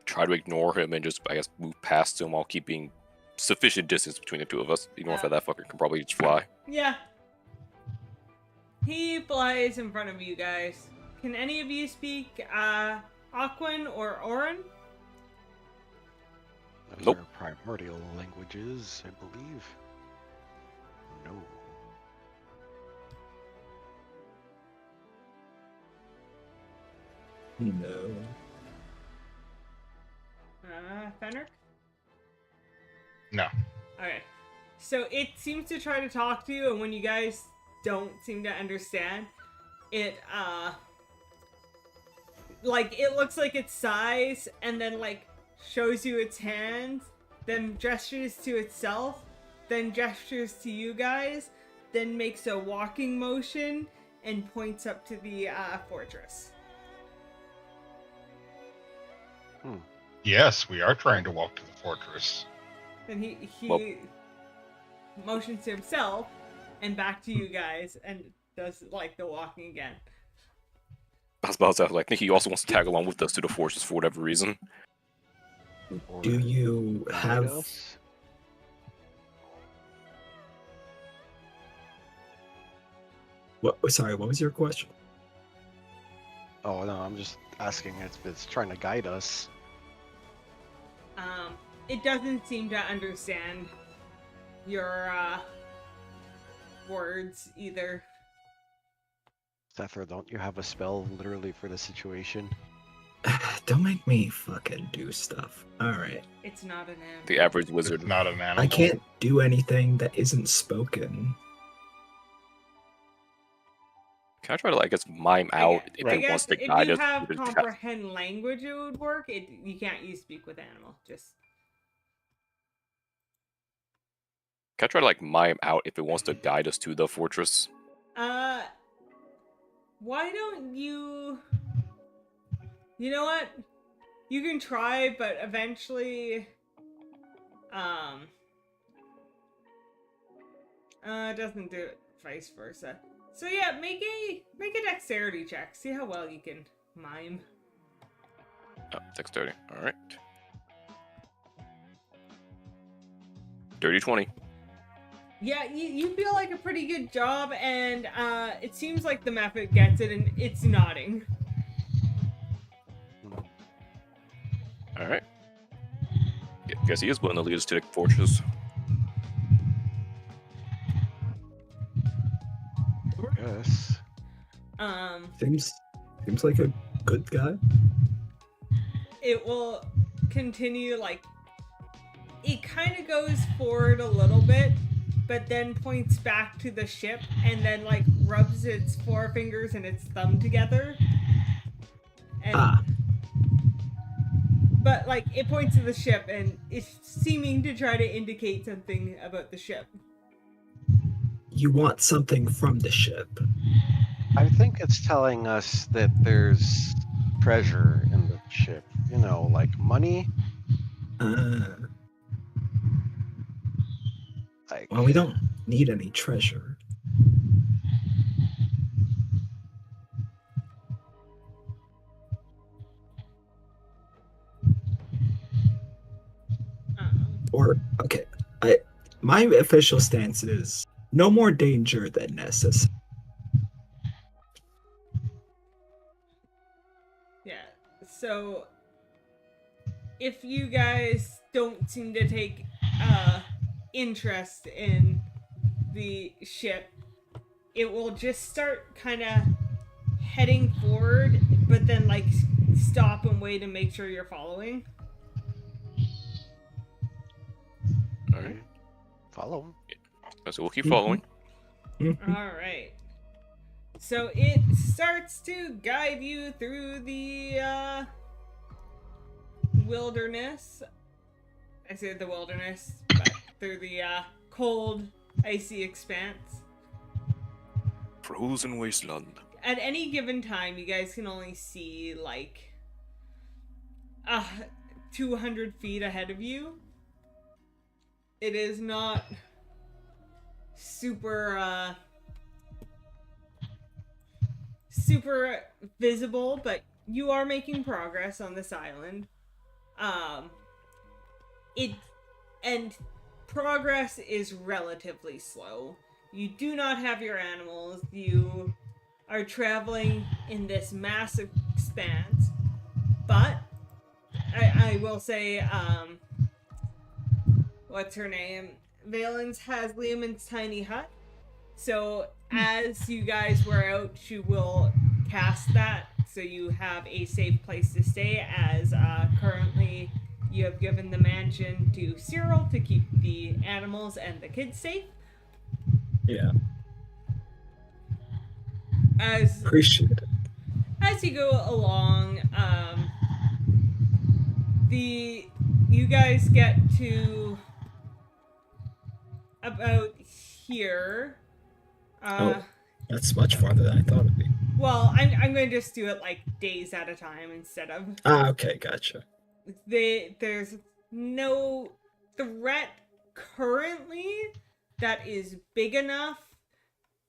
try to ignore him and just, I guess, move past him while keeping sufficient distance between the two of us. Ignore if that fucker can probably just fly. Yeah. He flies in front of you guys. Can any of you speak Aquan or Orin? Those Nope. are primordial languages, I believe. No. No. Fenrir? No. Okay. So it seems to try to talk to you, and when you guys don't seem to understand, it it looks like it sighs and then shows you its hands, then gestures to itself, then gestures to you guys, then makes a walking motion and points up to the fortress. Yes, we are trying to walk to the fortress. Then he Well- motions to himself and back to you guys and does the walking again. I was about to say, I think he also wants to tag along with us to the fortress for whatever reason. Or Do you guide have? us? What? Sorry, what was your question? Oh no, I'm just asking if it's trying to guide us. It doesn't seem to understand your words either. Zephyr, don't you have a spell literally for the situation? Don't make me fucking do stuff. Alright. It's not an animal. The average wizard. It's not an animal. I can't do anything that isn't spoken. Can I try to, like, just mime out if I it wants guess to if guide you us? have through the chat? comprehend language, it would work. You can't use speak with animal. Just Can I try to, like, mime out if it wants to guide us to the fortress? why don't you? You know what? You can try, but eventually, it doesn't do it. Vice versa. So yeah, make a dexterity check. See how well you can mime. Oh, dexterity. All right. Dirty 20. Yeah, you feel like a pretty good job, and it seems like the method gets it, and it's nodding. All right. Yeah, guess he is willing to lead us to the fortress. Yes. Seems like a good guy. It will continue, like, it kind of goes forward a little bit, but then points back to the ship, and then, like, rubs its forefingers and its thumb together. And, but, like, it points to the ship, and it's seeming to try to indicate something about the ship. You want something from the ship. I think it's telling us that there's treasure in the ship. You know, like money. Like, Well, we don't need any treasure. Or okay, my official stance is no more danger than necessary. Yeah, so if you guys don't seem to take interest in the ship, it will just start kind of heading forward, but then like stop and wait and make sure you're following. All right. follow him. So we'll keep following. All right. So it starts to guide you through the wilderness. I say the wilderness, but through the cold, icy expanse. Frozen wasteland. At any given time, you guys can only see like 200 feet ahead of you. It is not super super visible, but you are making progress on this island. And progress is relatively slow. You do not have your animals. You are traveling in this massive expanse, but I will say, what's her name? Valence has Liamon's tiny hut. So as you guys wear out, she will cast that so you have a safe place to stay, as currently you have given the mansion to Cyril to keep the animals and the kids safe. Yeah, As appreciate it. as you go along, you guys get to about here. That's much farther than I thought it'd be. Well, I'm going to just do it like days at a time instead of. Okay, gotcha. There's no threat currently that is big enough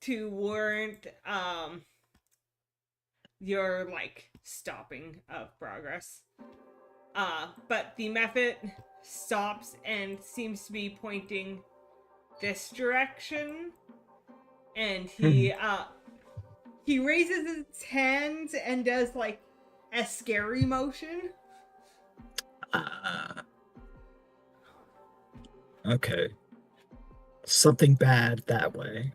to warrant your like stopping of progress. But the method stops and seems to be pointing this direction, and he raises his hands and does like a scary motion. Okay. Something bad that way.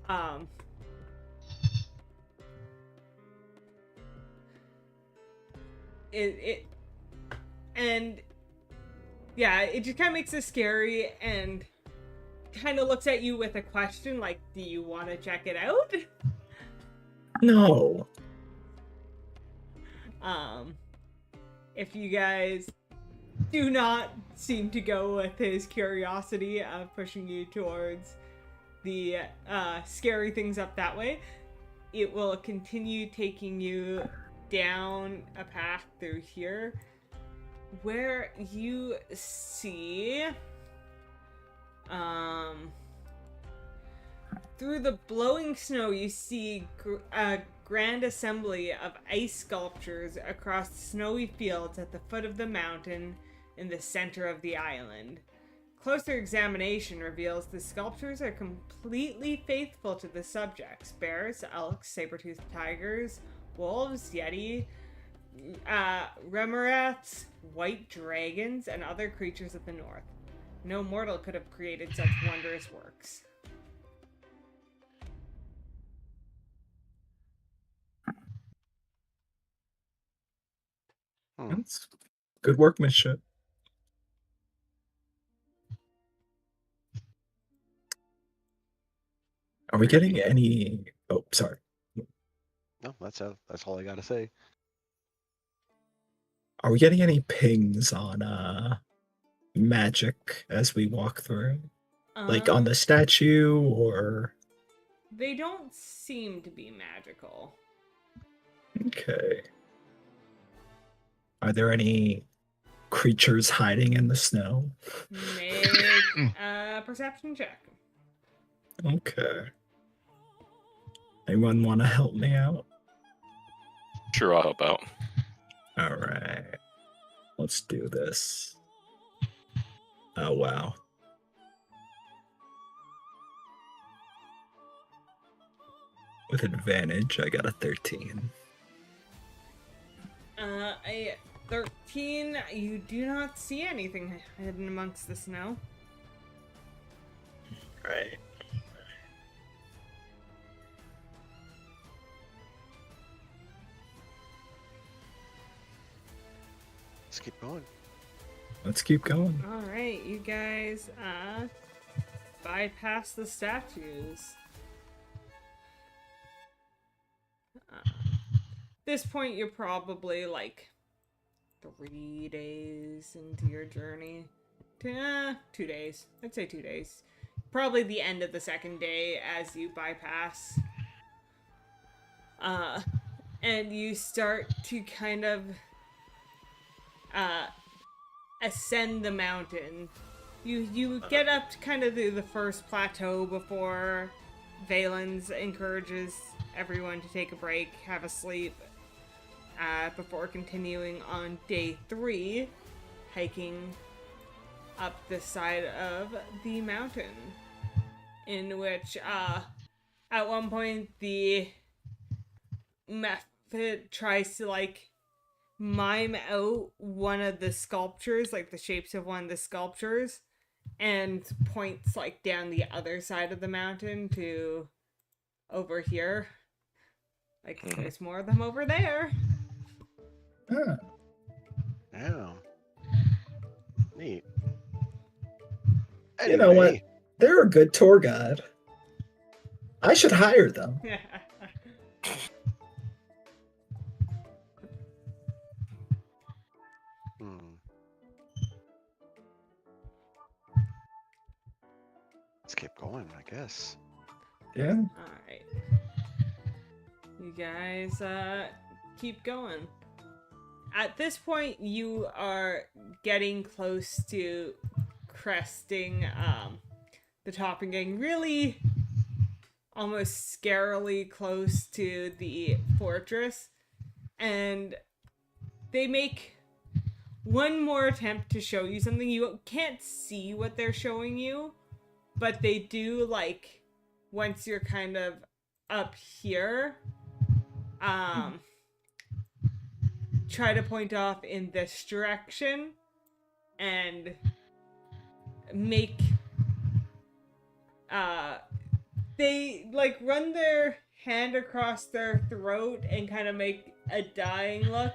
Um, it and yeah, it just kind of makes it scary and kind of looks at you with a question like, do you want to check it out? No. If you guys do not seem to go with his curiosity of pushing you towards the scary things up that way, it will continue taking you down a path through here where you see through the blowing snow you see a grand assembly of ice sculptures across snowy fields at the foot of the mountain in the center of the island. Closer examination reveals the sculptures are completely faithful to the subjects: bears, elks, saber-toothed tigers, wolves, yeti, remoraths, white dragons, and other creatures of the north. No mortal could have created such wondrous works. That's good workmanship. Are we getting any... Oh, sorry. No, that's all I gotta say. Are we getting any pings on magic as we walk through? Like on the statue or... They don't seem to be magical. Okay. Are there any creatures hiding in the snow? Make a perception check. Okay. Anyone want to help me out? Sure, I'll help out. All right. Let's do this. Oh, wow. With advantage, I got a 13. A 13, you do not see anything hidden amongst the snow. Right. Let's keep going. Let's keep going. Alright, you guys, bypass the statues. This point, you're probably like 3 days into your journey. 2 days. I'd say 2 days. Probably the end of the second day as you bypass. And you start to kind of ascend the mountain. You get up to kind of the first plateau before Valens encourages everyone to take a break, have a sleep, before continuing on day 3, hiking up the side of the mountain, in which at one point the method tries to like mime out one of the sculptures, like the shapes of one of the sculptures, and points like down the other side of the mountain to over here. Like, there's more of them over there. Ah, Yeah. Neat. You know what? Anyway, They're a good tour guide. I should hire them. hmm. Let's keep going, I guess. Yeah. Alright. You guys, keep going. At this point, you are getting close to cresting, the top and getting really almost scarily close to the fortress. And they make one more attempt to show you something. You can't see what they're showing you, but they do, like, once you're kind of up here, try to point off in this direction, and make they like run their hand across their throat and kind of make a dying look,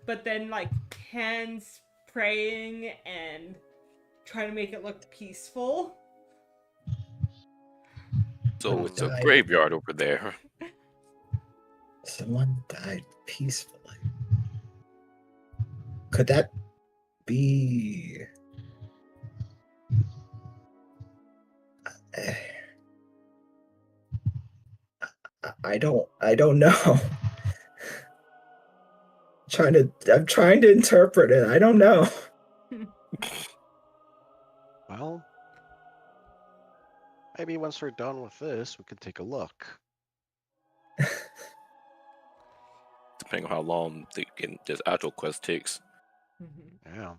but then like hands praying and trying to make it look peaceful. So it's a Died. graveyard over there. Someone died peacefully. Could that be? I don't know. I'm trying to interpret it. I don't know. Well, maybe once we're done with this, we can take a look. Depending on how long this actual quest takes. Yeah.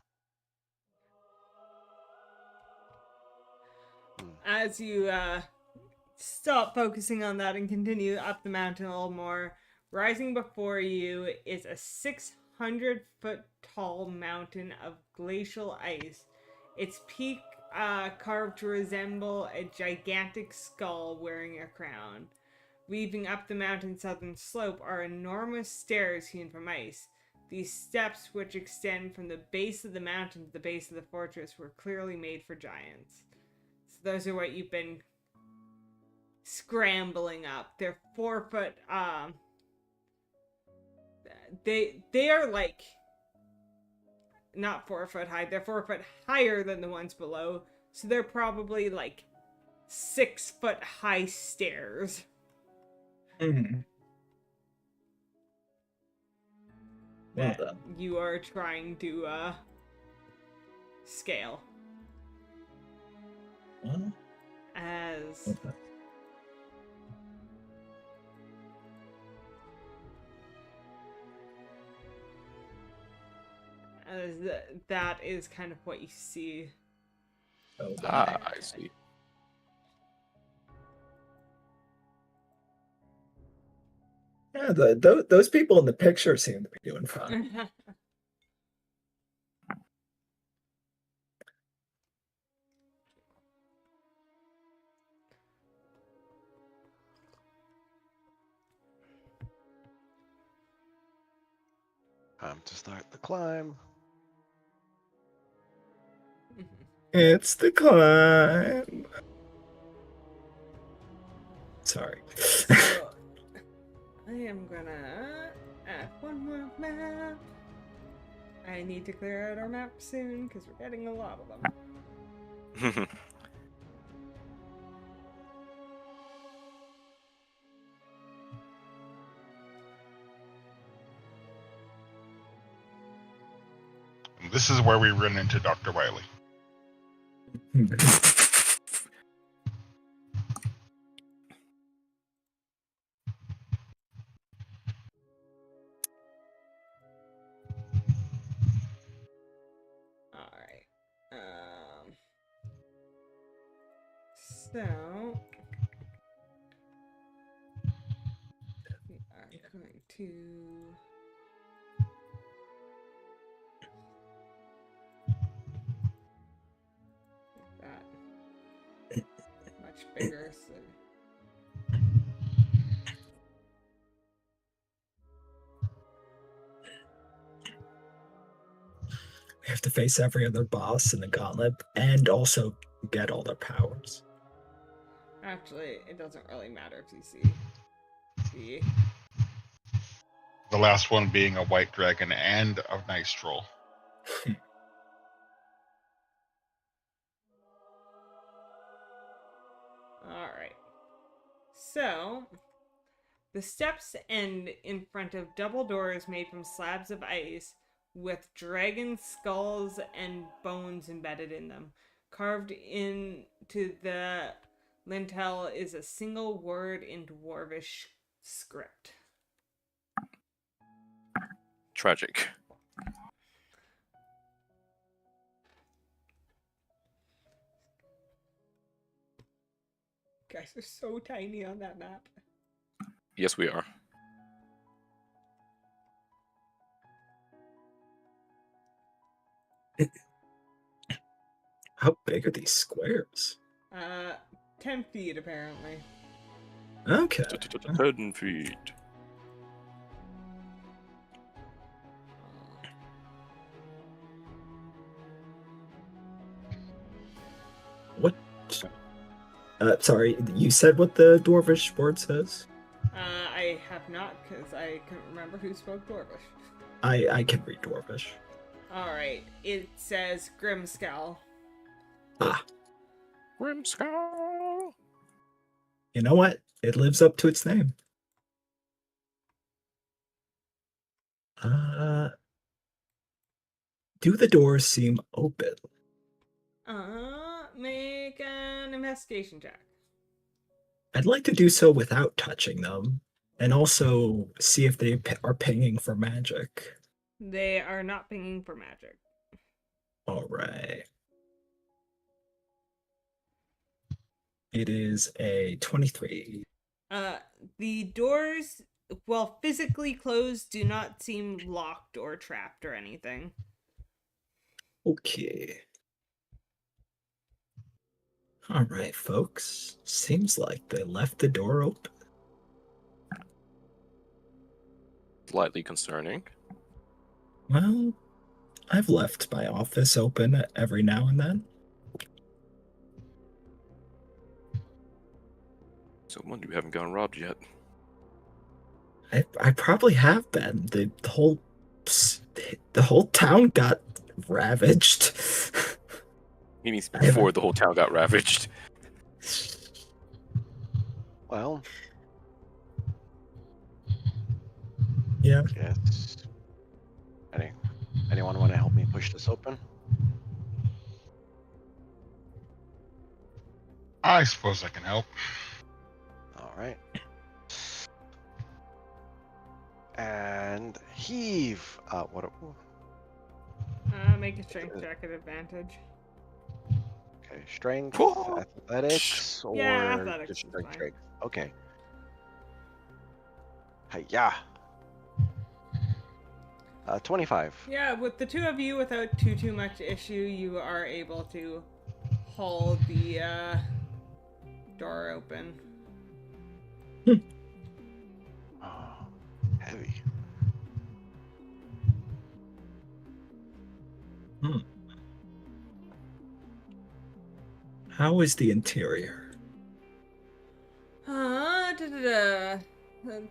As you stop focusing on that and continue up the mountain a little more, rising before you is a 600-foot tall mountain of glacial ice. Its peak carved to resemble a gigantic skull wearing a crown. Weaving up the mountain's southern slope are enormous stairs hewn from ice. These steps, which extend from the base of the mountain to the base of the fortress, were clearly made for giants. So those are what you've been scrambling up. They're 4 foot. They are like not 4 foot high. They're 4 foot higher than the ones below. So they're probably like 6 foot high stairs. Mm-hmm. Well That done. you are trying to scale. Well, As okay. that is kind of what you see. Oh, Ah, I see. yeah, those people in the picture seem to be doing fine. Time to start the climb. It's the climb. Sorry. So, I am gonna add one more map. I need to clear out our map soon because we're getting a lot of them. And this is where we run into Dr. Wiley. Alright. So we are going to make that much bigger so We have to face every other boss in the gauntlet and also get all their powers. actually it doesn't really matter if you see the The last one being a white dragon and a nice troll. Alright. So, the steps end in front of double doors made from slabs of ice with dragon skulls and bones embedded in them. Carved into the lintel is a single word in Dwarvish script. Tragic. Guys are so tiny on that map. Yes, we are. How big are these squares? 10 feet apparently. Okay. 10 feet. What? Sorry, you said what the Dwarvish word says? I have not, because I couldn't remember who spoke Dwarvish. I can read Dwarvish. Alright, it says Grimskull. Ah, Grimskull. you know what? It lives up to its name. Do the doors seem open? Make an investigation check. I'd like to do so without touching them, and also see if they are pinging for magic. They are not pinging for magic. All right. It is a 23. The doors, while physically closed, do not seem locked or trapped or anything. Okay. All right, folks. Seems like they left the door open. Slightly concerning. Well, I've left my office open every now and then. So wonder we haven't gotten robbed yet. I probably have been. The whole town got ravaged. He means I haven't- before the whole town got ravaged. Well, Yeah. yes. Anyone want to help me push this open? I suppose I can help. All right. And heave. What? Make a strength check at advantage. Okay, strength, Whoa. athletics, or Yeah, athletics just is straight fine. strength. Okay. Hiya. 25. Yeah, with the two of you, without too much issue, you are able to haul the door open. Oh, heavy. How is the interior?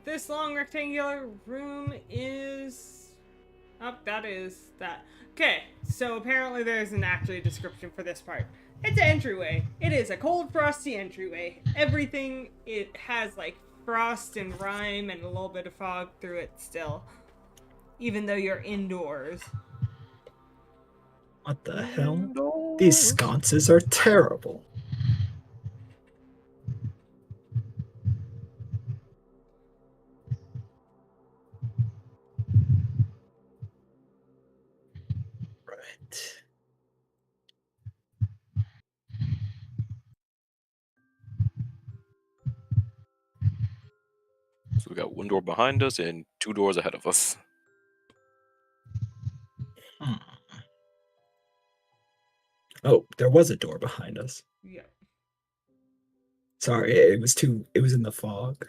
This long rectangular room is... Oh, that is that. Okay, so apparently there's an actually description for this part. It's an entryway. It is a cold, frosty entryway. Everything, it has like frost and rime and a little bit of fog through it still. Even though you're indoors. What the hell? These sconces are terrible. Right. So we got one door behind us and two doors ahead of us. Hmm. Oh, there was a door behind us. Yeah. Sorry, it was in the fog.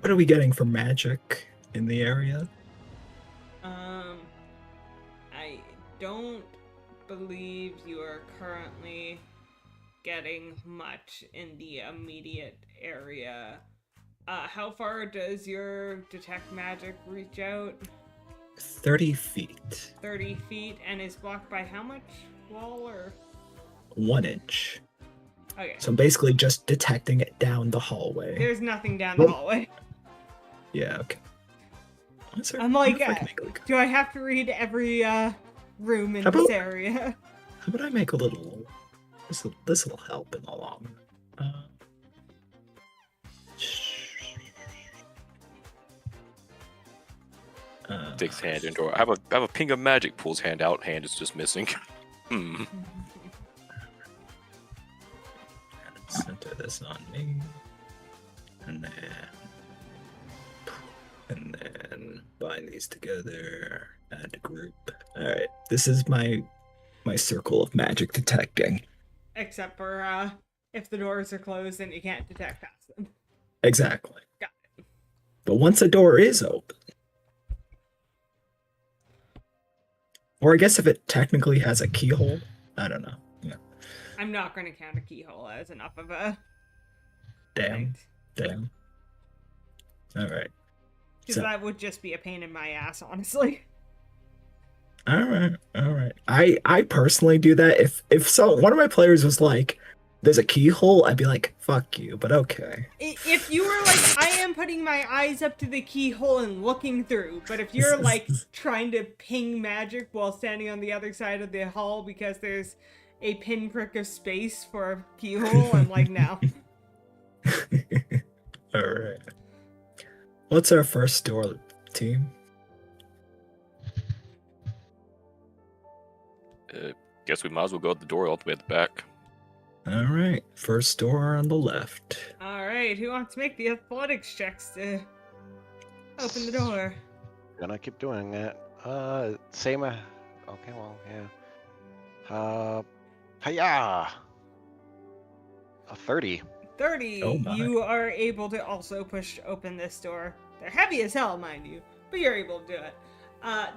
What are we getting for magic in the area? I don't believe you are currently getting much in the immediate area. How far does your detect magic reach out? 30 feet. 30 feet, and is blocked by how much wall or? 1 inch. Okay. So I'm basically just detecting it down the hallway. There's nothing down the hallway. Yeah, okay. I'm like, do I have to read every room in How this about- area? How about I make a little... This will help in the long run. Takes hand in door. I have a ping of magic. Pulls hand out. Hand is just missing. Center this on me. And then... And then bind these together, add a group. Alright, this is my circle of magic detecting. Except for if the doors are closed and you can't detect past them. Exactly. Got But once a door is open, or I guess if it technically has a keyhole, I don't know. Yeah. I'm not going to count a keyhole as enough of a Damn. Damn. Alright. because So- that would just be a pain in my ass, honestly. Alright. I personally do that. If one of my players was like, there's a keyhole, I'd be like, fuck you, but okay. If you were like, I am putting my eyes up to the keyhole and looking through, but if you're like trying to ping magic while standing on the other side of the hall because there's a pinprick of space for a keyhole, I'm like, no. Alright. What's our first door, team? Guess we might as well go at the door all the way at the back. Alright, first door on the left. Alright, who wants to make the athletics checks to open the door? Gonna keep doing it. Same. Okay, well, yeah. Hiya! A 30. 30, Oh my. you are able to also push open this door. They're heavy as hell, mind you, but you're able to do it.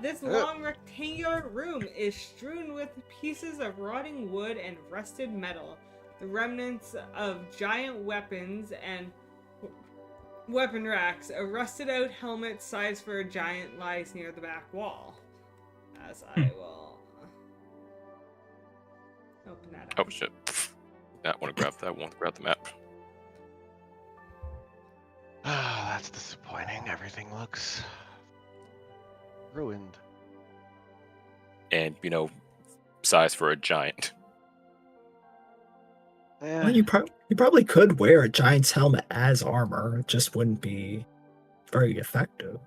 This long rectangular room is strewn with pieces of rotting wood and rusted metal. The remnants of giant weapons and weapon racks. A rusted out helmet sized for a giant lies near the back wall. As I will open that up. Oh shit. I want to grab that. I want to grab the map. Ah, that's disappointing. Everything looks ruined. And, size for a giant. Eh, Well, you probably could wear a giant's helmet as armor. It just wouldn't be very effective.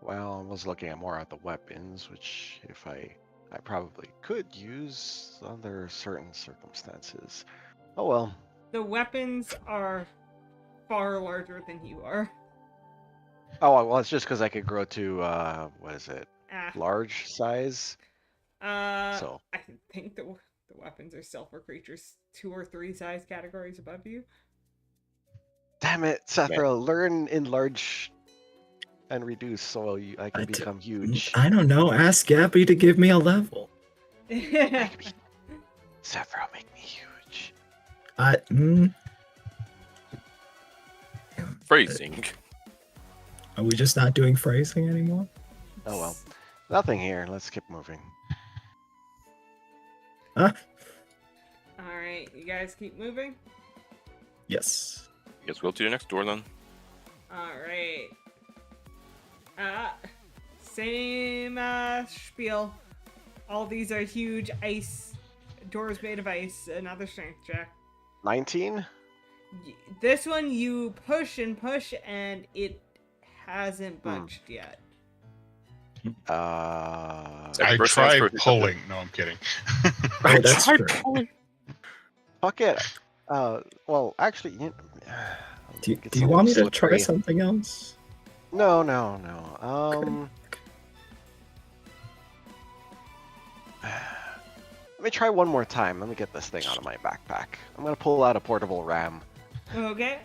well, I was looking at more at the weapons, which if I probably could use under certain circumstances. Oh well. The weapons are far larger than you are. Oh well, it's just because I could grow to what is it? Ah, Large size. I So think the weapons are still for creatures 2 or 3 size categories above you. damn it, Sethra, learn enlarge and reduce so I can I d- become huge. I don't know. Ask Gabby to give me a level. Sethra, make me huge. Phrasing. Are we just not doing phrasing anymore? Oh well. Nothing here. Let's keep moving. Alright, you guys keep moving. Yes. Guess we'll to the next door then. Alright. Same spiel. All these are huge ice doors made of ice. Another strength check. 19? This one you push and it hasn't budged yet. Uh, Second I person tried first. pulling. No, I'm kidding. Oh, that's true. fuck it. Well, actually, Do you want me to try something else? No. Let me try one more time. Let me get this thing out of my backpack. I'm gonna pull out a portable RAM. Okay.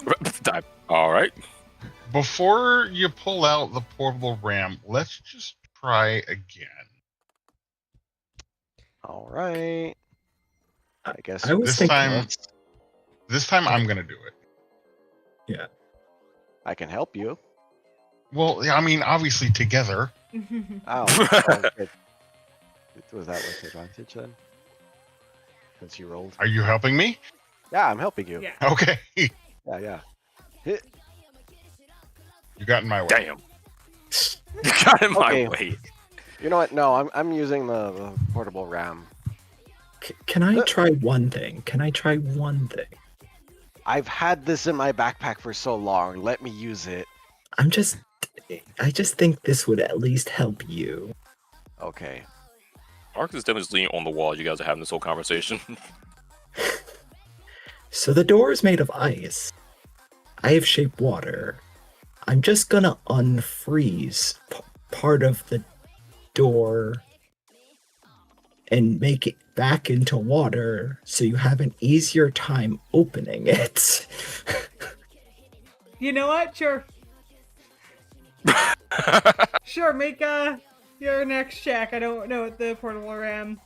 All right. Before you pull out the portable RAM, let's just try again. All right. I guess I was This thinking. time- This time I'm gonna do it. I can help you. Well, yeah, I mean, obviously together. Oh, okay. Was that with advantage then? Since you rolled. Are you helping me? Yeah, I'm helping you. Yeah. Okay. Yeah. You got in my way. Damn. You got in my Okay. way. You know what? No, I'm using the portable RAM. Can I try one thing? I've had this in my backpack for so long. Let me use it. I just think this would at least help you. Okay. Marcus is definitely leaning on the wall. You guys are having this whole conversation. So the door is made of ice. I have shaped water. I'm just gonna unfreeze part of the door and make it back into water so you have an easier time opening it. You know what? Sure. Sure, make your next check. I don't know what the portable RAM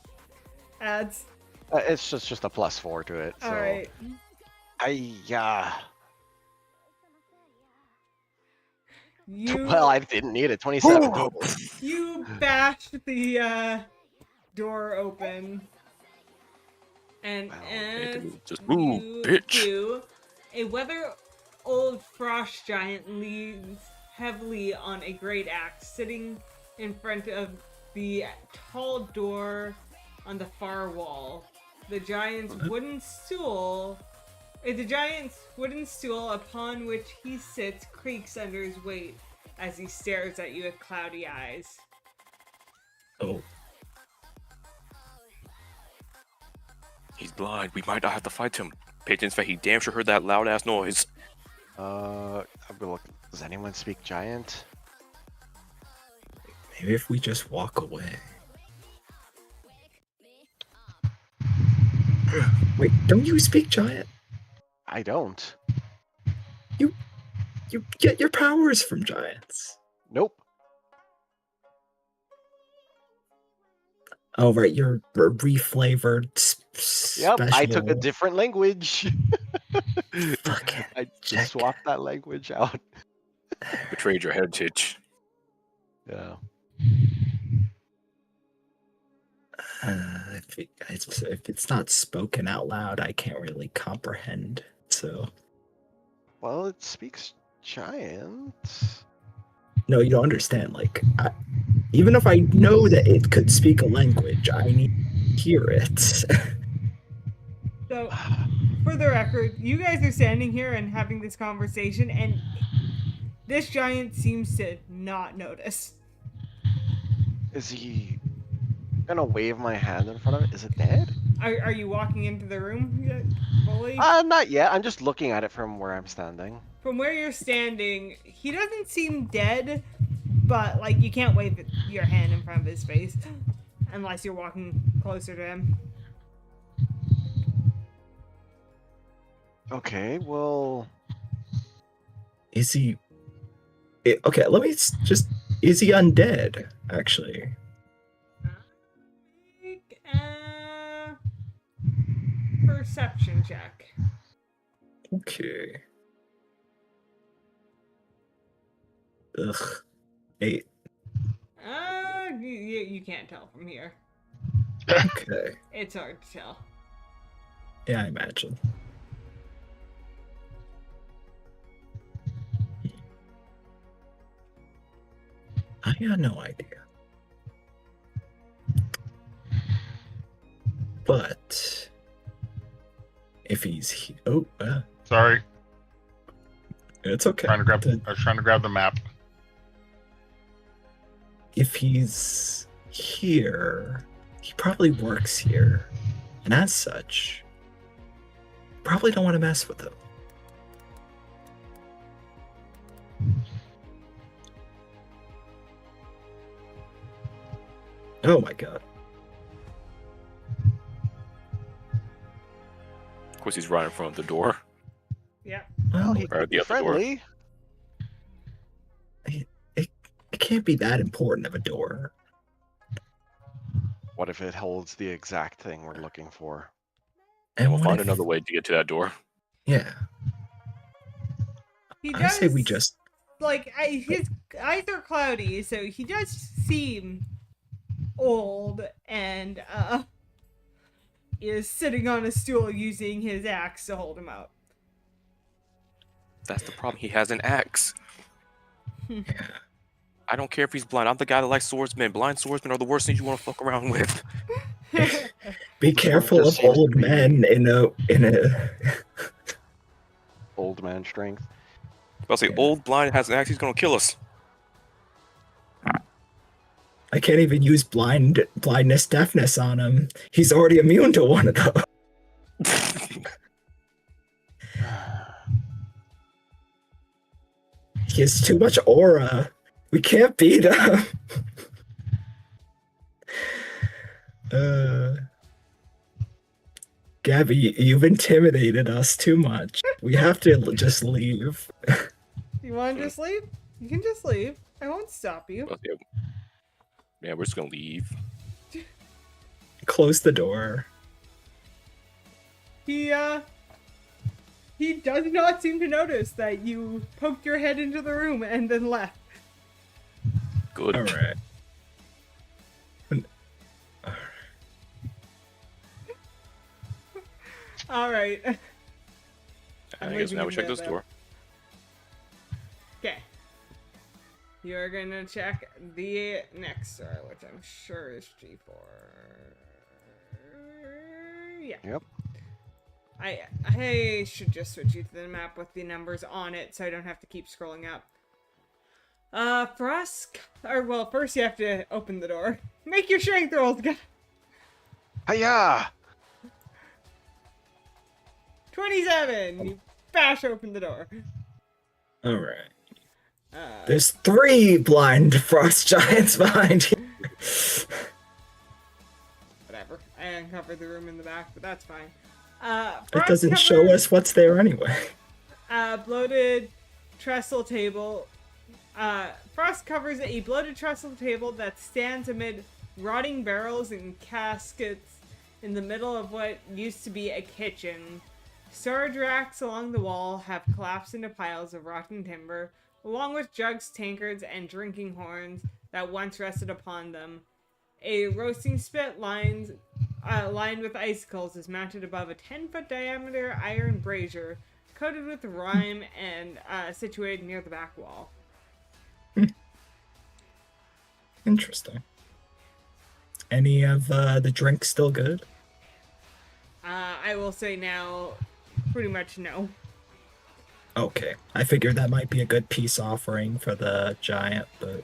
adds. It's just a +4 to it. So. Alright. Well, I didn't need it. 27 total. You bashed the door open. And Wow. as Just move, you bitch. do, a weather old frost giant leans heavily on a great axe sitting in front of the tall door on the far wall. The giant's wooden stool upon which he sits creaks under his weight as he stares at you with cloudy eyes. Oh, He's blind. We might not have to fight him. Peyton's fact, he damn sure heard that loud ass noise. I'm gonna look. Does anyone speak giant? maybe if we just walk away. Wait, don't you speak giant? I don't. You get your powers from giants. Nope. Oh, right, you're a reflavored Yep, I took a special- different language. Fucking I check. just swapped that language out. Betrayed your heritage. Yeah. If it's not spoken out loud, I can't really comprehend. So, Well, it speaks giant. no, you don't understand. Like, even if I know that it could speak a language, I need to hear it. So, for the record, you guys are standing here and having this conversation, and this giant seems to not notice. Is he gonna wave my hand in front of it? Is it dead? Are you walking into the room yet, fully? Not yet. I'm just looking at it from where I'm standing. From where you're standing, he doesn't seem dead, but like you can't wave your hand in front of his face unless you're walking closer to him. Okay, well, Is he? Okay, let me just. Is he undead? Actually, Make a perception check. okay. Ugh. 8. You can't tell from here. Okay. It's hard to tell. Yeah, I imagine. I got no idea. But if he's Sorry, it's okay. I was trying to grab the map. If he's here, he probably works here, and as such, probably don't want to mess with him. Oh my god. Of course, he's right in front of the door. Yeah. well, he Or could be the other door. friendly. It can't be that important of a door. What if it holds the exact thing we're looking for? And we'll what find if- another way to get to that door. Yeah. He I does, say we just like his eyes are cloudy, so he does seem old and is sitting on a stool using his axe to hold him out. That's the problem. He has an axe. yeah. I don't care if he's blind. I'm the guy that likes swordsmen. Blind swordsmen are the worst things you want to fuck around with. Be careful just of seems to old be- men in a Old man strength. I'll say, Yeah. old blind has an axe. He's gonna kill us. I can't even use blindness deafness on him. He's already immune to one of those. He has too much aura. We can't beat him. Gabby, you've intimidated us too much. We have to just leave. You want to just leave? You can just leave. I won't stop you. Well, yeah, we're just gonna leave. Close the door. He does not seem to notice that you poked your head into the room and then left. Good. All right. All right. I guess now we check this door. Okay. You're gonna check the next door, which I'm sure is G4. Yeah. Yep. I should just switch you to the map with the numbers on it, so I don't have to keep scrolling up. Frusk, first you have to open the door. Make your strength rolls, guys. Hiya! 27. You bash open the door. All right. There's 3 blind frost giants behind you. Whatever. I uncovered the room in the back, but that's fine. It doesn't show us what's there anyway. Bloated trestle table. Frost covers a bloated trestle table that stands amid rotting barrels and caskets in the middle of what used to be a kitchen. Storage racks along the wall have collapsed into piles of rotten timber, along with jugs, tankards, and drinking horns that once rested upon them. A roasting spit lined with icicles is mounted above a 10-foot diameter iron brazier, coated with rime and situated near the back wall. Interesting. Any of the drinks still good? I will say now, pretty much no. Okay. I figured that might be a good peace offering for the giant, but...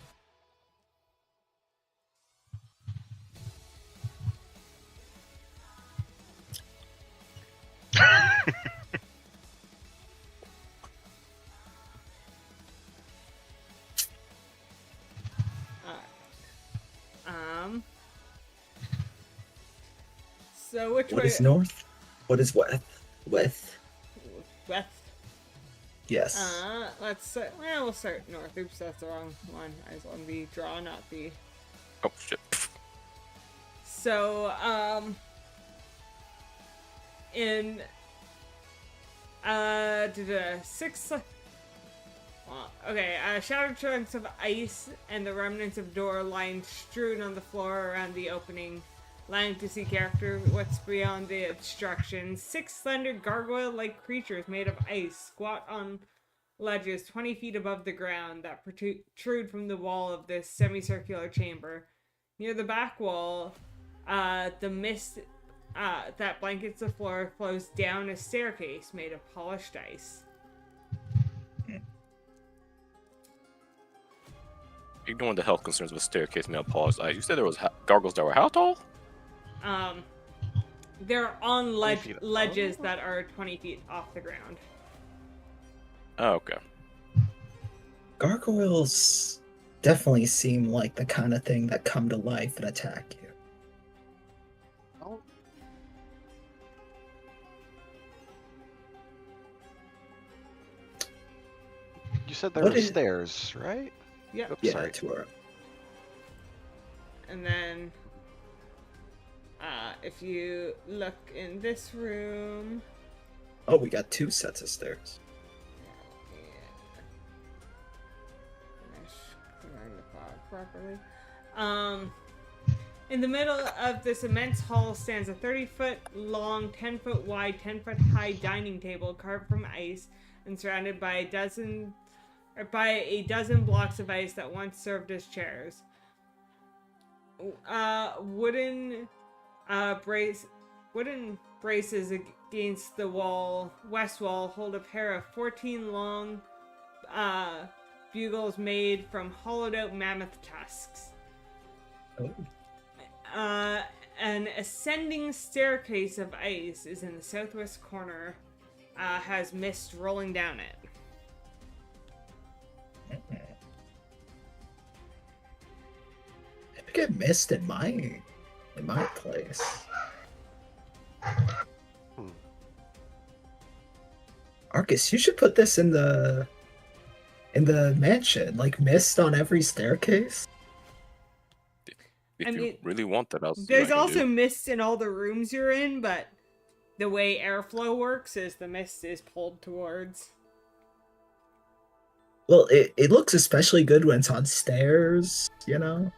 So which What way? is north? What is west? West. Yes. Let's start. Well, we'll start north. Oops, that's the wrong one. I was on the draw, not the. Oh shit. So, in shattered chunks of ice and the remnants of door lying strewn on the floor around the opening, allowing to see character what's beyond the obstruction. 6 slender gargoyle-like creatures made of ice squat on ledges 20 feet above the ground that protrude from the wall of this semicircular chamber. Near the back wall, the mist that blankets the floor flows down a staircase made of polished ice. Ignoring the health concerns of a staircase made of polished ice, you said there was gargoyles that were how tall? They're on 20 feet above? ledges that are 20 feet off the ground. Oh, okay. Gargoyles definitely seem like the kind of thing that come to life and attack you. Oh. You said there What were is- stairs, right? Yep. Oops, Yeah, sorry. to our... And then, if you look in this room, Oh, we got 2 sets of stairs. finish clearing the fog properly. In the middle of this immense hall stands a 30-foot long, 10-foot wide, 10-foot high dining table carved from ice and surrounded by a dozen blocks of ice that once served as chairs. Wooden braces against the west wall hold a pair of 14 long bugles made from hollowed out mammoth tusks. Oh. An ascending staircase of ice is in the southwest corner, has mist rolling down it. get missed in my place. Arcus, you should put this in the mansion, like mist on every staircase. If I you mean, really want that, I'll see what There's I can also do. mist in all the rooms you're in, but the way airflow works is the mist is pulled towards. Well, it looks especially good when it's on stairs, you know?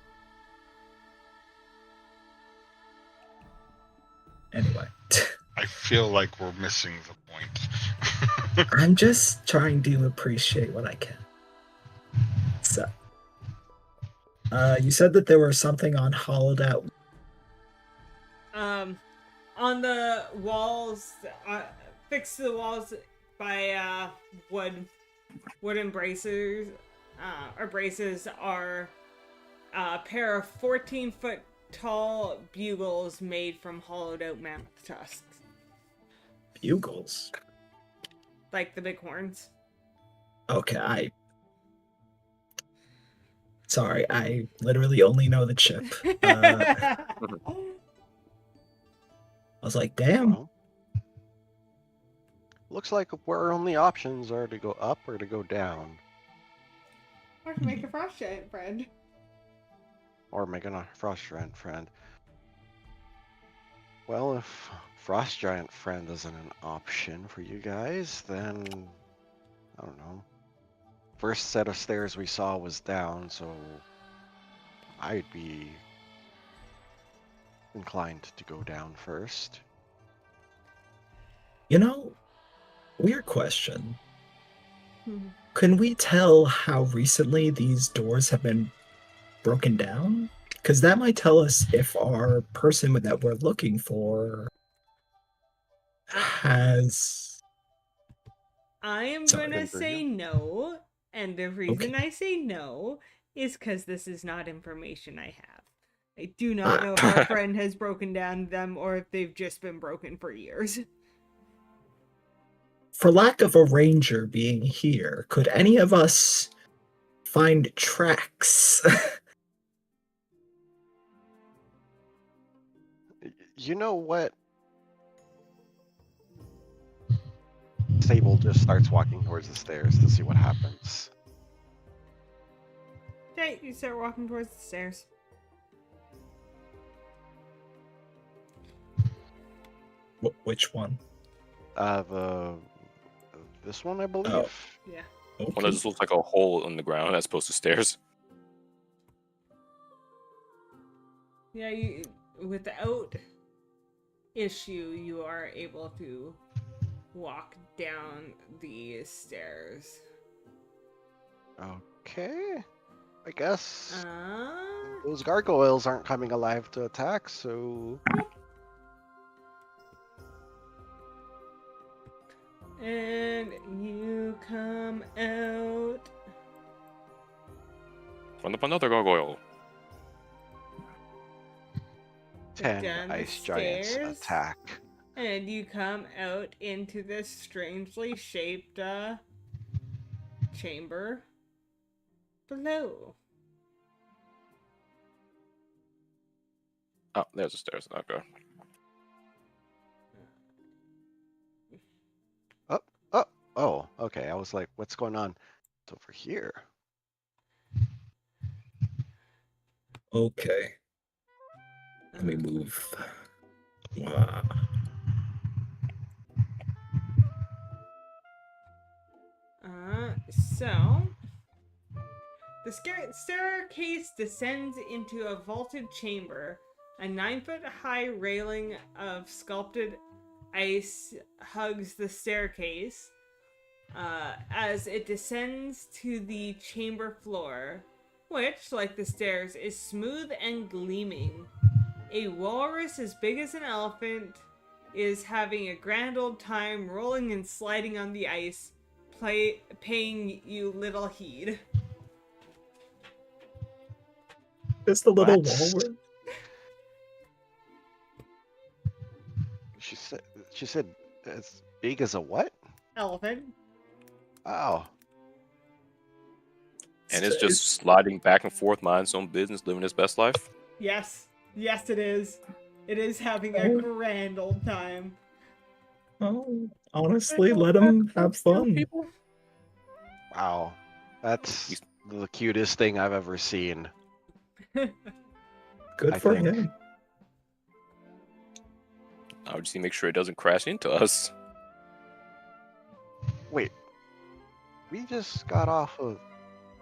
Anyway. I feel like we're missing the point. I'm just trying to appreciate what I can. So, you said that there was something on hollowed out. On the walls, fixed to the walls by wooden braces, or braces are a pair of 14-foot tall bugles made from hollowed out mammoth tusks, Bugles. like the big horns. Okay, sorry, I literally only know the chip. I was like, damn. Well, looks like our only options are to go up or to go down. Or to make a frost giant friend. Or make a frost giant friend. Well, if frost giant friend isn't an option for you guys, then I don't know. First set of stairs we saw was down, so I'd be inclined to go down first. You know, weird question. Can we tell how recently these doors have been broken down? Because that might tell us if our person that we're looking for has... I am Sorry, gonna continue. say no, and the reason Okay. I say no is because this is not information I have. I do not know if our friend has broken down them or if they've just been broken for years. For lack of a ranger being here, could any of us find tracks? You know what? Sable just starts walking towards the stairs to see what happens. Okay, you start walking towards the stairs. Which one? This one, I believe. Oh. Yeah. Okay. One that just looks like a hole in the ground as opposed to stairs. Yeah, you, without issue, you are able to walk down the stairs. Okay. I guess Uh, those gargoyles aren't coming alive to attack, so and you come out. Run up another gargoyle. 10 Down the ice giants stairs. attack. And you come out into this strangely shaped chamber below. Oh, there's the stairs. Okay. Oh, okay. I was like, what's going on? It's over here. Okay. Let me move. Wow. So the staircase descends into a vaulted chamber. A 9-foot high railing of sculpted ice hugs the staircase as it descends to the chamber floor, which, like the stairs, is smooth and gleaming. A walrus as big as an elephant is having a grand old time rolling and sliding on the ice, paying you little heed. It's the little What? walrus. She said as big as a what? Elephant. Oh. And it's just sliding back and forth, minding its own business, living its best life. Yes. Yes, it is. It is having a grand old time. Oh, honestly, let him have fun. Wow. That's the cutest thing I've ever seen. Good I for think. him. I would just make sure it doesn't crash into us. Wait. We just got off of.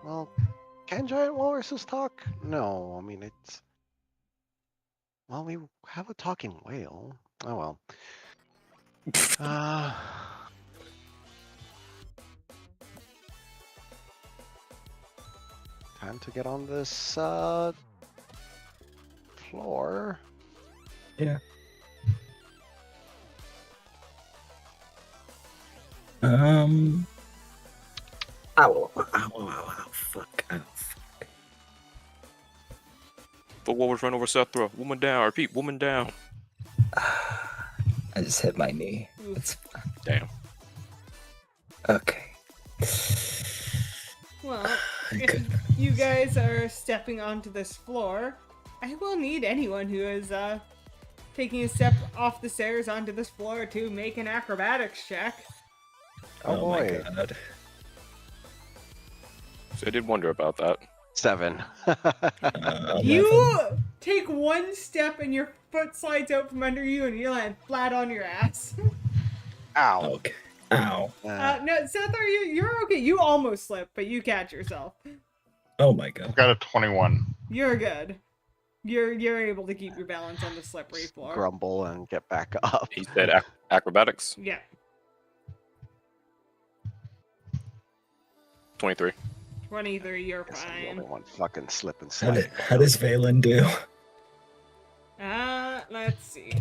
Well, can giant walruses talk? No, I mean, it's. Well, we have a talking whale. Oh well. Uh. Time to get on this floor. Yeah. Ow, ow, ow, ow, fuck, ow, fuck. The walrus run over Sethra. Woman down. Repeat, woman down. I just hit my knee. It's Damn. okay. Well, if Good. you guys are stepping onto this floor, I will need anyone who is taking a step off the stairs onto this floor to make an acrobatics check. Oh, my boy. god. So I did wonder about that. 7. You take one step and your foot slides out from under you and you land flat on your ass. Ow. Okay. Ow. No, Seth, you're okay. You almost slip, but you catch yourself. Oh my god. Got a 21. You're good. You're able to keep your balance on the slippery floor. Grumble and get back up. He said acrobatics. Yeah. 23. 23, you're Guess I'm the only fine. one fucking slipping How does Valen do? Let's see.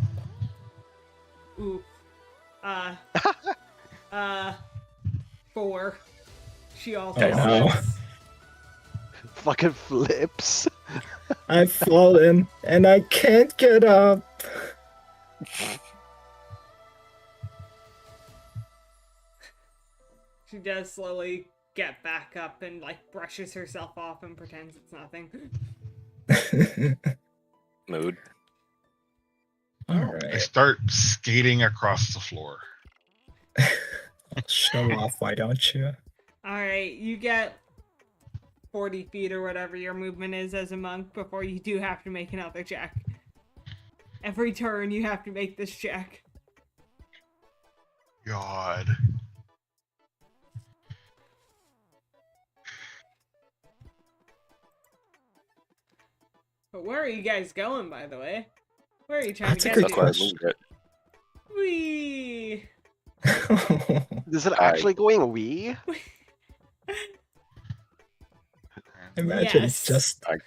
Ooh. 4. She also Oh, no. slips. Fucking flips. I've fallen and I can't get up. She does slowly get back up and like brushes herself off and pretends it's nothing. Mood. All I right. start skating across the floor. Show off, why don't you? Alright, you get 40 feet or whatever your movement is as a monk before you do have to make another check. Every turn you have to make this check. God. But where are you guys going, by the way? Where are you trying That's to a get good That's why I to? question. moved it. Whee! Is it actually going wee? Imagine Yes. just I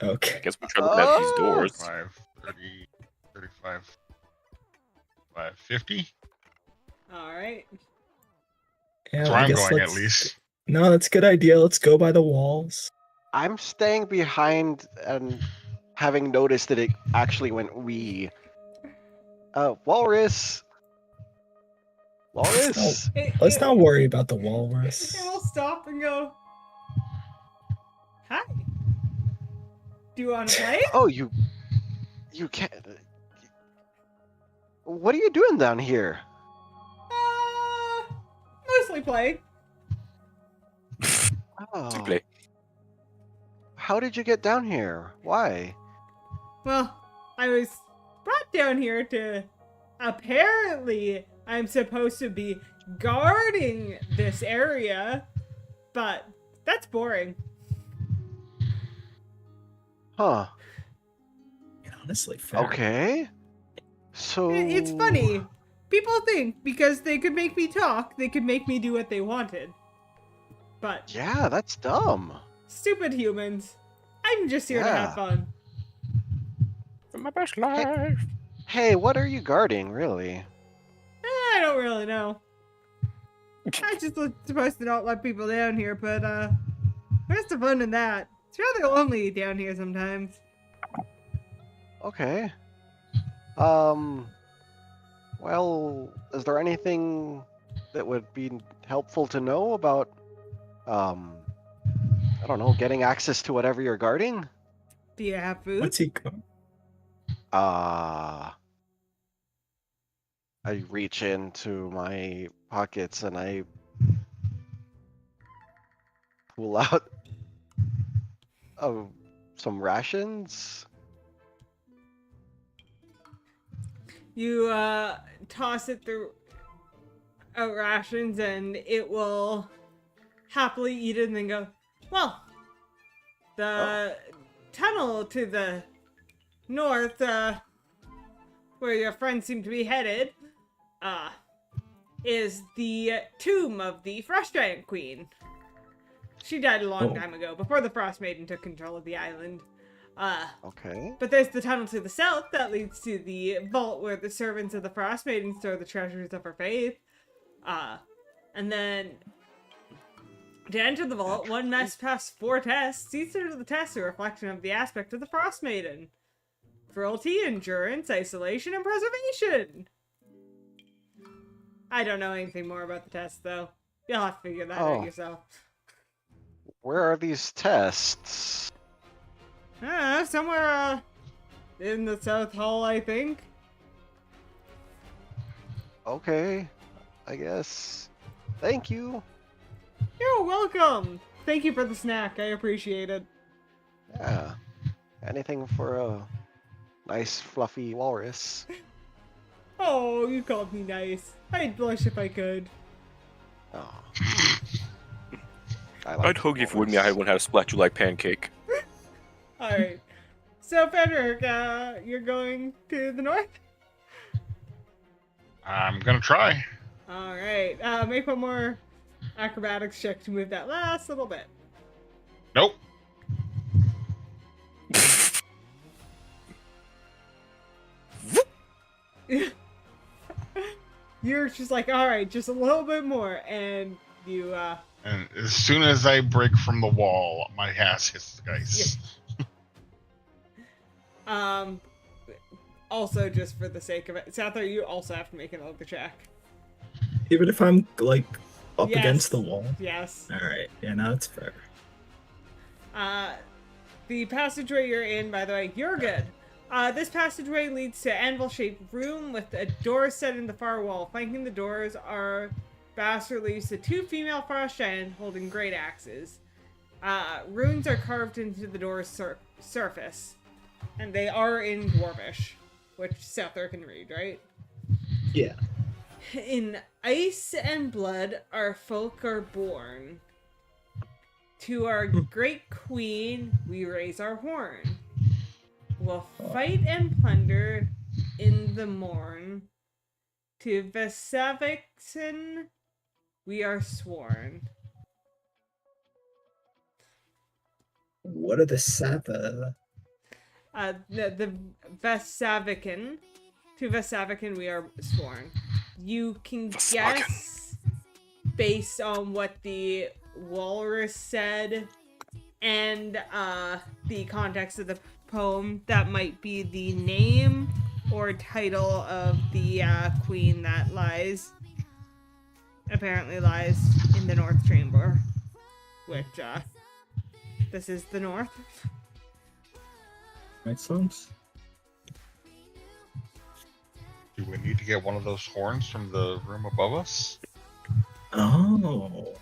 okay. guess we try looking at these doors. 5, 30, 35, 50. Yeah, That's I where I'm guess going at let's- least. No, that's a good idea. Let's go by the walls. I'm staying behind and having noticed that it actually went wee. Walrus. Walrus. Let's not worry about the walrus. And I'll stop and go. Hi. Do you want to play? Oh, you can't. What are you doing down here? Mostly play. Oh, To play. how did you get down here? Why? Well, I was brought down here to. Apparently, I'm supposed to be guarding this area, but that's boring. Huh. Honestly, fair. Okay. So It's funny. People think because they could make me talk, they could make me do what they wanted. But Yeah, that's dumb. stupid humans. I'm just here to Yeah. have fun. For my best life. Hey, what are you guarding, really? I don't really know. I just was supposed to not let people down here, but where's the fun in that? It's rather lonely down here sometimes. Okay. Well, is there anything that would be helpful to know about, I don't know, getting access to whatever you're guarding? Do you have food? What's he called? I reach into my pockets and I pull out some rations. You toss it through rations and it will happily eat it and then go, well, the tunnel to the north, where your friends seem to be headed, is the tomb of the Frost Giant Queen. She died a long time ago, before the Frost Maiden took control of the island. Okay. But there's the tunnel to the south that leads to the vault where the servants of the Frost Maiden store the treasures of her faith. And then to enter the vault, one must pass 4 tests. Each of the tests are a reflection of the aspect of the Frost Maiden: cruelty, endurance, isolation, and preservation. I don't know anything more about the tests, though. You'll have to figure that out yourself. Where are these tests? Somewhere in the South Hall, I think. Okay, I guess. Thank you. You're welcome. Thank you for the snack. I appreciate it. Yeah. Anything for a nice fluffy walrus. Oh, you called me nice. I'd blush if I could. Oh. I'd hug you if you wouldn't. I wouldn't have splat you like pancake. Alright. So, Fenric, you're going to the north? I'm gonna try. Alright. Make one more acrobatics check to move that last little bit. Nope. You're just like, alright, just a little bit more, and you, And as soon as I break from the wall, my ass hits the ice. Also, just for the sake of it, Sather, you also have to make another check. Even if I'm like up Yes. against the wall. Yes. All right. Yeah, no, that's fair. The passageway you're in, by the way, you're good. This passageway leads to an anvil-shaped room with a door set in the far wall. Flanking the doors are bas reliefs of 2 female frost giants holding great axes. Runes are carved into the door's surface, and they are in Dwarvish, which Sether can read, right? Yeah. In ice and blood, our folk are born. To our great queen, we raise our horn. We'll fight and plunder in the morn. To Vesavixen, we are sworn. What are the Sava? The Vesavican. To Vesavican, we are sworn. You can Vesavican. guess, based on what the walrus said and the context of the poem, that might be the name or title of the queen that apparently lies in the North Chamber, which this is the North. Right, songs? Do we need to get one of those horns from the room above us? Oh.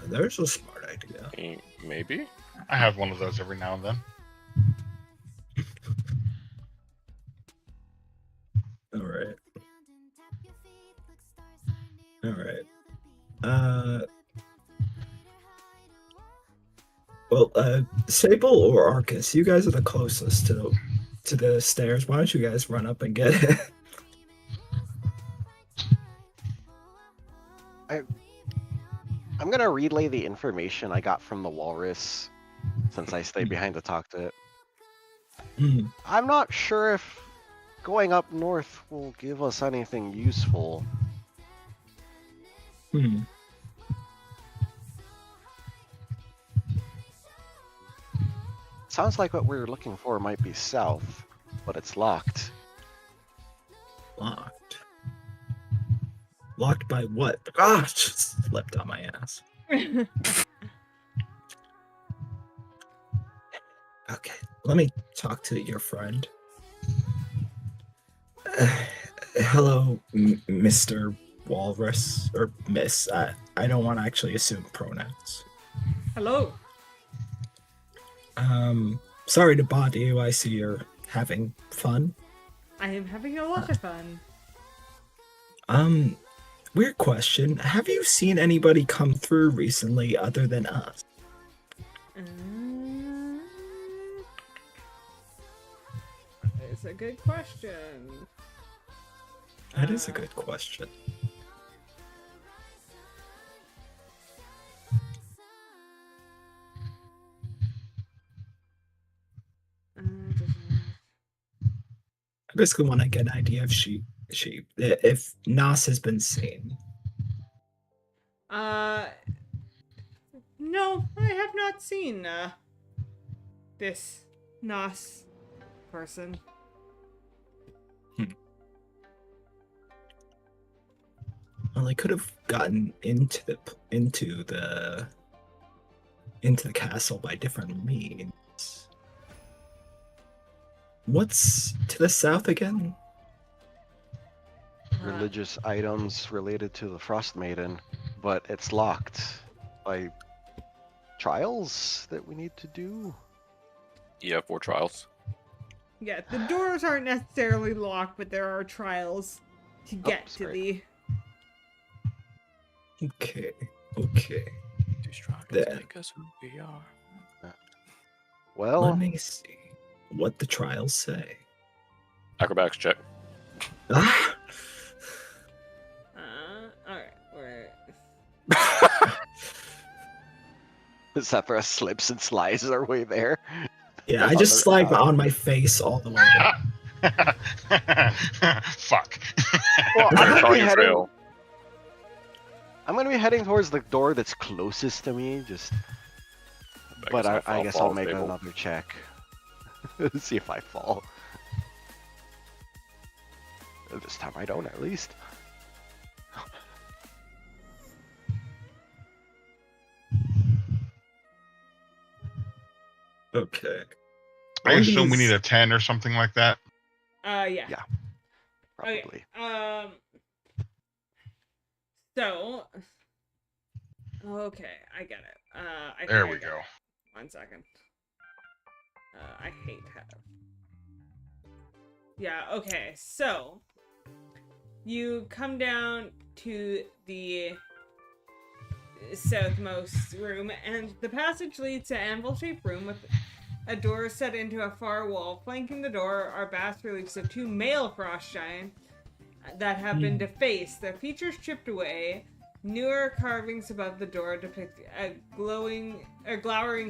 There's a smart idea. Maybe. I have one of those every now and then. Alright. Alright. Well, Sable or Arcus, you guys are the closest to the stairs. Why don't you guys run up and get it? I'm gonna relay the information I got from the walrus, since I stayed behind to talk to it. I'm not sure if going up north will give us anything useful. Sounds like what we're looking for might be south, but it's locked. Locked. Locked by what? Ah, just slipped on my ass. Okay, let me talk to your friend. Hello, Mr. Walrus, or Miss. I don't want to actually assume pronouns. Hello. Sorry to bother you. I see you're having fun. I am having a lot of fun. Weird question. Have you seen anybody come through recently other than us? It's a good question. That is a good question. I basically want to get an idea if if Nas has been seen. No, I have not seen this Nas person. Well, I could have gotten into the castle by different means. What's to the south again? Religious items related to the Frost Maiden, but it's locked by trials that we need to do. Yeah, 4 trials. Yeah, the doors aren't necessarily locked, but there are trials to get to sorry. the. Okay. These trials There. make us who we are. Well, Let me see what the trials say. Acrobatics check. Ah! Alright, we're. Zephyr slips and slides our way there. Yeah, I On just the- slide on my face all the way there. Fuck. Well, Trying to follow your heading, trail. I'm gonna be heading towards the door that's closest to me. But I guess I'll make another check. See if I fall. This time I don't, at least. Okay. I One of assume we these- need a 10 or something like that. Yeah. Yeah. Probably. Okay. So. Okay, I get it. I There think I we get go. it. 1 second. I hate how. Yeah, okay, so. You come down to the southmost room, and the passage leads to an anvil-shaped room with a door set into a far wall. Flanking the door are bas-reliefs of 2 male frost giants that have been defaced, their features chipped away. Newer carvings above the door depict a glowering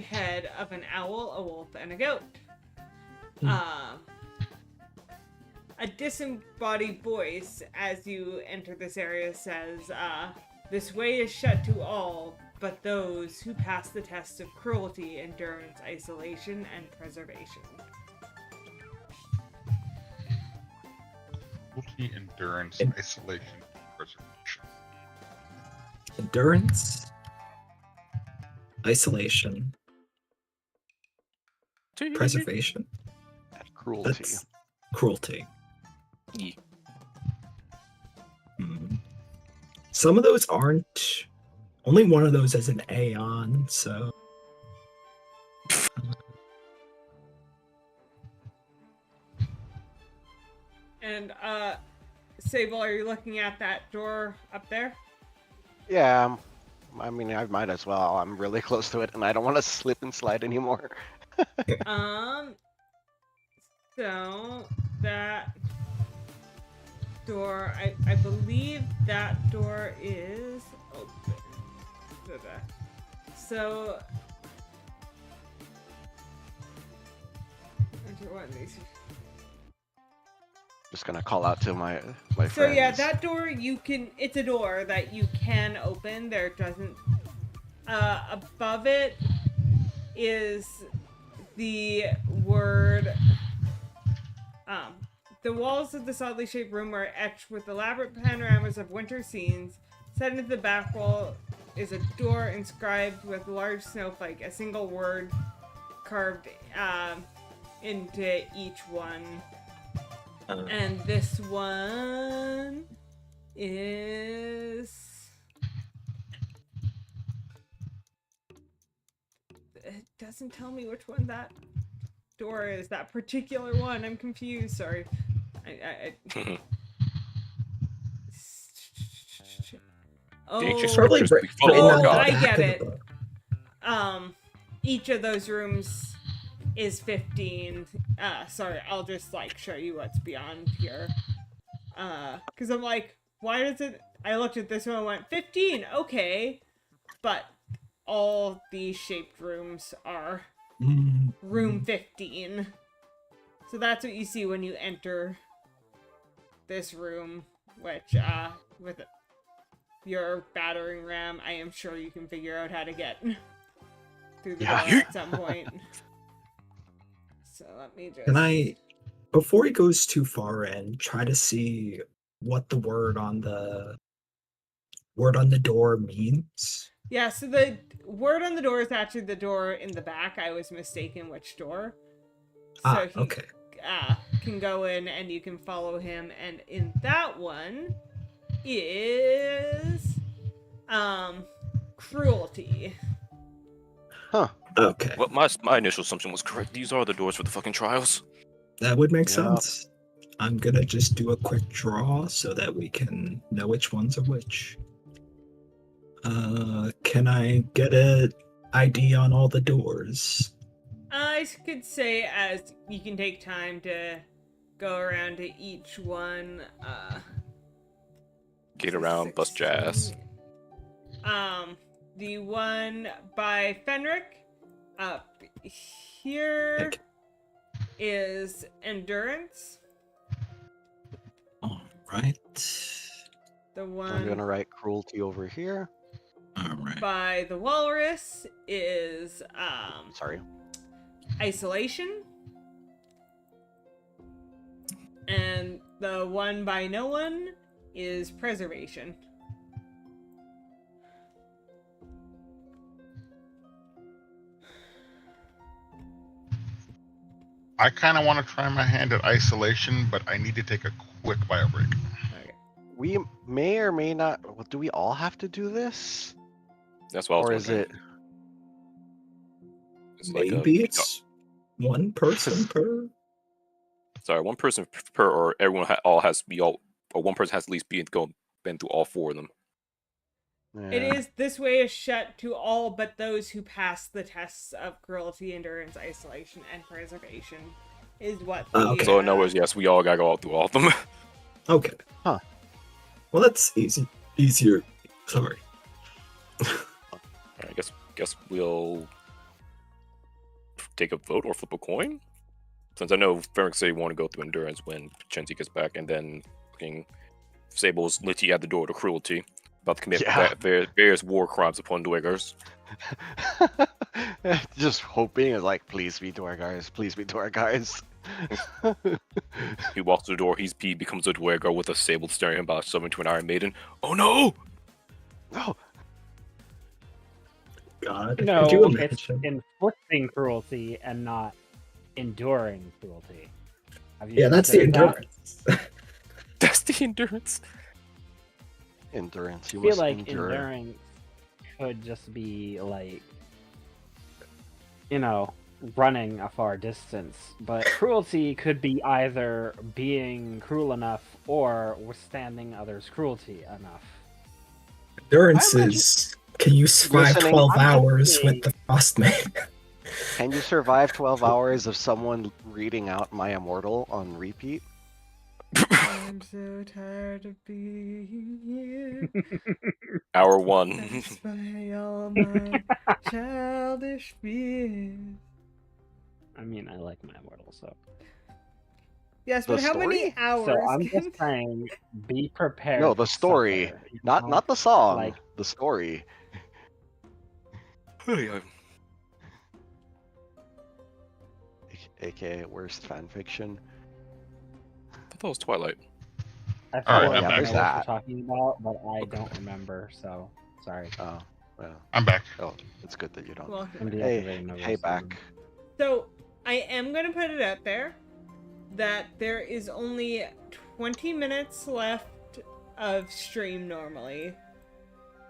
head of an owl, a wolf, and a goat. A disembodied voice as you enter this area says, "This way is shut to all but those who pass the test of cruelty, endurance, isolation, and preservation." Cruelty, endurance, isolation, preservation. Endurance, isolation, preservation. That cruelty. That's cruelty. Yeah. Some of those aren't. Only one of those has an A on, so. And, Sable, are you looking at that door up there? Yeah, I mean, I might as well. I'm really close to it, and I don't want to slip and slide anymore. So that door, I believe that door is open. So enter one of these. Just gonna call out to my friends. So yeah, that door it's a door that you can open. There doesn't above it is the word the walls of this oddly shaped room are etched with elaborate panoramas of winter scenes. Set into the back wall is a door inscribed with a large snowflake. A single word carved into each one. Uh, And this one is... It doesn't tell me which one that door is. That particular one. I'm confused. Sorry. Oh, Ancient probably scriptures right, before oh, on the God. I back get of the it. book. Each of those rooms is 15. Sorry, I'll just like show you what's beyond here. Because I'm like, why does it? I looked at this one and went 15. Okay, but all these shaped rooms are Mm, room 15. So that's what you see when you enter this room, which with your battering ram, I am sure you can figure out how to get through the Yeah. door at some point. So let me just... Can I, before he goes too far in, try to see what the word on the door means? Yeah, so the word on the door is actually the door in the back. I was mistaken which door. So he Okay. can go in and you can follow him. And in that one is cruelty. Huh. Okay. Well, my initial assumption was correct. These are the doors for the fucking trials. That would make Yeah. sense. I'm gonna just do a quick draw so that we can know which ones are which. Can I get an ID on all the doors? I could say as you can take time to go around to each one. Get around, bust jazz. 16. The one by Fenric up here Thank is endurance. All right. The I'm one gonna write cruelty over here. All right. by the walrus is Sorry. isolation. And the one by no one is preservation. I kind of want to try my hand at isolation, but I need to take a quick bio break. Okay. We may or may not. Well, do we all have to do this, That's what I was or is wondering. it? It's like Maybe it's one person per. sorry, one person per, or everyone all has to be all, or one person has to at least been through all four of them. It Yeah. is this way is shut to all but those who pass the tests of cruelty, endurance, isolation, and preservation. Is what. Okay. So in other words, yes, we all gotta go all through all of them. Okay. Huh. Well, that's easy. Easier. Sorry. I guess we'll take a vote or flip a coin. Since I know Ferric said he want to go through endurance when Chenzi gets back, and then fucking Sable's literally at the door to cruelty, about to commit Yeah. various war crimes upon Dwagars. Just hoping it's like, please be Dwargars, please be Dwargars. He walks through the door, he becomes a Dwagar with a Sable staring him about summoning to an Iron Maiden. Oh no! No. God. No, could you it's imagine? inflicting cruelty and not enduring cruelty. Have you Yeah, that's the considered that? endurance. That's the endurance. Endurance. I You feel must like endure. endurance could just be like, you know, running a far distance, but cruelty could be either being cruel enough or withstanding others' cruelty enough. Endurance I imagine- is. Can you survive Listening- 12 I'm hours actually- with the Frostman? Can you survive 12 hours of someone reading out My Immortal on repeat? I'm so tired of being here. Hour one. That's by all my childish fears. I mean, I like my immortal, so. Yes, The but how many story? hours? So I'm can- just saying, be prepared. No, the to story. suffer, you Not know? the song. like- the story. AKA worst fan fiction. I thought that was Twilight. I All feel right, like I'm I back. know There's what that. you're talking about, but I don't remember. So sorry. Oh, well. I'm back. Oh, it's good that you don't. Well, I'm Hey, deactivating my hey, voice. back. So, I am going to put it out there that there is only 20 minutes left of stream normally.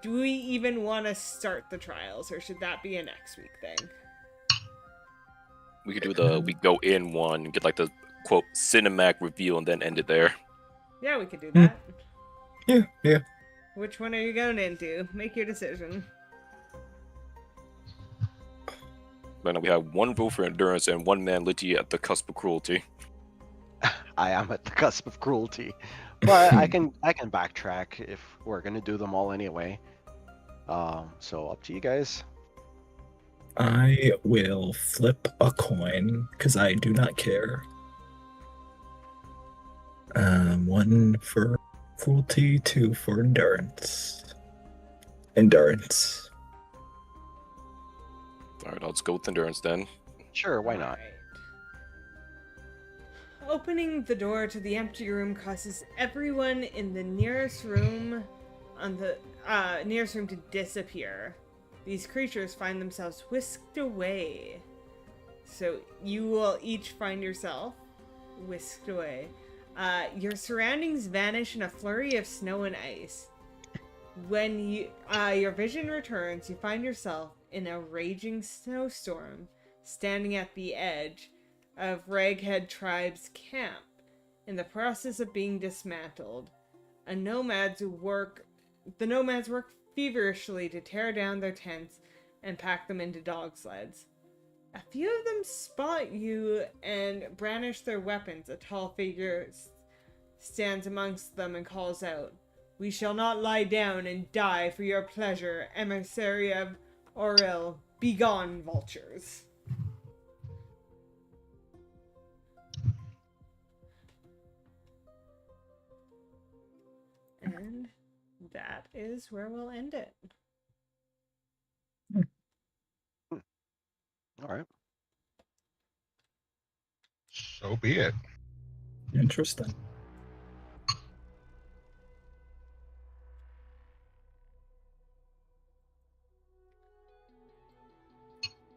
Do we even want to start the trials, or should that be a next week thing? We could do we go in one, get like the quote cinematic reveal, and then end it there. Yeah, we could do that. Yeah. Which one are you going into? Make your decision. Right now we have one vote for endurance and one man Lichi at the cusp of cruelty. I am at the cusp of cruelty, but I can backtrack if we're gonna do them all anyway. So up to you guys. I will flip a coin because I do not care. 1 for cruelty, 2 for endurance. Endurance. Alright, let's go with endurance then. Sure, why not? Alright. Opening the door to the empty room causes everyone in the nearest room to disappear. These creatures find themselves whisked away. So you will each find yourself whisked away. Your surroundings vanish in a flurry of snow and ice. When your vision returns, you find yourself in a raging snowstorm, standing at the edge of Raghead Tribe's camp, in the process of being dismantled. The nomads work feverishly to tear down their tents and pack them into dog sleds. A few of them spot you and brandish their weapons. A tall figure stands amongst them and calls out, "We shall not lie down and die for your pleasure, emissary of Auril. Begone, vultures." And that is where we'll end it. All right. So be it. Interesting.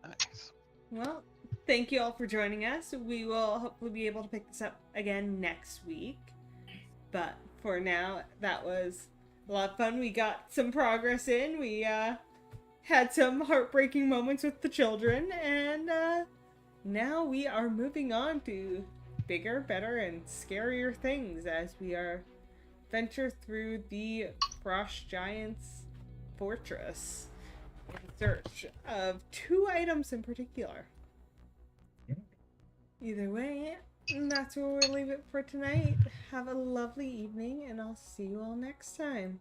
Nice. Well, thank you all for joining us. We will hopefully be able to pick this up again next week. But for now, that was a lot of fun. We got some progress in. We had some heartbreaking moments with the children. And now we are moving on to bigger, better, and scarier things as we venture through the Frost Giant's fortress in search of 2 items in particular. Either way, that's where we'll leave it for tonight. Have a lovely evening, and I'll see you all next time.